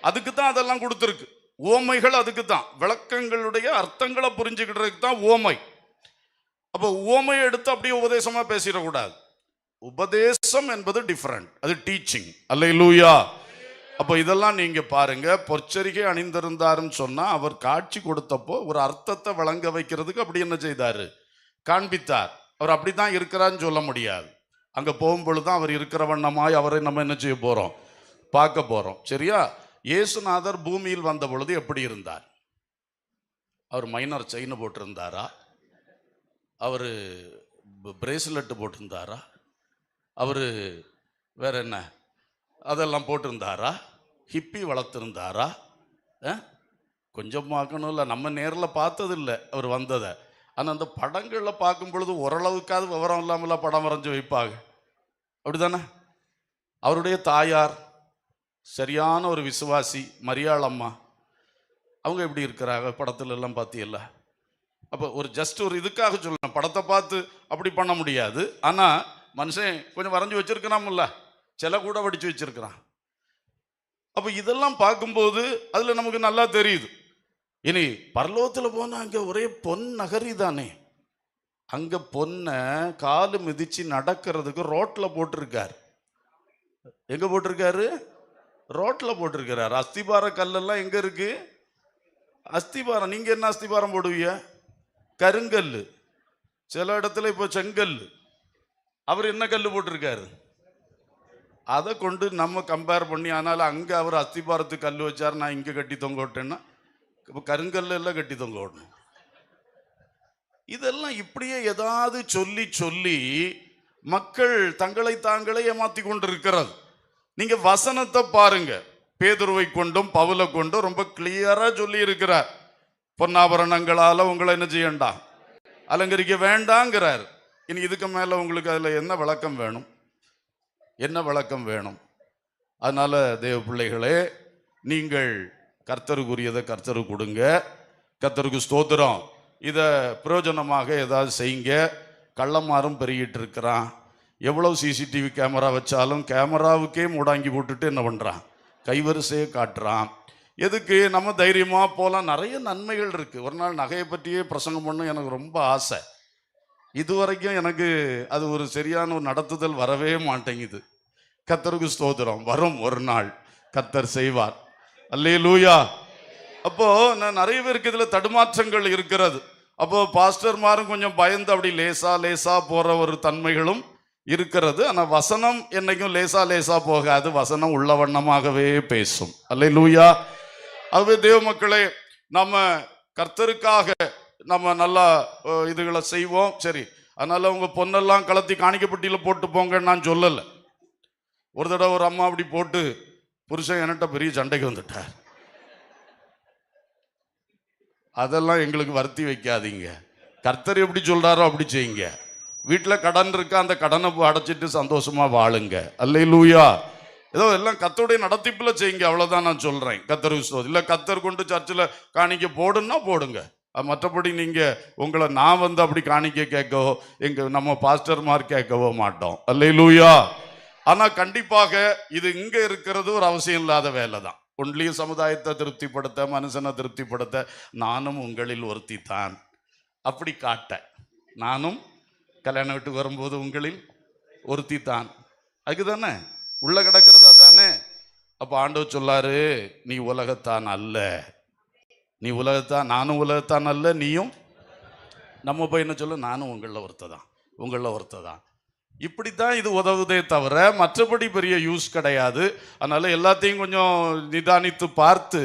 அதுக்கு தான் அதெல்லாம் கொடுத்துருக்கு. உவமைகள் அதுக்கு தான், விளக்கங்களுடைய அர்த்தங்களை புரிஞ்சுக்கிட்டதுக்கு தான் உவமை. அப்போ உவமையை எடுத்து அப்படியே உபதேசமா பேசிடக்கூடாது. உபதேசம் என்பது டிஃபரண்ட், அது டீச்சிங். அல்லேலூயா. அப்போ இதெல்லாம் நீங்க பாருங்க. பொற்சரிகை அணிந்திருந்தாருன்னு சொன்னா அவர் காட்சி கொடுத்தப்போ ஒரு அர்த்தத்தை விளங்க வைக்கிறதுக்கு அப்படி என்ன செய்தாரு? காண்பித்தார். அவர் அப்படித்தான் இருக்கிறான்னு சொல்ல முடியாது. அங்க போகும்பொழுதுதான் அவர் இருக்கிற வண்ணமாய் அவரை நம்ம என்ன செய்ய போறோம்? பார்க்க போறோம். சரியா? இயேசுநாதர் பூமியில் வந்த பொழுது எப்படி இருந்தார்? அவர் மைனர் செயின் போட்டிருந்தாரா? அவர் பிரேஸ்லெட் போட்டிருந்தாரா? அவர் வேற என்ன அதெல்லாம் போட்டிருந்தாரா? ஹிப்பி வளர்த்துருந்தாரா? கொஞ்சம் பார்க்கணும்ல, நம்ம நேரில் பார்த்ததில்லை அவர் வந்ததை. ஆனால் அந்த படங்களில் பார்க்கும் பொழுது ஓரளவுக்காவது விவரம் இல்லாமல் படம் வரைஞ்சி வைப்பாங்க. அப்படிதானே? அவருடைய தாயார் சரியான ஒரு விசுவாசி, மரியாள் அம்மா. அவங்க எப்படி இருக்கிறாங்க படத்துல எல்லாம் பார்த்தியல்ல? அப்போ ஜஸ்ட் ஒரு இதுக்காக சொல்லணும், படத்தை பார்த்து அப்படி பண்ண முடியாது. ஆனால் மனுஷன் கொஞ்சம் வரைஞ்சி வச்சிருக்கிறான்ல, சில கூட படிச்சு வச்சிருக்கிறான். அப்போ இதெல்லாம் பார்க்கும்போது அதில் நமக்கு நல்லா தெரியுது. இனி பரலோகத்தில் போனால் அங்கே ஒரே பொன் நகரி தானே. அங்கே பொண்ணை காலு மிதிச்சு நடக்கிறதுக்கு ரோட்டில் போட்டிருக்கார். எங்கே போட்டிருக்காரு? ரோட்டில் போட்டிருக்கிறார். அஸ்திபார கல்லெல்லாம் எங்கே இருக்கு? அஸ்திபாரம். நீங்கள் என்ன அஸ்திபாரம் போடுவீங்க? கருங்கல். சில இடத்துல இப்போ செங்கல். அவர் என்ன கல் போட்டிருக்காரு? அதை கொண்டு நம்ம கம்பேர் பண்ணி, அதனால அங்கே அவர் அஸ்திபாரத்துக்கு கல் வச்சார், நான் இங்கே கட்டி தொங்க விட்டேன்னா இப்போ கருங்கல்ல எல்லாம் கட்டி தொங்க விடணும். இதெல்லாம் இப்படியே ஏதாவது சொல்லி சொல்லி மக்கள் தங்களை தாங்களே ஏமாத்தி கொண்டு இருக்கிறது. நீங்க வசனத்தை பாருங்க. பேதுருவை கொண்டும் பவுலை கொண்டும் ரொம்ப கிளியரா சொல்லி இருக்கிறார். பொன்னாபரணங்களால உங்களை என்ன செய்யண்டாம், அலங்கரிக்க வேண்டாங்கிறார். இனி இதுக்கு மேல உங்களுக்கு அதுல என்ன விளக்கம் வேணும்? என்ன விளக்கம் வேணும்? அதனால தேவ பிள்ளைகளே, நீங்கள் கர்த்தருக்குரியதை கர்த்தருக்கு கொடுங்க. கர்த்தருக்கு ஸ்தோத்திரம். இதை பிரயோஜனமாக ஏதாவது செய்யுங்க. கள்ளமாரும் பெருகிட்டு இருக்கிறான். எவ்வளவு சிசிடிவி கேமரா வச்சாலும் கேமராவுக்கே மூடாங்கி போட்டுட்டு என்ன பண்ணுறான்? கைவரிசையை காட்டுறான். எதுக்கு? நம்ம தைரியமாக போகலாம். நிறைய நன்மைகள் இருக்குது. ஒரு நாள் நகையை பற்றியே பிரசங்கம் பண்ண எனக்கு ரொம்ப ஆசை. இதுவரைக்கும் எனக்கு அது ஒரு சரியான ஒரு நடத்துதல் வரவே மாட்டேங்குது. கர்த்தருக்கு ஸ்தோத்திரம். வரும் ஒரு நாள் கர்த்தர் செய்வார். அல்லேலூயா. அப்போ நான் நிறைய பேருக்கு இதில் தடுமாற்றங்கள் இருக்கிறது. அப்போ பாஸ்டர்மாரும் கொஞ்சம் பயந்து அப்படி லேசா போற ஒரு தன்மைகளும் இருக்கிறது. ஆனால் வசனம் என்னைக்கும் லேசா போகாது. வசனம் உள்ள வண்ணமாகவே பேசும். அல்லேலூயா. ஆகவே தேவ மக்களே, நம்ம கர்த்தருக்காக நம்ம நல்லா இதுகளை செய்வோம். சரி, அதனால உங்க பொண்ணெல்லாம் கலத்தி காணிக்கப்பட்டியில் போட்டு போங்கன்னு நான் சொல்லலை. ஒரு தடவை ஒரு அம்மா அப்படி போட்டு புருஷன் என்கிட்ட பெரிய சண்டைக்கு வந்துட்டார். அதெல்லாம் எங்களுக்கு வருத்தி வைக்காதீங்க. கர்த்தர் எப்படி சொல்றாரோ அப்படி செய்யுங்க. வீட்டில் கடன் இருக்கா, அந்த கடனை அடைச்சிட்டு சந்தோஷமா வாழுங்க. அல்லேலூயா. ஏதோ எல்லாம் கர்த்தருடைய நடத்திப்புல செய்யுங்க, அவ்வளவுதான் நான் சொல்றேன். கர்த்தர் விசுவாசம் இல்லை, கர்த்தர் கொண்டு சர்ச்சில் காணிக்க போடுன்னா போடுங்க. மற்றபடி நீங்க உங்களை நான் வந்து அப்படி காணிக்க கேட்கவோ நம்ம பாஸ்டர்மார் கேட்கவோ மாட்டோம். அல்லேலூயா. ஆனா கண்டிப்பாக இது இங்க இருக்கிறது ஒரு அவசியம் இல்லாத வேலை தான். ஒன்லி சமுதாயத்தை திருப்திப்படுத்த, மனுஷனை திருப்திப்படுத்த, நானும் உங்களில் ஒருத்தி தான் அப்படி காட்ட, நானும் கல்யாணம் விட்டு வரும்போது உங்களில் ஒருத்தி தான், அதுக்கு தானே உள்ள கிடக்கிறது அதானே. அப்ப ஆண்டவர் சொல்லாரு, நீ உலகத்தான் அல்ல, நீ உலகத்தான், நானும் உலகத்தான் அல்ல, நீயும். நம்ம போய் என்ன சொல்ல, நானும் உங்களில் ஒருத்ததான், உங்களில் ஒருத்ததான். இப்படித்தான் இது உதவுதே தவிர மற்றபடி பெரிய யூஸ் கிடையாது. அதனால எல்லாத்தையும் கொஞ்சம் நிதானித்து பார்த்து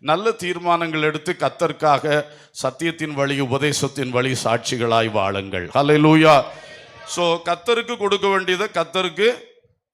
நல்ல தீர்மானங்கள் எடுத்து கர்த்தருக்காக சத்தியத்தின் வழி, உபதேசத்தின் வழி சாட்சிகளாய் வாழுங்கள். ஹல்லேலூயா. ஸோ கர்த்தருக்கு கொடுக்க வேண்டியதை கர்த்தருக்கு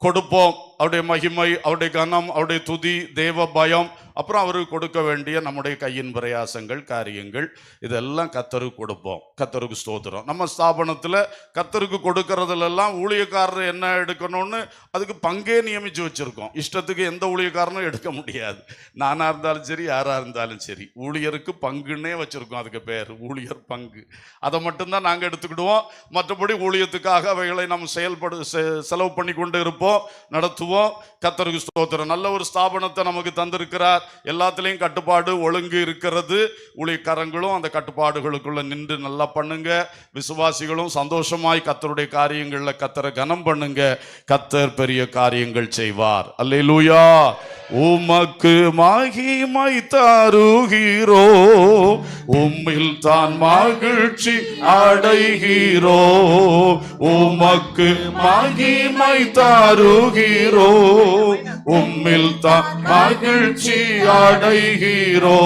கொடுப்போம். அவருடைய மகிமை, அவருடைய கனம், அவருடைய துதி, தேவ பயம், அப்புறம் அவருக்கு கொடுக்க வேண்டிய நம்முடைய கையின் பிரயாசங்கள், காரியங்கள், இதெல்லாம் கர்த்தருக்கு கொடுப்போம். கர்த்தருக்கு ஸ்தோத்திரம். நம்ம ஸ்தாபனத்தில் கர்த்தருக்கு கொடுக்கறதுலாம் ஊழியக்காரர் என்ன எடுக்கணும்னு அதுக்கு பங்கே நியமித்து வச்சுருக்கோம். இஷ்டத்துக்கு எந்த ஊழியக்காரனும் எடுக்க முடியாது. நானாக இருந்தாலும் சரி, யாராக இருந்தாலும் சரி, ஊழியருக்கு பங்குன்னே வச்சுருக்கோம். அதுக்கு பேர் ஊழியர் பங்கு. அதை மட்டும்தான் நாங்கள் எடுத்துக்கிடுவோம். மற்றபடி ஊழியத்துக்காக அவைகளை நம்ம செலவு பண்ணி கொண்டு இருப்போம், நடத்துவோம். கர்த்தருக்கு ஸ்தோத்திரம். நல்ல ஒரு ஸ்தாபனத்தை நமக்கு தந்திருக்கிறார். எல்லாத்துலேயும் கட்டுப்பாடு, ஒழுங்கு இருக்கிறது. ஊழியக்காரங்களும் அந்த கட்டுப்பாடுகளுக்குள்ள நின்று நல்லா பண்ணுங்க. விசுவாசிகளும் சந்தோஷமாய் கர்த்தருடைய காரியங்களில் கர்த்தரை கனம் பண்ணுங்க. கர்த்தர் பெரிய காரியங்கள் செய்வார். அல்லேலூயா. உமக்கு மகிமை தருகிறோ, உம்மில் தான் மகிழ்ச்சி அடைகிறோ. உமக்கு மகிமை தருகிறோ, உம்மில் தான் மகிழ்ச்சி அடைகிறோ.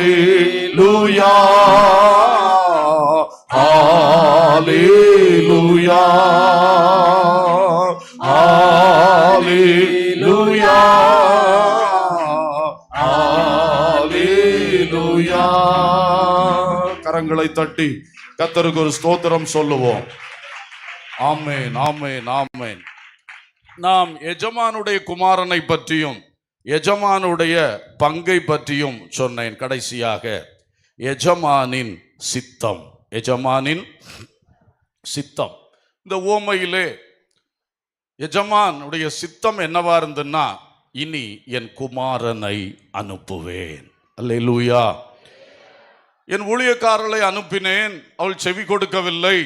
ஹல்லேலூயா, ஹல்லேலூயா, ஹல்லேலூயா, ஹல்லேலூயா. கரங்களை தட்டி கர்த்தருக்கு ஒரு ஸ்தோத்திரம் சொல்லுவோம். ஆமென், ஆமென், ஆமென். நாம் எஜமானுடைய குமாரனை பற்றியும் எஜமானுடைய பங்கை பற்றியும் சொன்னேன். கடைசியாக எஜமானின் சித்தம், எஜமானின் சித்தம். இந்த உவமையிலே எஜமானுடைய சித்தம் என்னவா இருந்துன்னா, இனி என் குமாரனை அனுப்புவேன். அல்லேலூயா. என் ஊழியக்காரர்களை அனுப்பினேன், அவள் செவி கொடுக்கவில்லை.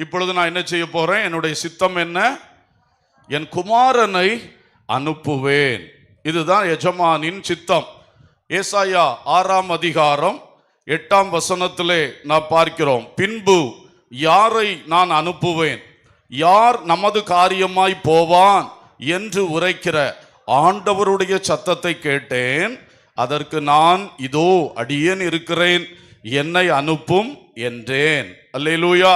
இப்பொழுது நான் என்ன செய்ய போறேன்? என்னுடைய சித்தம் என்ன? என் குமாரனை அனுப்புவேன். இதுதான் எஜமானின் சித்தம். ஏசாயா 6ஆம் அதிகாரம் 8ஆம் வசனத்திலே நாம் பார்க்கிறோம். பின்பு யாரை நான் அனுப்புவேன், யார் நமது காரியமாய் போவான் என்று உரைக்கிற ஆண்டவருடைய சத்தத்தை கேட்டேன். அதற்கு நான், இதோ அடியேன் இருக்கிறேன், என்னை அனுப்பும் என்றேன். அல்லேலூயா.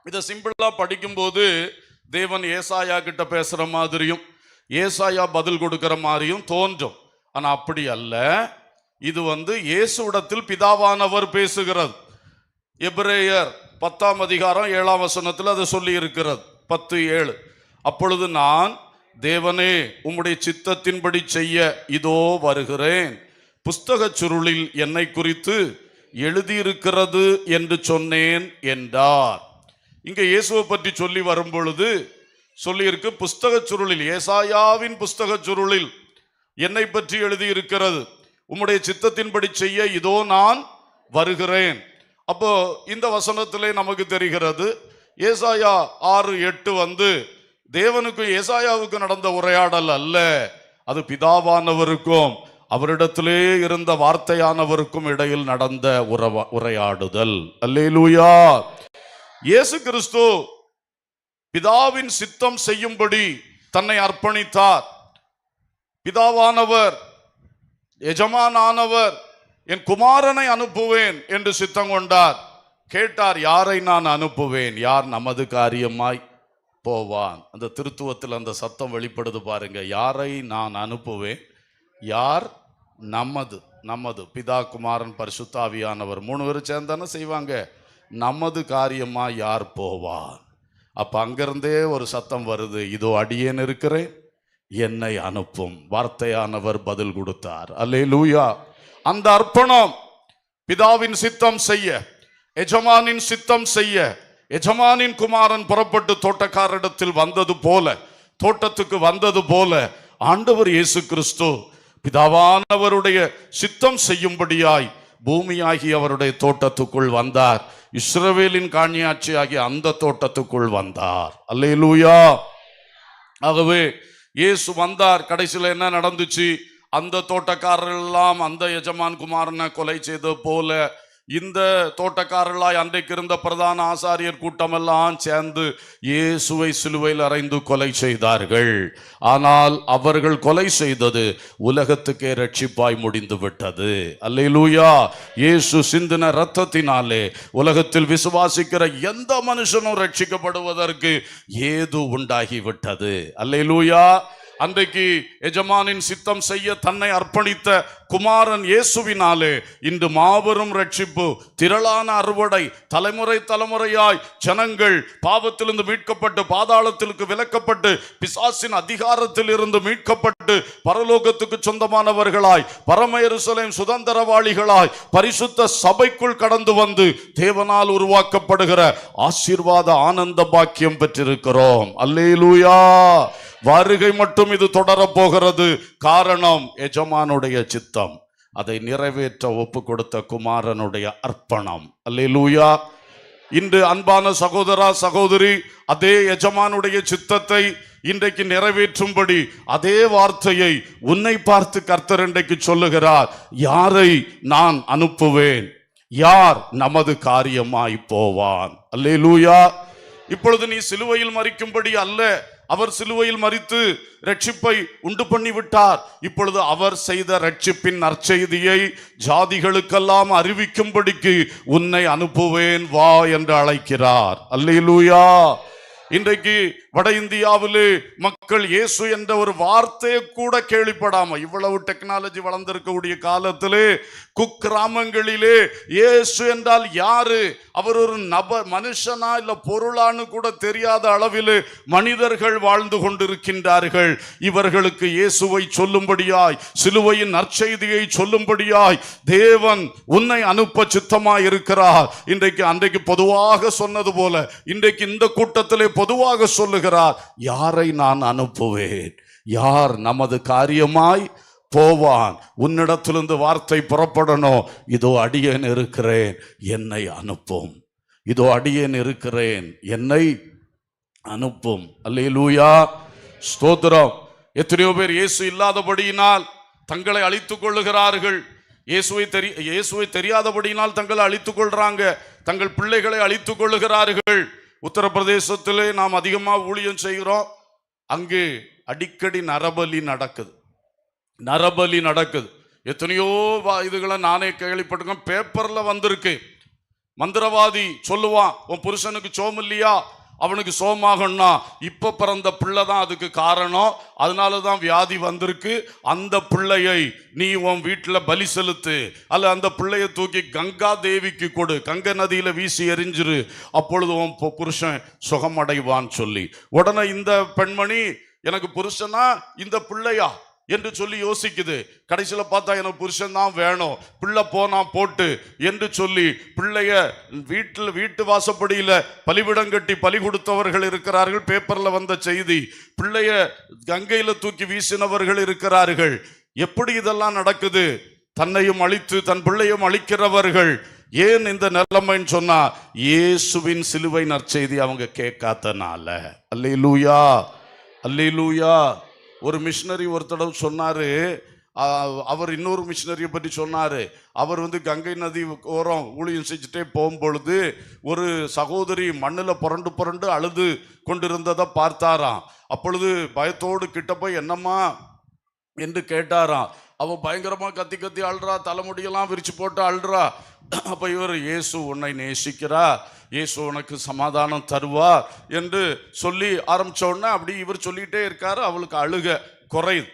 இதை சிம்பிளா படிக்கும்போது தேவன் ஏசாயா கிட்ட பேசுற மாதிரியும் ஏசாயா பதில் கொடுக்கிற மாதிரியும் தோன்றும். ஆனா அப்படி அல்ல. இது இயேசுவிடத்தில் பிதாவானவர் பேசுகிறது. எபிரேயர் 10ஆம் அதிகாரம் 7ஆம் வசனத்தில் அதை சொல்லி இருக்கிறது. 10:7. அப்பொழுது நான், தேவனே உம்முடைய சித்தத்தின்படி செய்ய இதோ வருகிறேன், புஸ்தகச் சுருளில் என்னை குறித்து எழுதியிருக்கிறது என்று சொன்னேன் என்றார். இங்க இயேசுவை பற்றி சொல்லி வரும் பொழுது சொல்லியிருக்கு, புஸ்தகச் சுருளில், ஏசாயாவின் புஸ்தகச் சுருளில் என்னை பற்றி எழுதியிருக்கிறது, உம்முடைய சித்தத்தின்படி செய்ய இதோ நான் வருகிறேன். அப்போ இந்த வசனத்திலே நமக்கு தெரிகிறது, ஏசாயா 6:8 தேவனுக்கும் ஏசாயாவுக்கும் நடந்த உரையாடல் அல்ல, அது பிதாவானவருக்கும் அவரிடத்திலே இருந்த வார்த்தையானவருக்கும் இடையில் நடந்த உரையாடுதல். அல்லேலூயா. இயேசு கிறிஸ்து பிதாவின் சித்தம் செய்யும்படி தன்னை அர்ப்பணித்தார். பிதாவானவர், எஜமானானவர் என் குமாரனை அனுப்புவேன் என்று சித்தம் கொண்டார். கேட்டார், யாரை நான் அனுப்புவேன், யார் நமது காரியமாய் போவான். அந்த திருத்துவத்தில் அந்த சத்தம் வெளிப்படுது பாருங்க. யாரை நான் அனுப்புவேன், யார் நமது நமது பிதா குமாரன் பரிசுத்தாவியானவர் 3 பேரும் சேர்ந்தானே செய்வாங்க. நமது காரியமா யார் போவார்? அப்ப அங்கிருந்தே ஒரு சத்தம் வருது, இதோ அடியேன் இருக்கிறேன், என்னை அனுப்பும். வார்த்தையானவர் பதில் கொடுத்தார். அல்லேலூயா. அந்த அர்ப்பணம், பிதாவின் சித்தம் செய்ய, எஜமானின் சித்தம் செய்ய, எஜமானின் குமாரன் புறப்பட்டு தோட்டக்காரரிடத்தில் வந்தது போல, தோட்டத்துக்கு வந்தது போல ஆண்டவர் இயேசு கிறிஸ்து பிதாவானவருடைய சித்தம் செய்யும்படியாய் பூமியாகி அவருடைய தோட்டத்துக்குள் வந்தார். இஸ்ரவேலின் காணியாட்சி ஆகிய அந்த தோட்டத்துக்குள் வந்தார். அல்லேலூயா. ஆகவே இயேசு வந்தார். கடைசியில் என்ன நடந்துச்சு? அந்த தோட்டக்காரர்கள் எல்லாம் அந்த எஜமான் குமாரனை கொலை செய்தது போல இந்த தோட்டக்காரர்களாய் அன்றைக்கு இருந்த பிரதான ஆசாரியர் கூட்டமெல்லாம் சேர்ந்து இயேசுவை சிலுவையில் அறைந்து கொலை செய்தார்கள். ஆனால் அவர்கள் கொலை செய்தது உலகத்துக்கே ரட்சிப்பாய் முடிந்து விட்டது. அல்லேலூயா. இயேசு சிந்தின இரத்தத்தினாலே உலகத்தில் விசுவாசிக்கிற எந்த மனுஷனும் ரட்சிக்கப்படுவதற்கு ஏது உண்டாகி விட்டது. அல்லேலூயா. அன்றைக்கு எஜமானின் சித்தம் செய்ய தன்னை அர்ப்பணித்த குமாரன் இயேசுவினாலே இன்று மாபெரும் ரட்சிப்பு, திரளான அறுவடை, தலைமுறை தலைமுறையாய் ஜனங்கள் பாவத்திலிருந்து மீட்கப்பட்டு, பாதாளத்திற்கு விலக்கப்பட்டு, பிசாசின் அதிகாரத்தில் இருந்து மீட்கப்பட்டு, பரலோகத்துக்கு சொந்தமானவர்களாய், பரம எருசலேம் சுதந்திரவாளிகளாய், பரிசுத்த சபைக்குள் கடந்து வந்து தேவனால் உருவாக்கப்படுகிற ஆசீர்வாத ஆனந்த பாக்கியம் பெற்றிருக்கிறோம். அல்லேலூயா. வருகை மட்டும் இது தொடரப் போகிறது. காரணம், எஜமானுடைய சித்தம், அதை நிறைவேற்ற ஒப்பு கொடுத்த குமாரனுடைய அர்ப்பணம். அல்லேலூயா. இன்று அன்பான சகோதரா சகோதரி, அதே எஜமானுடைய சித்தத்தை இன்றைக்கு நிறைவேற்றும்படி அதே வார்த்தையை உன்னை பார்த்து கர்த்தர் இன்றைக்கு சொல்லுகிறார். யாரை நான் அனுப்புவேன்? யார் நமது காரியமாய் போவான்? அல்லேலூயா. இப்பொழுது நீ சிலுவையில் மரிக்கும்படி அல்ல, அவர் சிலுவையில் மரித்து ரட்சிப்பை உண்டு பண்ணி விட்டார். இப்பொழுது அவர் செய்த ரட்சிப்பின் நற்செய்தியை ஜாதிகளுக்கெல்லாம் அறிவிக்கும்படிக்கு உன்னை அனுப்புவேன், வா என்று அழைக்கிறார். அல்லேலூயா. இன்றைக்கு வட இந்தியாவிலே மக்கள் இயேசு என்ற ஒரு வார்த்தையை கூட கேள்விப்படாம, இவ்வளவு டெக்னாலஜி வளர்ந்திருக்கக்கூடிய காலத்திலே குக்கிராமங்களிலே இயேசு என்றால் யாரு, அவர் ஒரு நபர், மனுஷனா இல்ல பொருளான்னு கூட தெரியாத அளவிலே மனிதர்கள் வாழ்ந்து கொண்டிருக்கின்றார்கள். இவர்களுக்கு இயேசுவை சொல்லும்படியாய், சிலுவையின் நற்செய்தியை சொல்லும்படியாய் தேவன் உன்னை அனுப்ப சித்தமாய் இருக்கிறார். அன்றைக்கு பொதுவாக சொன்னது போல இன்றைக்கு இந்த கூட்டத்திலே பொதுவாக சொல்லுகிறார், யாரை நான் அனுப்புவேன்? யார் நமது காரியமாய் போவான்? உன்னிடத்திலிருந்து வார்த்தை புறப்படணும், இதோ அடியேன் இருக்கிறேன், என்னை அனுப்பும். இதோ அடியேன் இருக்கிறேன், என்னை அனுப்பும். அல்லேலூயா. ஸ்தோத்திரம். எத்தனையோ பேர் இயேசு இல்லாதபடியினால் தங்களை அழித்துக் கொள்ளுகிறார்கள். இயேசுவை தெரியாதபடியினால் தங்களை அழித்துக் கொள்றாங்க, தங்கள் பிள்ளைகளை அழித்துக் கொள்ளுகிறார்கள். உத்தரப்பிரதேசத்திலே நாம் அதிகமாக ஊழியம் செய்கிறோம். அங்கு அடிக்கடி நரபலி நடக்குது. எத்தனையோ இதுகளை நானே கேள்விப்பட்டிருக்கேன், பேப்பர்ல வந்திருக்கு. மந்திரவாதி சொல்லுவான், உன் புருஷனுக்கு சோம் இல்லையா, அவனுக்கு சோமாகணும்னா இப்ப பிறந்த பிள்ளை தான் அதுக்கு காரணம், அதனாலதான் வியாதி வந்திருக்கு. அந்த பிள்ளையை நீ உன் வீட்டுல பலி செலுத்து, அல்ல அந்த பிள்ளையை தூக்கி கங்கா தேவிக்கு கொடு, கங்கை நதியில வீசி எறிஞ்சிரு, அப்பொழுது உன் புருஷன் சுகமடைவான்னு சொல்லி, உடனே இந்த பெண்மணி எனக்கு புருஷனா இந்த பிள்ளையா என்று சொல்லி யோசிக்குது. கடைசியில் பார்த்தா எனக்கு புருஷன் தான் வேணும், பிள்ளை போனா போட்டு என்று சொல்லி பிள்ளைய வீட்டு வாசப்படியில பலிபிடம் கட்டி பலி கொடுத்தவர்கள் இருக்கிறார்கள். பேப்பர்ல வந்த செய்தி, பிள்ளைய கங்கையில தூக்கி வீசினவர்கள் இருக்கிறார்கள். எப்படி இதெல்லாம் நடக்குது? தன்னையும் அழித்து தன் பிள்ளையும் அழிக்கிறவர்கள். ஏன் இந்த நிலைமைன்னு சொன்னா, இயேசுவின் சிலுவை நற்செய்தி அவங்க கேட்காதனால. அல்லேலூயா. அல்லேலூயா. ஒரு மிஷினரி ஒரு தடவை சொன்னாரு, அவர் இன்னொரு மிஷினரியை பற்றி சொன்னாரு. அவர் கங்கை நதி ஓரம் ஊழியம் செஞ்சுட்டே போகும்பொழுது ஒரு சகோதரி மண்ணில் புரண்டு புரண்டு அழுது கொண்டிருந்ததை பார்த்தாராம். அப்பொழுது பயத்தோடு கிட்ட போய் என்னம்மா என்று கேட்டாராம். அவ பயங்கரமா கத்தி கத்தி அழுறா, தலைமுடியெல்லாம் விரிச்சு போட்டு அழுறா. அப்ப இவர், இயேசு உன்னை நேசிக்கிறா, இயேசு உனக்கு சமாதானம் தருவார் என்று சொல்லி ஆரம்பிச்ச உடனே அப்படி இவர் சொல்லிட்டே இருக்காரு. அவளுக்கு அழுக குறையுது.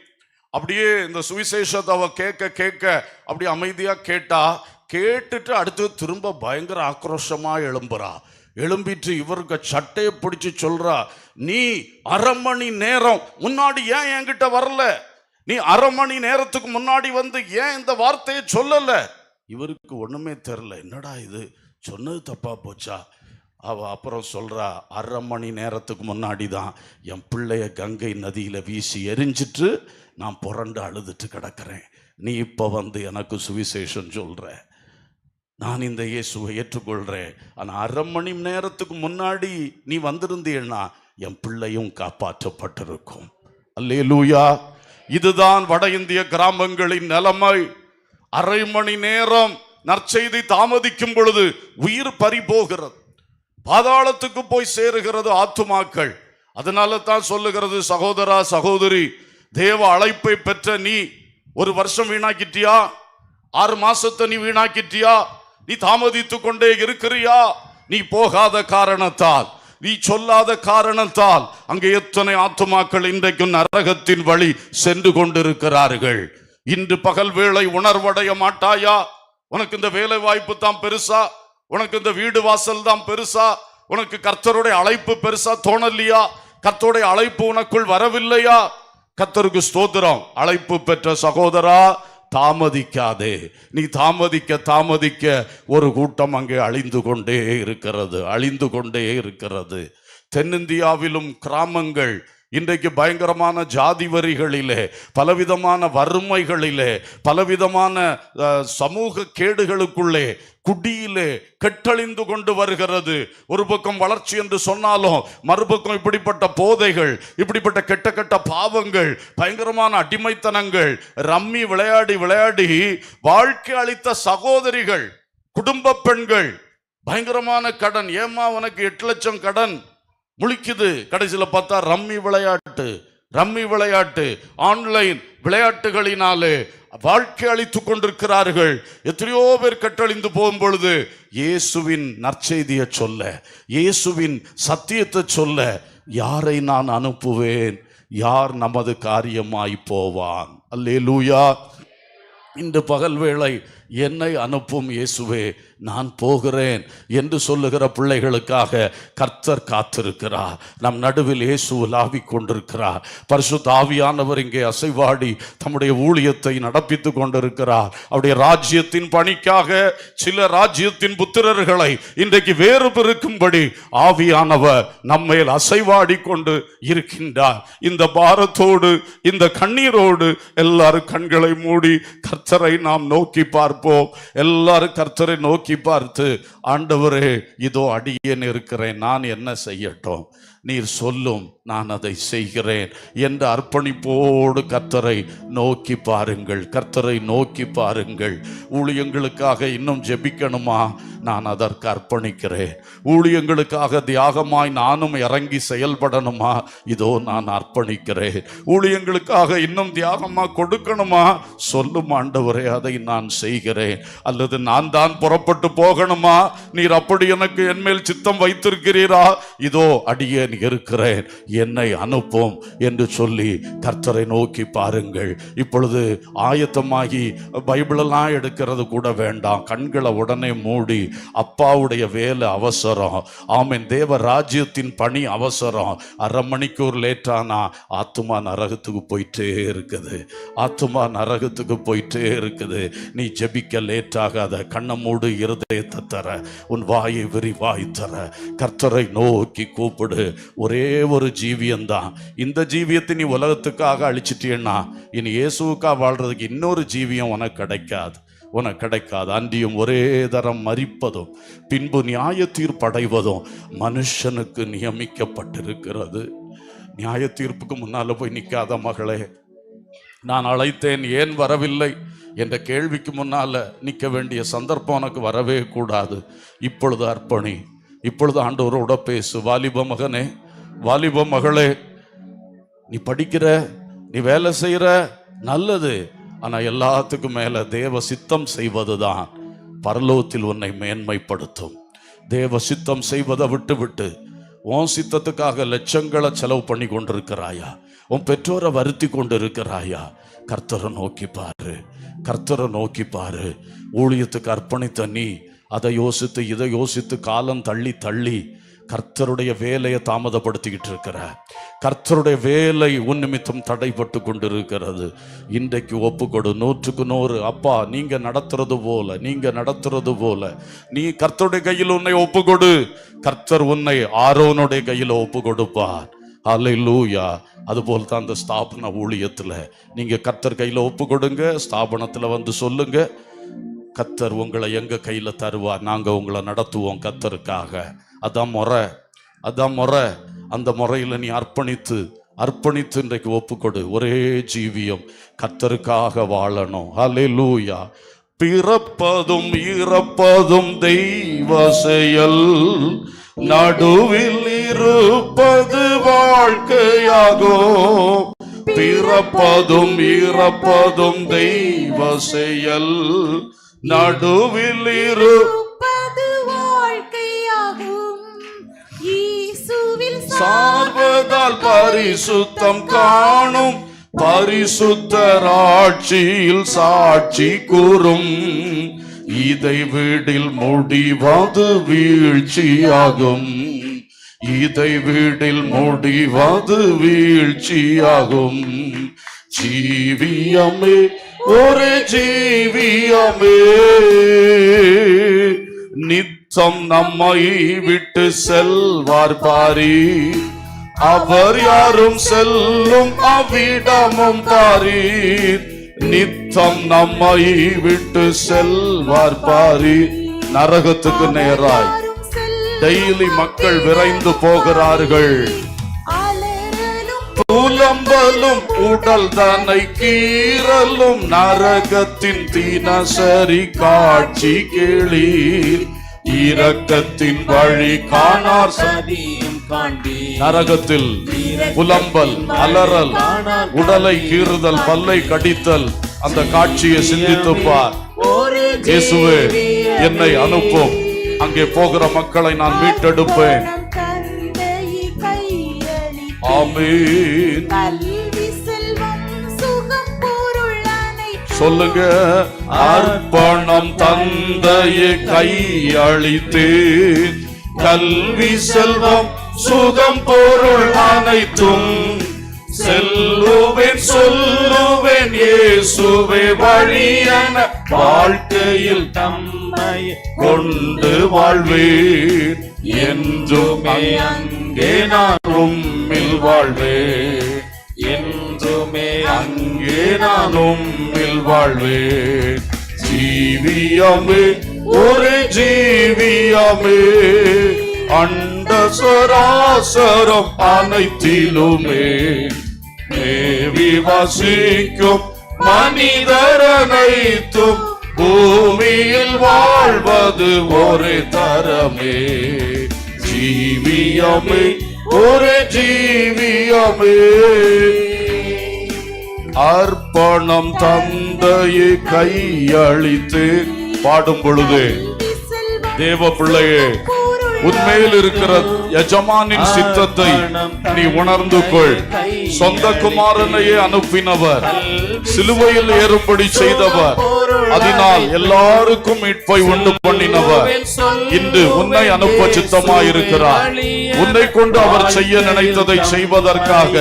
அப்படியே இந்த சுவிசேஷத்தை அவ கேட்க கேட்க அப்படி அமைதியா கேட்டா, கேட்டுட்டு அடுத்து திரும்ப பயங்கர ஆக்ரோஷமா எழும்புறா. எழும்பிட்டு இவருக்கு சட்டையை பிடிச்சு சொல்றா, நீ 1/2 மணி நேரம் முன்னாடி ஏன் என்கிட்ட வரல? நீ 1/2 மணி நேரத்துக்கு முன்னாடி வந்து ஏன் இந்த வார்த்தையை சொல்லல? இவருக்கு ஒண்ணுமே தெரியல. என்னடா இது, சொன்னது தப்பா போச்சா? அவ அப்புறம் சொல்றா, 1/2 மணி நேரத்துக்கு முன்னாடி தான் என் பிள்ளைய கங்கை நதியில வீசி எரிஞ்சிட்டு நான் புரண்டு அழுதுட்டு கிடக்கிறேன். நீ இப்ப வந்து எனக்கு சுவிசேஷம் சொல்ற. நான் இந்த இயேசுவை ஏற்றுக்கொள்றேன். ஆனா 1/2 மணி நேரத்துக்கு முன்னாடி நீ வந்திருந்தீன்னா என் பிள்ளையும் காப்பாற்றப்பட்டிருக்கும். அல்லேலூயா. இதுதான் வட இந்திய கிராமங்களின் நிலைமை. 1/2 மணி நேரம் நற்செய்தி தாமதிக்கும் பொழுது உயிர் பறி போகிறது, பாதாளத்துக்கு போய் சேருகிறது ஆத்துமாக்கள். அதனால தான் சொல்லுகிறது, சகோதரா சகோதரி, தேவ அழைப்பை பெற்ற நீ 1 வருஷம் வீணாக்கிட்டியா? 6 மாசத்தை நீ வீணாக்கிட்டியா? நீ தாமதித்து கொண்டே இருக்கிறியா? நீ போகாத காரணத்தால், நீ சொல்லாத காரணத்தால் அங்கே எத்தனை ஆத்துமாக்கள் இன்றைக்கும் நரகத்தின் வழி சென்று கொண்டிருக்கிறார்கள். இன்று பகல் வேளை உணர்வடைய மாட்டாயா? உனக்கு இந்த வேலை வாய்ப்பு தான் பெருசா? உனக்கு இந்த வீடு வாசல் தான் பெருசா? உனக்கு கர்த்தருடைய அழைப்பு பெருசா தோணலையா? கர்த்தருடைய அழைப்பு உனக்குள் வரவில்லையா? கர்த்தருக்கு ஸ்தோத்திரம். அழைப்பு பெற்ற சகோதரா, தாமதிக்காதே. நீ தாமதிக்க தாமதிக்க ஒரு கூட்டம் அங்கே அழிந்து கொண்டே இருக்கிறது. தென்னிந்தியாவிலும் கிராமங்கள் இன்றைக்கு பயங்கரமான ஜாதி வரிகளிலே, பலவிதமான வறுமைகளிலே, பலவிதமான சமூக கேடுகளுக்குள்ளே, குடியிலே கெட்டழிந்து கொண்டு வருகிறது. ஒரு பக்கம் வளர்ச்சி என்று சொன்னாலும் மறுபக்கம் இப்படிப்பட்ட போதைகள், இப்படிப்பட்ட கெட்ட கெட்ட பாவங்கள், பயங்கரமான அடிமைத்தனங்கள், ரம்மி விளையாடி விளையாடி வாழ்க்கை அளித்த சகோதரிகள், குடும்ப பெண்கள், பயங்கரமான கடன். ஏமா உனக்கு 8 லட்சம் கடன் முழிக்குது. கடைசியில் பார்த்தா ரம்மி விளையாட்டு ஆன்லைன் விளையாட்டுகளினாலே வாழ்க்கை அளித்துக் கொண்டிருக்கிறார்கள். எத்தனையோ பேர் கட்டழிந்து போகும் பொழுது இயேசுவின் நற்செய்தியை சொல்ல, இயேசுவின் சத்தியத்தை சொல்ல யாரை நான் அனுப்புவேன்? யார் நமது காரியமாய் போவான்? அல்லேலூயா. இன்று பகல் வேளை என்னை அனுப்பும் இயேசுவே, நான் போகிறேன் என்று சொல்லுகிற பிள்ளைகளுக்காக கர்த்தர் காத்திருக்கிறார். நம் நடுவில் இயேசு உலாவிக் கொண்டிருக்கிறார். பரிசுத்த ஆவியானவர் இங்கே அசைவாடி தம்முடைய ஊழியத்தை நடப்பித்துக் கொண்டிருக்கிறார். அவருடைய ராஜ்யத்தின் பணிக்காக சில ராஜ்யத்தின் புத்திரர்களை இன்றைக்கு வேறு பெருக்கும்படி ஆவியானவர் நம்மேல் அசைவாடி கொண்டு இருக்கின்றார். இந்த பாரத்தோடு, இந்த கண்ணீரோடு எல்லாரும் கண்களை மூடி கர்த்தரை நாம் நோக்கி பார்ப்போம். எல்லாரும் கர்த்தரை நோக்கி பார்த்து, ஆண்டவரே, இதோ அடியேன் இருக்கிறேன், நான் என்ன செய்யட்டும்? நீர் சொல்லும், நான் அதை செய்கிறேன் என்ற அர்ப்பணிப்போடு கர்த்தரை நோக்கி பாருங்கள். ஊழியங்களுக்காக இன்னும் ஜெபிக்கணுமா? நான் அதற்கு அர்ப்பணிக்கிறேன். ஊழியங்களுக்காக தியாகமாய் நானும் இறங்கி செயல்படணுமா? இதோ நான் அர்ப்பணிக்கிறேன். ஊழியங்களுக்காக இன்னும் தியாகமாக கொடுக்கணுமா? சொல்லும் ஆண்டவரே, அதை நான் செய்கிறேன். அல்லது நான் தான் புறப்பட்டு போகணுமா? நீர் அப்படி எனக்கு என்மேல் சித்தம் வைத்திருக்கிறீரா? இதோ அடியேன் இருக்கிறேன், என்னை அனுப்பும் என்று சொல்லி கர்த்தரை நோக்கி பாருங்கள். இப்பொழுது ஆயத்தமாகி பைபிளெல்லாம் எடுக்கிறது கூட வேண்டாம். கண்களை உடனே மூடி, அப்பாவுடைய வேலை அவசரம், ஆமென், தேவ ராஜ்யத்தின் பணி அவசரம். 1/2 மணிக்கூர் லேட்டானா ஆத்துமா நரகத்துக்கு போயிட்டே இருக்குது. நீ ஜெபிக்க லேட்டாகாத. கண்ணை மூடு, இருதயத்தை தர, உன் வாயை விரிவாய் தர, கர்த்தரை நோக்கி கூப்பிடு. ஒரே ஒரு ஜீவியம்தான். இந்த ஜீவியத்தை நீ உலகத்துக்காக அழிச்சிட்டீன்னா இனி இயேசுக்காக வாழ்றதுக்கு இன்னொரு ஜீவியம் உனக்கு கிடைக்காது. அன்றியும் ஒரே தரம் மரிப்பதும் பின்பு நியாய தீர்ப்படைவதும் மனுஷனுக்கு நியமிக்கப்பட்டிருக்கிறது. நியாய தீர்ப்புக்கு முன்னால போய் நிற்காத மகளே. நான் அழைத்தேன், ஏன் வரவில்லை என்ற கேள்விக்கு முன்னால நிற்க வேண்டிய சந்தர்ப்பம் உனக்கு வரவே கூடாது. இப்பொழுது அர்ப்பணி. இப்பொழுது ஆண்டவரோட பேசு. வாலிப மகனே, வாலிப மகளே, நீ படிக்கிற, நீ வேலை செய்கிற, நல்லது. ஆனால் எல்லாத்துக்கும் மேலே தேவ சித்தம் செய்வதுதான் பரலோகத்தில் உன்னை மேன்மைப்படுத்தும். தேவ சித்தம் செய்வதை விட்டு உன் சித்தத்துக்காக லட்சங்களை செலவு பண்ணி கொண்டிருக்கிறாயா? உன் பெற்றோரை வருத்தி கொண்டு இருக்கிறாயா? கர்த்தரை நோக்கி பாரு, கர்த்தரை நோக்கி பாரு. ஊழியத்துக்கு அர்ப்பணித்த நீ அதை யோசித்து இதை யோசித்து காலம் தள்ளி தள்ளி கர்த்தருடைய வேலையை தாமதப்படுத்திக்கிட்டு இருக்கிற. கர்த்தருடைய வேலை உன் நிமித்தம் தடைப்பட்டு கொண்டிருக்கிறது. இன்றைக்கு ஒப்புக்கொடு, 100க்கு 100. அப்பா, நீங்க நடத்துறது போல நீ கர்த்தருடைய கையில் உன்னை ஒப்புக்கொடு. கர்த்தர் உன்னை ஆரோனுடைய கையில் ஒப்பு கொடுப்பார். அல்லேலூயா. அதுபோல் தான் அந்த ஸ்தாபன ஊழியத்தில் நீங்க கர்த்தர் கையில் ஒப்பு கொடுங்க. ஸ்தாபனத்தில் வந்து சொல்லுங்க, கர்த்தர் உங்களை எங்க கையில தருவார், நாங்க உங்களை நடத்துவோம் கர்த்தருக்காக. அதான் முறை. அந்த முறையில் நீ அர்ப்பணித்து இன்றைக்கு ஒப்புக்கொடு. ஒரே ஜீவியம் கர்த்தருக்காக வாழணும். அல்லேலூயா. பிறப்பதும் இறப்பதும் தெய்வ செயல், நடுவில் இருப்பது வாழ்க்கையாகும். பிறப்பதும் இறப்பதும் தெய்வ செயல், நடுவில் இருப்பது வாழ்க்கையாகும். சார்வதால் பரிசுத்தம் காணும், பரிசுத்தர் ஆட்சியில் சாட்சி கூறும். இதை விடில் முடிவது வீழ்ச்சியாகும், இதை விடில் முடிவது வீழ்ச்சியாகும். ஜீவியமே ஒரு ஜீவியமே, நித்தம் நம்மை விட்டு செல்வார் பாரி. அவர் யாரும் செல்லும் அவ்விடமும் பாரீர். நித்தம் நம்மை விட்டு செல்வார் பாரி. நரகத்துக்கு நேராய் டெய்லி மக்கள் விரைந்து போகிறார்கள். புலம்பலும் உடல் தன்னை கீறலும் நரகத்தின் தினசரி காட்சி கேளீர். இரக்கத்தின் வழி காணார் சதியும் காண்பீர். நரகத்தில் புலம்பல், அலறல், உடலை கீறுதல், பல்லை கடித்தல், அந்த காட்சியை சிந்தித்து பார். இயேசுவே, என்னை அனுப்பும், அங்கே போகிற மக்களை நான் மீட்டெடுப்பேன். ஆமென். சொல்லுங்க, அர்ப்பணம் தந்தையை கையளித்தேன். கல்வி, செல்வம், சுகம், பொருள் அனைத்தும் செல்லுவேன் சொல்லுவேன். இயேசுவே வழியான வாழ்க்கையில் தம்மை கொண்டு வாழ்வேன். என்றுமே அங்கே நான் உம்மில் வாழ்வேன். என்றுமே அங்கே நான் உம்மில் வாழ்வேன். ஜீவியமே ஒரு ஜீவியமே, அண்ட சராசரம் அனைத்திலுமே மேவி வசிக்கும் மனிதர் அனைத்தும் பூமியில் வாழ்வது ஒரு தரமே. ஜீவியமே ஒரு ஜீவியமே, அர்ப்பணம் தந்தையை கையளித்து பாடும் பொழுது, தேவ பிள்ளையே, உன்மேல் இருக்கிற எஜமானின் சித்தத்தை நீ உணர்ந்து கொள். சொந்த குமாரனையே அனுப்பினவர், சிலுவையில் ஏறும்படி செய்தவர், அதனால் எல்லாருக்கும் மீட்பை உண்டு பண்ணினவர் இன்று உன்னை அனுப்ப சித்தமாயிருக்கிறார். உன்னை கொண்டு அவர் செய்ய நினைத்ததை செய்வதற்காக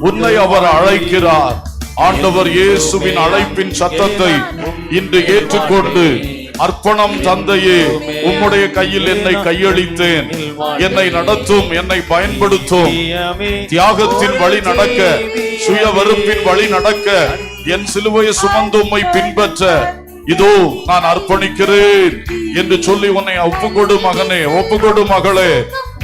உன்னை அவர் அழைக்கிறார். ஆண்டவர் இயேசுவின் அழைப்பின் சத்தத்தை இன்று ஏற்றுக்கொண்டு, அர்ப்பணம் தந்தையே, உம்முடைய கையில் என்னை கையளித்தேன், என்னை நடத்தும், என்னை பயன்படுத்தும், தியாகத்தின் வழி நடக்க, சுய வெறுப்பின் வழி நடக்க, என் சிலுவையை சுமந்து உம்மை பின்பற்ற இதோ நான் அர்ப்பணிக்கிறேன் என்று சொல்லி உன்னை ஒப்புக்கொடு மகனே, ஒப்புக்கொடு மகளே.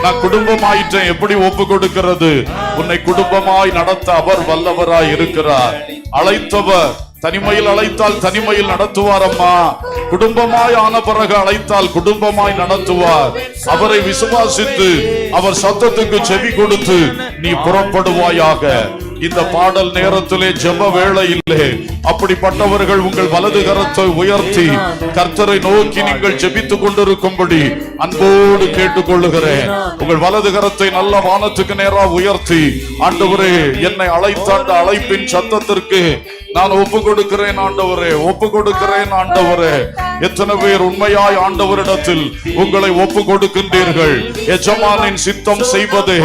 நான் குடும்பமாயிட்டேன், எப்படி ஒப்பு கொடுக்கிறது? உன்னை குடும்பமாய் நடத்த அவர் வல்லவராய் இருக்கிறார். அழைத்தவர் தனிமையில் அழைத்தால் தனிமையில் நடத்துவார் அம்மா. குடும்பமாய் ஆன பிறகு அழைத்தால் குடும்பமாய் நடத்துவார். அவரை விசுவாசித்து அவர் சத்தத்துக்கு செவி கொடுத்து நீ புறப்படுவாயாக. இந்த பாடல் நேரத்திலே ஜெப வேளையிலே அப்படிப்பட்டவர்கள் உங்கள் வலது கரத்தை உயர்த்தி கர்த்தரை நோக்கி நீங்கள் ஜெபித்துக் கொண்டிருக்கும்படி அன்போடு கேட்டுக்கொள்ளுகிறேன். உங்கள் வலது கரத்தை நல்ல வானத்துக்கு நேராக உயர்த்தி, ஆண்டவரே, என்னை அழைத்த அந்த அழைப்பின் சத்தத்திற்கு நான் ஒப்பு கொடுக்கிறேன் ஆண்டவரே, ஒப்பு கொடுக்கிறேன் ஆண்டவரே. எத்தனை பேர் உண்மையாய் ஆண்டவரிடத்தில் உங்களை ஒப்பு கொடுக்கின்றீர்கள்? எஜமானின் சித்தம் செய்வது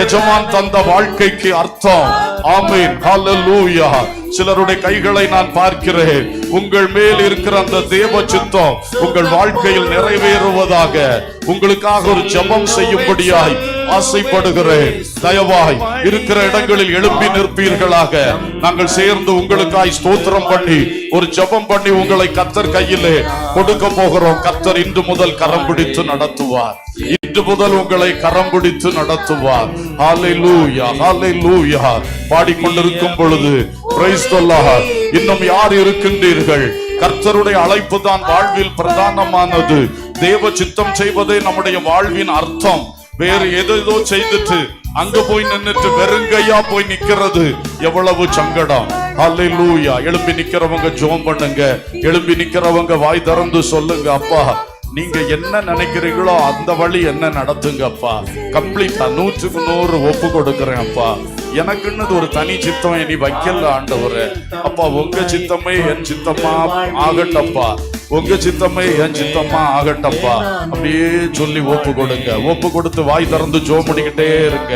எஜமான் தந்த வாழ்க்கைக்கு அர்த்தம். ஆமென், ஹல்லேலூயா. சிலருடைய கைகளை நான் பார்க்கிறேன். உங்கள் மேல் இருக்கிற அந்த தேவ சித்தம் உங்கள் வாழ்க்கையில் நிறைவேறுவதாக உங்களுக்காக ஒரு ஜெபம் செய்யும்படியாய் ஆசைப்படுகிறேன். தயவாய் இருக்கிற இடங்களில் எழுப்பி நிற்பீர்களாக. நாங்கள் சேர்ந்து உங்களுக்காய் ஸ்தோத்திரம் பண்ணி ஒரு ஜெபம் பண்ணி உங்களை கர்த்தர் கையிலே கொடுக்க போகிறோம். கர்த்தர் இன்று முதல் கரம் பிடித்து நடத்துவார். இன்று முதல் உங்களை கரம் பிடித்து நடத்துவார். ஹல்லேலூயா, ஹல்லேலூயா. பாடிக்கொண்டிருக்கும் பொழுது பிரைஸ் தி லார்ட். இன்னும் யார் இருக்கின்றீர்கள்? கர்த்தருடைய அழைப்பு தான் வாழ்வில் பிரதானமானது. தேவ சித்தம் செய்வதே நம்முடைய வாழ்வின் அர்த்தம். வேறு ஏதோ செய்துட்டு அங்க போய் நின்னுட்டு வெறுங்கையா போய் நிக்கிறது எவ்வளவு சங்கடம். ஹல்லேலூயா. எழும்பி நிக்கிறவங்க ஜெபம் பண்ணுங்க. எழும்பி நிக்கிறவங்க வாய் திறந்து சொல்லுங்க, அப்பா, நீங்க என்ன நினைக்கிறீங்களோ அந்த வழி என்ன நடத்துங்க அப்பா. கம்ப்ளீட்டா 100க்கு 100 ஒப்பு கொடுக்கிறேன் அப்பா. எனக்குன்னு ஒரு தனி சித்தம் இனி வைக்கல ஆண்டவரே. அப்பா, உங்க சித்தமே என் சித்தமா ஆகட்டப்பா, உங்க சித்தமே என் சித்தமா ஆகட்டப்பா. அப்படியே சொல்லி ஒப்பு கொடுங்க. ஒப்பு கொடுத்து வாய் திறந்து ஜெபம் பண்ணிக்கிட்டே இருங்க.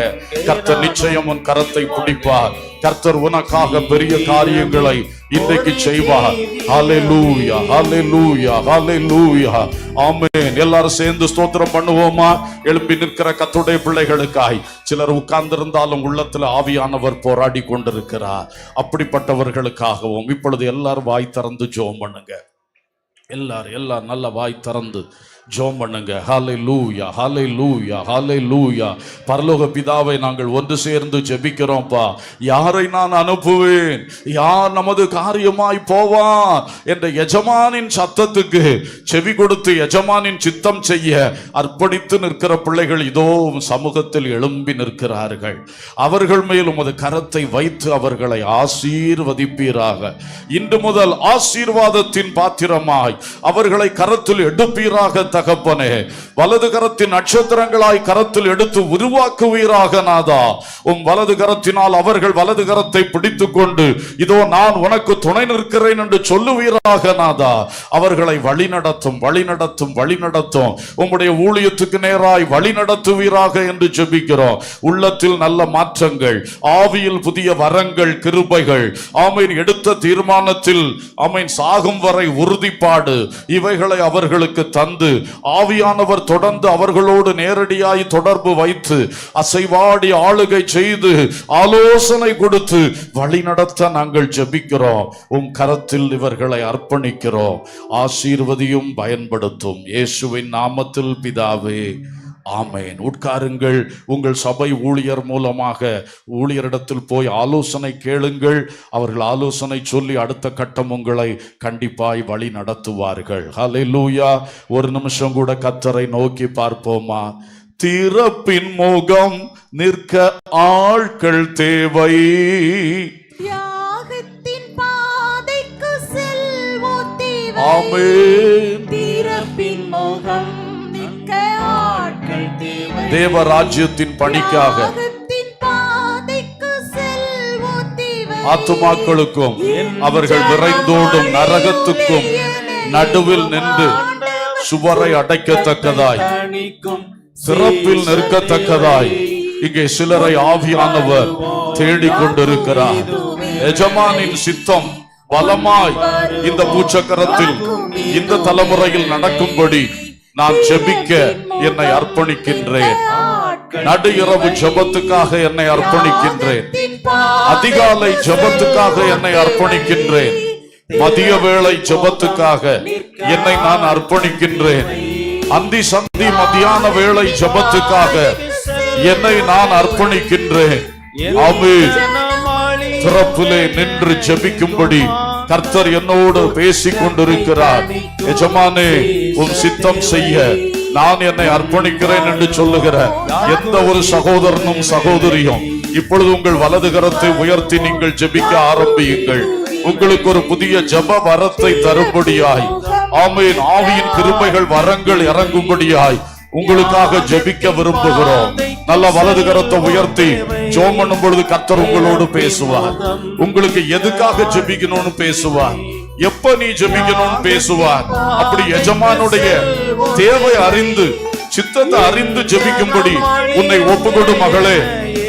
கர்த்தர் நிச்சயம் உன் கரத்தை பிடிப்பார். கர்த்தர் உனக்காக பெரிய காரியங்களை இன்றைக்கு செய்வார். ஹல்லேலூயா, ஹல்லேலூயா, ஹல்லேலூயா. ஆமென். எல்லாரும் சேர்ந்து ஸ்தோத்திரம் பண்ணுவோமா? எழுப்பி நிற்கிற கர்த்தருடைய பிள்ளைகளுக்காய் சிலர் உட்கார்ந்து இருந்தாலும் உள்ளத்துல ஆவியானவர் போராடி கொண்டிருக்கிறார். அப்படிப்பட்டவர்களுக்காகவும் இப்பொழுது எல்லாரும் வாய் திறந்து ஜெபம் பண்ணுங்க. எல்லாரும் நல்ல வாய் திறந்து ஜெபம் பண்ணுங்க. ஹல்லேலூயா, ஹல்லேலூயா, ஹல்லேலூயா. பரலோக பிதாவை நாங்கள் ஒன்று சேர்ந்து ஜெபிக்கிறோம்ப்பா. யாரை நான் அனுப்புவேன்? யார் நமது காரியமாய் போவான் என்ற எஜமானின் சத்தத்துக்கு செவி கொடுத்து எஜமானின் சித்தம் செய்ய அர்ப்பணித்து நிற்கிற பிள்ளைகள் இதோ சமூகத்தில் எழும்பி நிற்கிறார்கள். அவர்கள் மேல் உமது கரத்தை வைத்து அவர்களை ஆசீர்வதிப்பீராக. இன்று முதல் ஆசீர்வாதத்தின் பாத்திரமாய் அவர்களை கரத்தில் எடுப்பீராக தகப்பனே. வலது கரத்தின் நட்சத்திரங்களாய் கரத்தில் எடுத்து உருவாக்குவீராக நாதா. உம் வலது கரத்தினால் அவர்கள் வலது கரத்தை பிடித்துக் கொண்டு இதோ நான் உனக்கு துணை நிற்கிறேன் என்று சொல்லுவீராக நாதா. அவர்களை வழி நடத்தும், வழி நடத்தும், வழி நடத்தும். உம்முடைய ஊழியத்துக்கு நேராய் வழி நடத்துவீராக என்று ஜெபிக்கிறோம். உள்ளத்தில் நல்ல மாற்றங்கள், ஆவியில் புதிய வரங்கள், கிருபைகள், ஆமீன், எடுத்த தீர்மானத்தில் ஆமீன் சாகும் வரை உறுதிப்பாடு, இவைகளை அவர்களுக்கு தந்து ஆவியானவர் தொடர்ந்து அவர்களோடு நேரடியாய் தொடர்பு வைத்து அசைவாடி ஆளுகை செய்து ஆலோசனை கொடுத்து வழி நடத்த நாங்கள் ஜெபிக்கிறோம். உம் கரத்தில் இவர்களை அர்ப்பணிக்கிறோம். ஆசீர்வதியும், பயன்படுத்தும். இயேசுவின் நாமத்தில் பிதாவே, ஆமென். உட்காருங்கள். உங்கள் சபை ஊழியர் மூலமாக ஊழியரிடத்தில் போய் ஆலோசனை கேளுங்கள். அவர்கள் ஆலோசனை சொல்லி அடுத்த கட்டம் உங்களை கண்டிப்பாய் வழி நடத்துவார்கள். ஹல்லேலூயா. ஒரு நிமிஷம் கூட கர்த்தரை நோக்கி பார்ப்போமா? திறப்பின் முகம் நிற்க ஆட்கள் தேவை. ஆமென். திறப்பின் முகம் தேவராஜ்யத்தின் பணிக்காக ஆத்துமாக்களுக்கும் அவர்கள் விரைந்தோடும் நரகத்துக்கும் நடுவில் நின்று சுவரை அடைக்கத்தக்கதாய், சிறப்பில் நிற்கத்தக்கதாய் இங்கே சிலரை ஆவியானவர் தேடிக்கொண்டிருக்கிறார். எஜமானின் சித்தம் பலமாய் இந்த பூச்சக்கரத்தில் இந்த தலைமுறையில் நடக்கும்படி நான் ஜெபிக்க என்னை அர்ப்பணிக்கின்றேன். நடு இரவு ஜெபத்துக்காக என்னை அர்ப்பணிக்கின்றேன். அதிகாலை ஜெபத்துக்காக என்னை அர்ப்பணிக்கின்றேன். மதிய வேளை ஜெபத்துக்காக என்னை நான் அர்ப்பணிக்கின்றேன். அந்தி சந்தி மதியான வேளை ஜெபத்துக்காக என்னை நான் அர்ப்பணிக்கின்றேன். ஆமென். திறப்பிலே நின்று ஜெபிக்கும்படி கர்த்தர் என்னோடு பேசிக் கொண்டிருக்கிறார். எஜமானே, உம் சித்தம் செய்ய நான் என்னை அர்ப்பணிக்கிறேன் என்று சொல்லுகிற எந்த ஒரு சகோதரனும் சகோதரியும் இப்பொழுது உங்கள் வலது கரத்தை உயர்த்தி நீங்கள் ஜெபிக்க ஆரம்பியுங்கள். உங்களுக்கு ஒரு புதிய ஜெப வரத்தை தரும்படியாய், ஆமென், ஆவியின் கிருபைகள் வரங்கள் இறங்கும்படியாய் உங்களுக்காக ஜெபிக்க விரும்புகிறோம். நல்ல வலது கரத்தை உயர்த்தி ஜெபம் பண்ணும் பொழுது கர்த்தர் உங்களோடு பேசுவார். உங்களுக்கு எதுக்காக ஜெபிக்கணும்னு பேசுவார், எப்ப நீ ஜெபிக்கணும்னு பேசுவார். அப்படி எஜமானுடைய தேவை அறிந்து சித்தத்தை அறிந்து ஜெபிக்கும்படி உன்னை ஒப்புக்கொடு மகளே,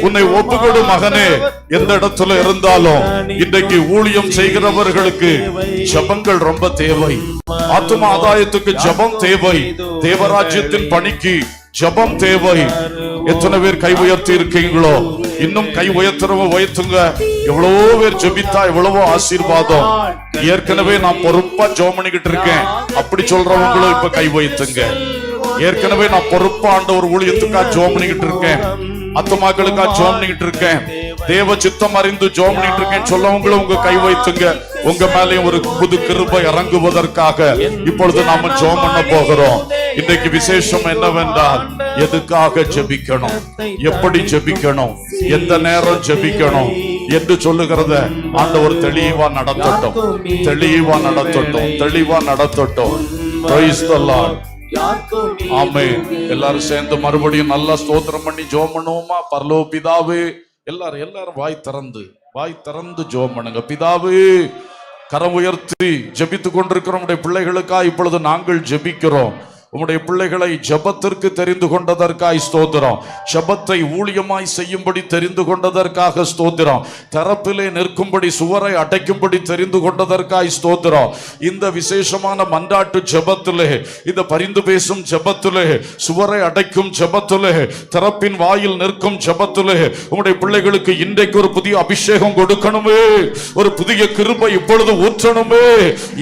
உன்னை ஒப்புக்கொடு மகனே. எந்த இடத்துல இருந்தாலும் இன்றைக்கு ஊழியம் செய்கிறவர்களுக்கு ஜெபங்கள் ரொம்ப தேவை. ஆத்தும ஆதாயத்துக்கு ஜெபம் தேவை. தேவராஜ்யத்தின் பணிக்கு ஜெபம் தேவை. எத்தனை பேர் கை உயர்த்தி இருக்கீங்களோ? இன்னும் கை உயர்த்துங்க. எவ்வளவோ பேர் ஜெபித்தா எவ்வளவோ ஆசீர்வாதம். ஏற்கனவே நான் பொறுப்பா ஜெபம் பண்ணிக்கிட்டு இருக்கேன் அப்படி சொல்றவங்களும் இப்ப கை உயர்த்துங்க. ஏற்கனவே நான் பொறுப்பா ஆண்டவர் ஊழியத்துக்கா ஜெபம் பண்ணிக்கிட்டு இருக்கேன், ஆத்துமாக்களுக்கா ஜெபம் பண்ணிக்கிட்டு இருக்கேன், தேவ சித்தம் அறிந்து ஜெபம் பண்ணிட்டு இருக்கேன் சொல்லவங்களும் உங்க கை வைத்துங்க. உங்க மேலேயும் ஒரு புது கிருபை இறங்குவதற்காக இப்பொழுது நாம ஜெபம் பண்ண போகிறோம். இன்றைக்கு விசேஷம் என்னவென்றால், எதுக்காக ஜெபிக்கணும், எப்படி ஜெபிக்கணும், எந்த நேரம் ஜெபிக்கணும் என்று சொல்லுகிறத ஆண்டவர் தெளிவா நடத்தட்டும், தெளிவா நடத்தட்டும், தெளிவா நடத்தட்டும். Praise the Lord. ஆமென். எல்லாரும் சேர்ந்து மறுபடியும் நல்லா ஸ்தோத்திரம் பண்ணி ஜெபம் பண்ணுவோமா? பரலோக பிதாவே, எல்லாரும் வாய் திறந்து ஜெபம் பண்ணுங்க. பிதாவே, கரம் உயர்த்தி ஜெபித்துக் கொண்டிருக்கிற உம்முடைய பிள்ளைகளுக்காக இப்பொழுது நாங்கள் ஜெபிக்கிறோம். உம்முடைய பிள்ளைகளை ஜெபத்திற்கு தெரிந்து கொண்டதற்காய் ஸ்தோத்திரம். ஜெபத்தை ஊழியமாய் செய்யும்படி தெரிந்து கொண்டதற்காக ஸ்தோத்திரம். தரப்பிலே நிற்கும்படி சுவரை அடைக்கும்படி தெரிந்து கொண்டதற்காய் ஸ்தோத்திரம். இந்த விசேஷமான மன்றாட்டு ஜெபத்திலே, இந்த பரிந்து பேசும் ஜெபத்திலே, சுவரை அடைக்கும் ஜெபத்திலே, தரப்பின் வாயில் நிற்கும் ஜெபத்திலே உம்முடைய பிள்ளைகளுக்கு இன்றைக்கு ஒரு புதிய அபிஷேகம் கொடுக்கணுமே, ஒரு புதிய கிருபை இப்பொழுது ஊற்றணுமே.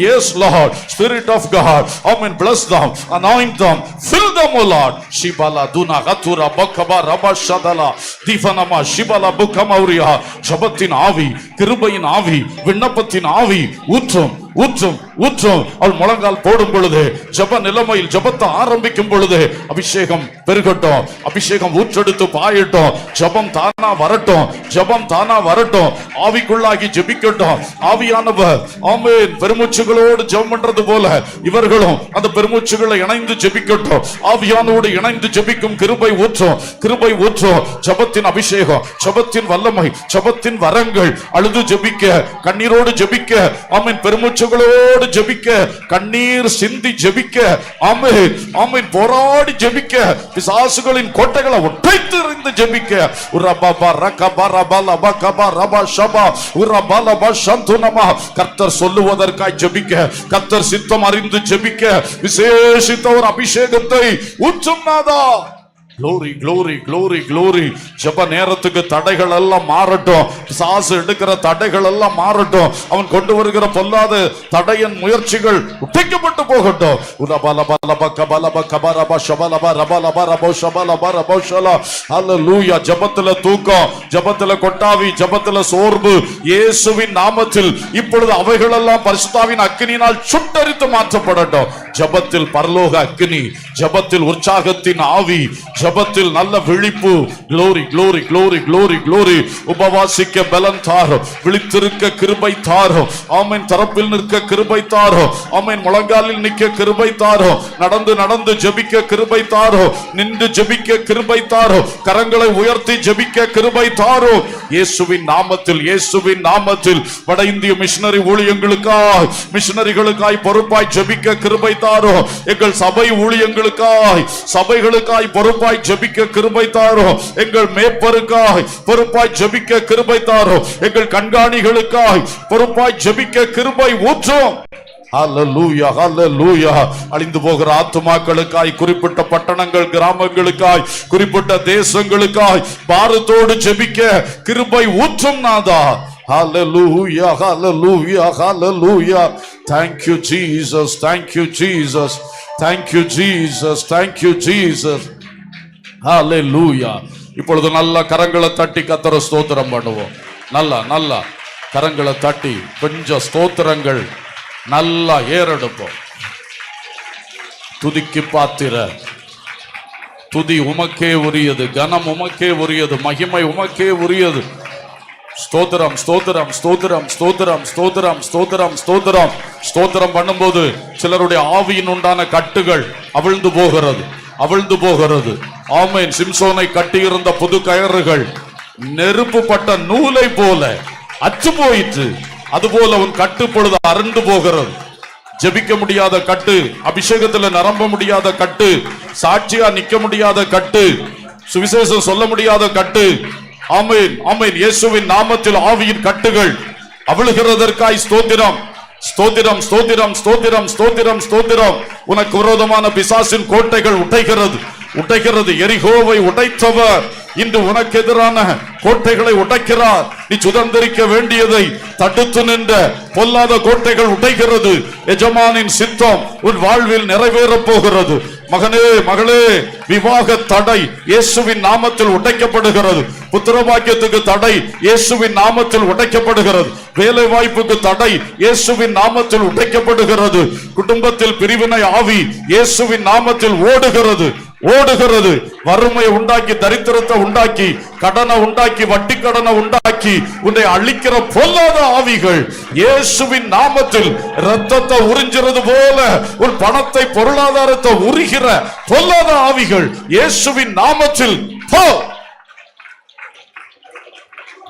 Yes Lord, Spirit of God, amen, bless them, anoint them, fill them, O Lord. Shibala duna gatura bakaba raba shadala difanama shibala bukamauria. ஜபத்தின் ஆவி, கிருபையின் ஆவி, விண்ணப்பத்தின் ஆவி ஊற்றும் ஊற்றும் ஊற்றும். அவள் முழங்கால் போடும் பொழுது, ஜப நிலைமையில் ஜபத்தை ஆரம்பிக்கும் பொழுது அபிஷேகம் பெருகட்டும், அபிஷேகம் ஊற்றெடுத்து பாயட்டும். ஜபம் தானா வரட்டும், ஜபம் தானா வரட்டும். ஆவிக்குள்ளாகி ஜெபிக்கட்டும். ஆவியானவர் ஆமென் பெருமூச்சுகளோடு ஜெபம் பண்றது போல இவர்களும் அந்த பெருமூச்சுகளை இணைந்து ஜெபிக்கட்டும். ஆவியானோடு இணைந்து ஜெபிக்கும் கிருபை ஊற்றும், கிருபை ஊற்றும். ஜபத்தின் அபிஷேகம், ஜபத்தின் வல்லமை, ஜபத்தின் வரங்கள். அழுது ஜெபிக்க, கண்ணீரோடு ஜெபிக்க, ஆமென், பெருமூச்சுகளோடு ஜெபிக்க, கண்ணீர் சிந்தி ஜெபிக்க, ஆமென் ஆமென், போராடி ஜெபிக்க, பிசாசுகளின் கோட்டைகளை உடைத்து எறிந்து ஜெபிக்க. உரபபா ரகபா ரபல பகபா ரபா ஷபா உரபல பஷந்துனமா. கர்த்தர் சொல்லுவதற்காய் ஜெபிக்க, கர்த்தர் சித்தம் அறிந்து ஜெபிக்க விசேஷித்த ஒரு அபிஷேகத்தை ஊற்றும் நாதா. Glory, glory, glory, glory. ஜெப நேரத்துக்கு தடைகள் எல்லாம் மாறட்டும். பிசாசு எடுக்கிற தடைகள் எல்லாம் மாறட்டும். அவன் கொண்டு வருகிற பொல்லாத தடையின் முயற்சிகள் உடைக்கப்பட்டு போகட்டும். ஹல்லேலூயா. ஜெபத்துல தூக்கம், ஜெபத்துல கொட்டாவி, ஜெபத்துல சோர்வு, இயேசுவின் நாமத்தில் இப்பொழுது அவைகள் எல்லாம் பரிசுத்தாவின் அக்கினியினால் சுட்டரித்து மாற்றப்படட்டும். ஜெபத்தில் பரலோக அக்கினி, ஜெபத்தில் உற்சாகத்தின் ஆவி, ஜபத்தில் நல்ல விழிப்பு. glory glory glory glory glory. உபவாசிக்க பலன் தாரும், விழித்திருக்க கிருபை தாரும். ஆமென். தரப்பில் நிற்க கிருபை தாரும். ஆமென். முழங்காலில் நிற்க கிருபை தாரும். நடந்து நடந்து ஜெபிக்க கிருபை தாரும். நின்று ஜெபிக்க கிருபை தாரும். கரங்களை உயர்த்தி ஜெபிக்க கிருபை தாரும். இயேசுவின் நாமத்தில், இயேசுவின் நாமத்தில். வட இந்திய மிஷனரி ஊழியங்களுக்காய், மிஷனரிகளுக்காய் பொறுப்பாய் ஜெபிக்க கிருபை தாரும். எங்கள் சபை ஊழியங்களுக்காய், சபைகளுக்காய் பொறுப்பாய் ஜெபிக்க கிருபை தாரும். எங்கள் மேய்ப்பருக்காய் பொறுப்பாய் ஜெபிக்க கிருபை தாரும். எங்கள் கண்காணிகளுக்காய் பொறுப்பாய் ஜெபிக்க கிருபை ஊற்றும். ஹல்லேலூயா, ஹல்லேலூயா. அழிந்து போகிற ஆத்துமாக்களுக்காய், குறிப்பிட்ட பட்டணங்கள், கிராமங்களுக்காய், குறிப்பிட்ட தேசங்களுக்காய் பாரத்தோடு ஜெபிக்க கிருபை ஊற்றும் நாதா. Hallelujah, hallelujah, hallelujah. Thank you Jesus, thank you Jesus, thank you Jesus, thank you Jesus. Hallelujah. இப்பொழுது நல்ல கரங்களை தட்டி கர்த்தரை ஸ்தோத்திரம் பண்ணுவோம். நல்ல கரங்களை தட்டி கொஞ்சம் ஸ்தோத்திரங்கள் நல்லா ஏறெடுப்போம். துதிக்கு பாத்திர துதி உமக்கே உரியது, கனம் உமக்கே உரியது, மகிமை உமக்கே உரியது. ஸ்தோத்திரம் ஸ்தோத்திரம் ஸ்தோத்திரம் ஸ்தோத்திரம் ஸ்தோத்திரம் ஸ்தோத்திரம் ஸ்தோத்திரம். ஸ்தோத்திரம் பண்ணும்போது சிலருடைய ஆவியின் உண்டான கட்டுகள் அவிழ்ந்து போகிறது, அவிழ்ந்து போகிறது. ஆமென். சிம்சோனை கட்டியிருந்த புது கயறுகள் நெருப்புப்பட்ட நூலை போல அற்று போயிற்று. அதுபோல உன் கட்டு பொழுது அருண்டு போகிறது. ஜெபிக்க முடியாத கட்டு, அபிஷேகத்துல நிரம்ப முடியாத கட்டு, சாட்சியா நிக்க முடியாத கட்டு, சுவிசேஷம் சொல்ல முடியாத கட்டு. ஆமென் ஆமென். இயேசுவின் நாமத்தில் ஆவியின் கட்டுகள் அவிழுகிறதற்காய் ஸ்தோத்திரம் ஸ்தோத்திரம் ஸ்தோத்திரம் ஸ்தோத்திரம் ஸ்தோத்திரம் ஸ்தோத்திரம். உனக்கு விரோதமான பிசாசின் கோட்டைகள் உடைகிறது, உடைகிறது. எரிகோவை உடைத்தவர் இன்று உனக்கு எதிரான கோட்டைகளை உடைக்கிறார். நீ சுதந்திரிக்க வேண்டியதை தடுத்து நின்ற பொல்லாத கோட்டைகள் உடைகிறது. எஜமானின் சித்தம் உன் வாழ்வில் நிறைவேறப் போகிறது. மகனே மகளே, விவாக தடை இயேசுவின் நாமத்தில் உடைக்கப்படுகிறது. புத்திரபாக்கியத்துக்கு தடை இயேசுவின் நாமத்தில் உடைக்கப்படுகிறது. வேலை வாய்ப்புக்கு தடை இயேசுவின் நாமத்தில் உடைக்கப்படுகிறது. குடும்பத்தில் பிரிவினை ஆவி இயேசுவின் நாமத்தில் ஓடுகிறது, ஓடுகிறது. வறுமை உண்டாக்கி, தரித்திரத்தை உண்டாக்கி, கடனை உண்டாக்கி, வட்டி கடனை உண்டாக்கி உன்னை அழிக்கிற பொல்லாத ஆவிகள் இயேசுவின் நாமத்தில் இரத்தத்தை உறிஞ்சிறது போல ஒரு பணத்தை, பொருளாதாரத்தை உரிகிற பொல்லாத ஆவிகள் இயேசுவின் நாமத்தில் போ,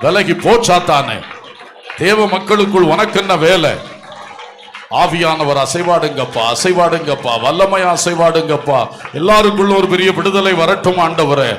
விலகி போச்சாத்தானே. தேவ மக்களுக்குள் உனக்கு என்ன வேலை? ஆவியானவர் அசைவாடுங்கப்பா, அசைவாடுங்கப்பா, வல்லமையா அசைவாடுங்கப்பா. எல்லாருக்குள்ள ஒரு பெரிய விடுதலை வரட்டும் ஆண்டவரே.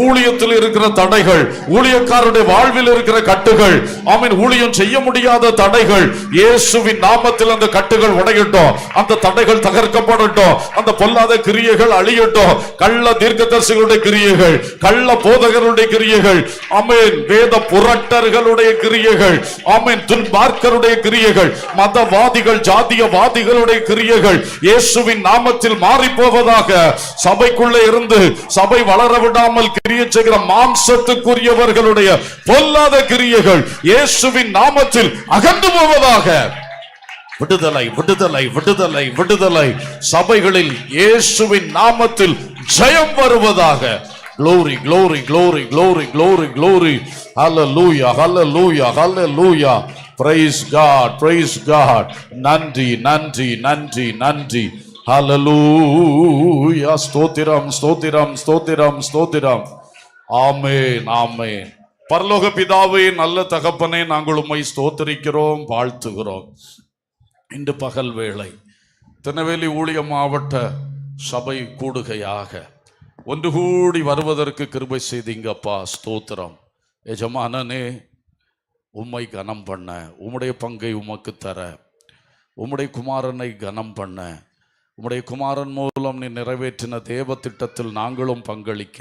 ஊழியத்தில் இருக்கிற தடைகள், ஊழியக்காரருடைய வாழ்வில் இருக்கிற கட்டுகள், ஆமென், ஊழியம் செய்ய முடியாத தடைகள் இயேசுவின் நாமத்தில் அந்த கட்டுகள் உடையட்டும், அந்த தடைகள் தகர்க்கப்படட்டும், அந்த பொல்லாத கிரியைகள் அழியட்டும். கள்ள தீர்க்கதரிசிகளுடைய கிரியைகள், கள்ள போதகருடைய கிரியைகள், ஆமென், வேத புரட்டர்களுடைய கிரியைகள், ஆமென், துன்மார்க்கருடைய கிரியைகள், மதவாதிகள், ஜாதியவாதிகளுடைய கிரியைகள் இயேசுவின் நாமத்தில் மாறி போவதாக. சபைக்குள்ளே இருந்து சபை வளர விடாமல் கிரியை செய்கிற மாம்சத்துக்குரியவர்களுடைய பொல்லாத கிரியைகள் இயேசுவின் நாமத்தில் அகன்று போவதாக. விடுதலை விடுதலை விடுதலை விடுதலை. சபைகளில் இயேசுவின் நாமத்தில் ஜெயம் வருவதாக. Glory, glory, glory, glory, glory, glory. Hallelujah, hallelujah, hallelujah. Praise God, praise God. நன்றி நன்றி நன்றி நன்றி. ஹல்லேலூயா. ஸ்தோத்திரம் ஸ்தோத்திரம் ஸ்தோத்திரம் ஸ்தோத்திரம். ஆமென் ஆமென். பரலோக பிதாவே, நல்ல தகப்பனே, நாங்கள் உம்மை ஸ்தோத்திரிக்கிறோம், வாழ்த்துகிறோம். இன்று பகல் வேளை திருநெல்வேலி ஊழிய மாவட்ட சபை கூடுகையாக ஒன்று கூடி வருவதற்கு கிருபை செய்தீங்கப்பா, ஸ்தோத்திரம். எஜமானனே, உம்மை கனம் பண்ண, உம்முடைய பங்கை உமக்கு தர, உம்முடைய குமாரனை கனம் பண்ண, உம்முடைய குமாரன் மூலம் நீ நிறைவேற்றின தேவ திட்டத்தில் நாங்களும் பங்களிக்க,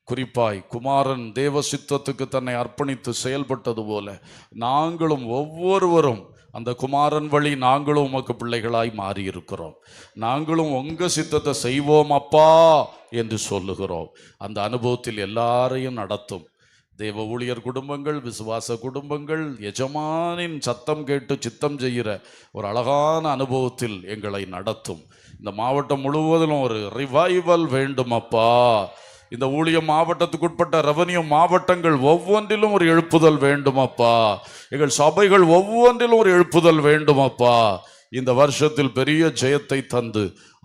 குறிப்பாய் குமாரன் தேவ சித்தத்துக்கு தன்னை அர்ப்பணித்து செயல்பட்டது போல நாங்களும் ஒவ்வொருவரும் அந்த குமாரன் வழி நாங்களும் உமக்கு பிள்ளைகளாய் மாறி இருக்கிறோம். நாங்களும் உங்க சித்தத்தை செய்வோம் அப்பா என்று சொல்லுகிறோம். அந்த அனுபவத்தில் எல்லாரையும் நடத்தும். தேவ ஊழியர் குடும்பங்கள், விசுவாச குடும்பங்கள், எஜமானின் சத்தம் கேட்டு சித்தம் செய்கிற ஒரு அழகான அனுபவத்தில் எங்களை நடத்தும். இந்த மாவட்டம் முழுவதிலும் ஒரு ரிவைவல் வேண்டும் அப்பா. இந்த ஊழிய மாவட்டத்துக்குட்பட்ட ரெவன்யூ மாவட்டங்கள் ஒவ்வொன்றிலும் ஒரு எழுப்புதல் வேண்டும் அப்பா. எங்கள் சபைகள் ஒவ்வொன்றிலும் ஒரு எழுப்புதல் வேண்டும் அப்பா. இந்த வருஷத்தில் பெரிய ஜெயத்தை தந்து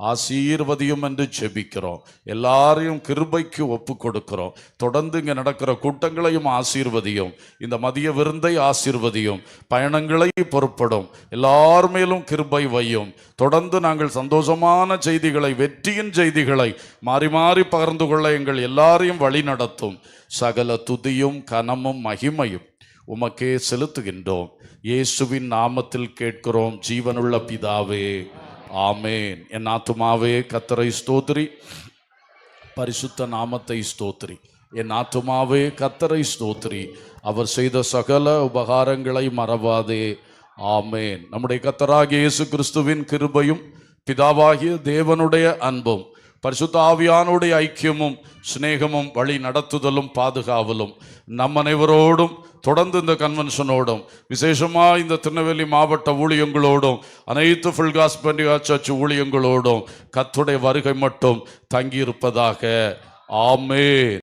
ஆசீர்வதியும் என்று ஜெபிக்கிறோம். எல்லாரையும் கிருபைக்கு ஒப்பு கொடுக்கிறோம். தொடர்ந்து இங்கே நடக்கிற கூட்டங்களையும் ஆசீர்வதியும். இந்த மதிய விருந்தை ஆசீர்வதியும். பயணங்களை பொறுப்படும். எல்லார் மேலும் கிருபை வையும். தொடர்ந்து நாங்கள் சந்தோஷமான செய்திகளை, வெற்றியின் செய்திகளை மாறி மாறி பகிர்ந்து கொள்ள எங்கள் எல்லாரையும் வழி நடத்தும். சகல துதியும் கனமும் மகிமையும் உமக்கே செலுத்துகின்றோம். இயேசுவின் நாமத்தில் கேட்கிறோம் ஜீவனுள்ள பிதாவே, ஆமேன். என் ஆத்துமாவே கர்த்தரை ஸ்தோத்திரி, பரிசுத்த நாமத்தை ஸ்தோத்திரி. என் ஆத்துமாவே கர்த்தரை ஸ்தோத்திரி, அவர் செய்த சகல உபகாரங்களை மறவாதே, ஆமேன். நம்முடைய கர்த்தராகிய இயேசு கிறிஸ்துவின் கிருபையும் பிதாவாகிய தேவனுடைய அன்பும் பரிசுத்த ஆவியானுடைய ஐக்கியமும் சிநேகமும் வழி நடத்துதலும் பாதுகாவலும் நம் அனைவரோடும் தொடர்ந்து இந்த கன்வென்ஷனோடும் விசேஷமாக இந்த திருநெல்வேலி மாவட்ட ஊழியங்களோடும் அனைத்து ஃபுல் காஸ்பல் சர்ச் ஊழியங்களோடும் கர்த்தருடைய வருகை மட்டும் தங்கியிருப்பதாக. ஆமென்.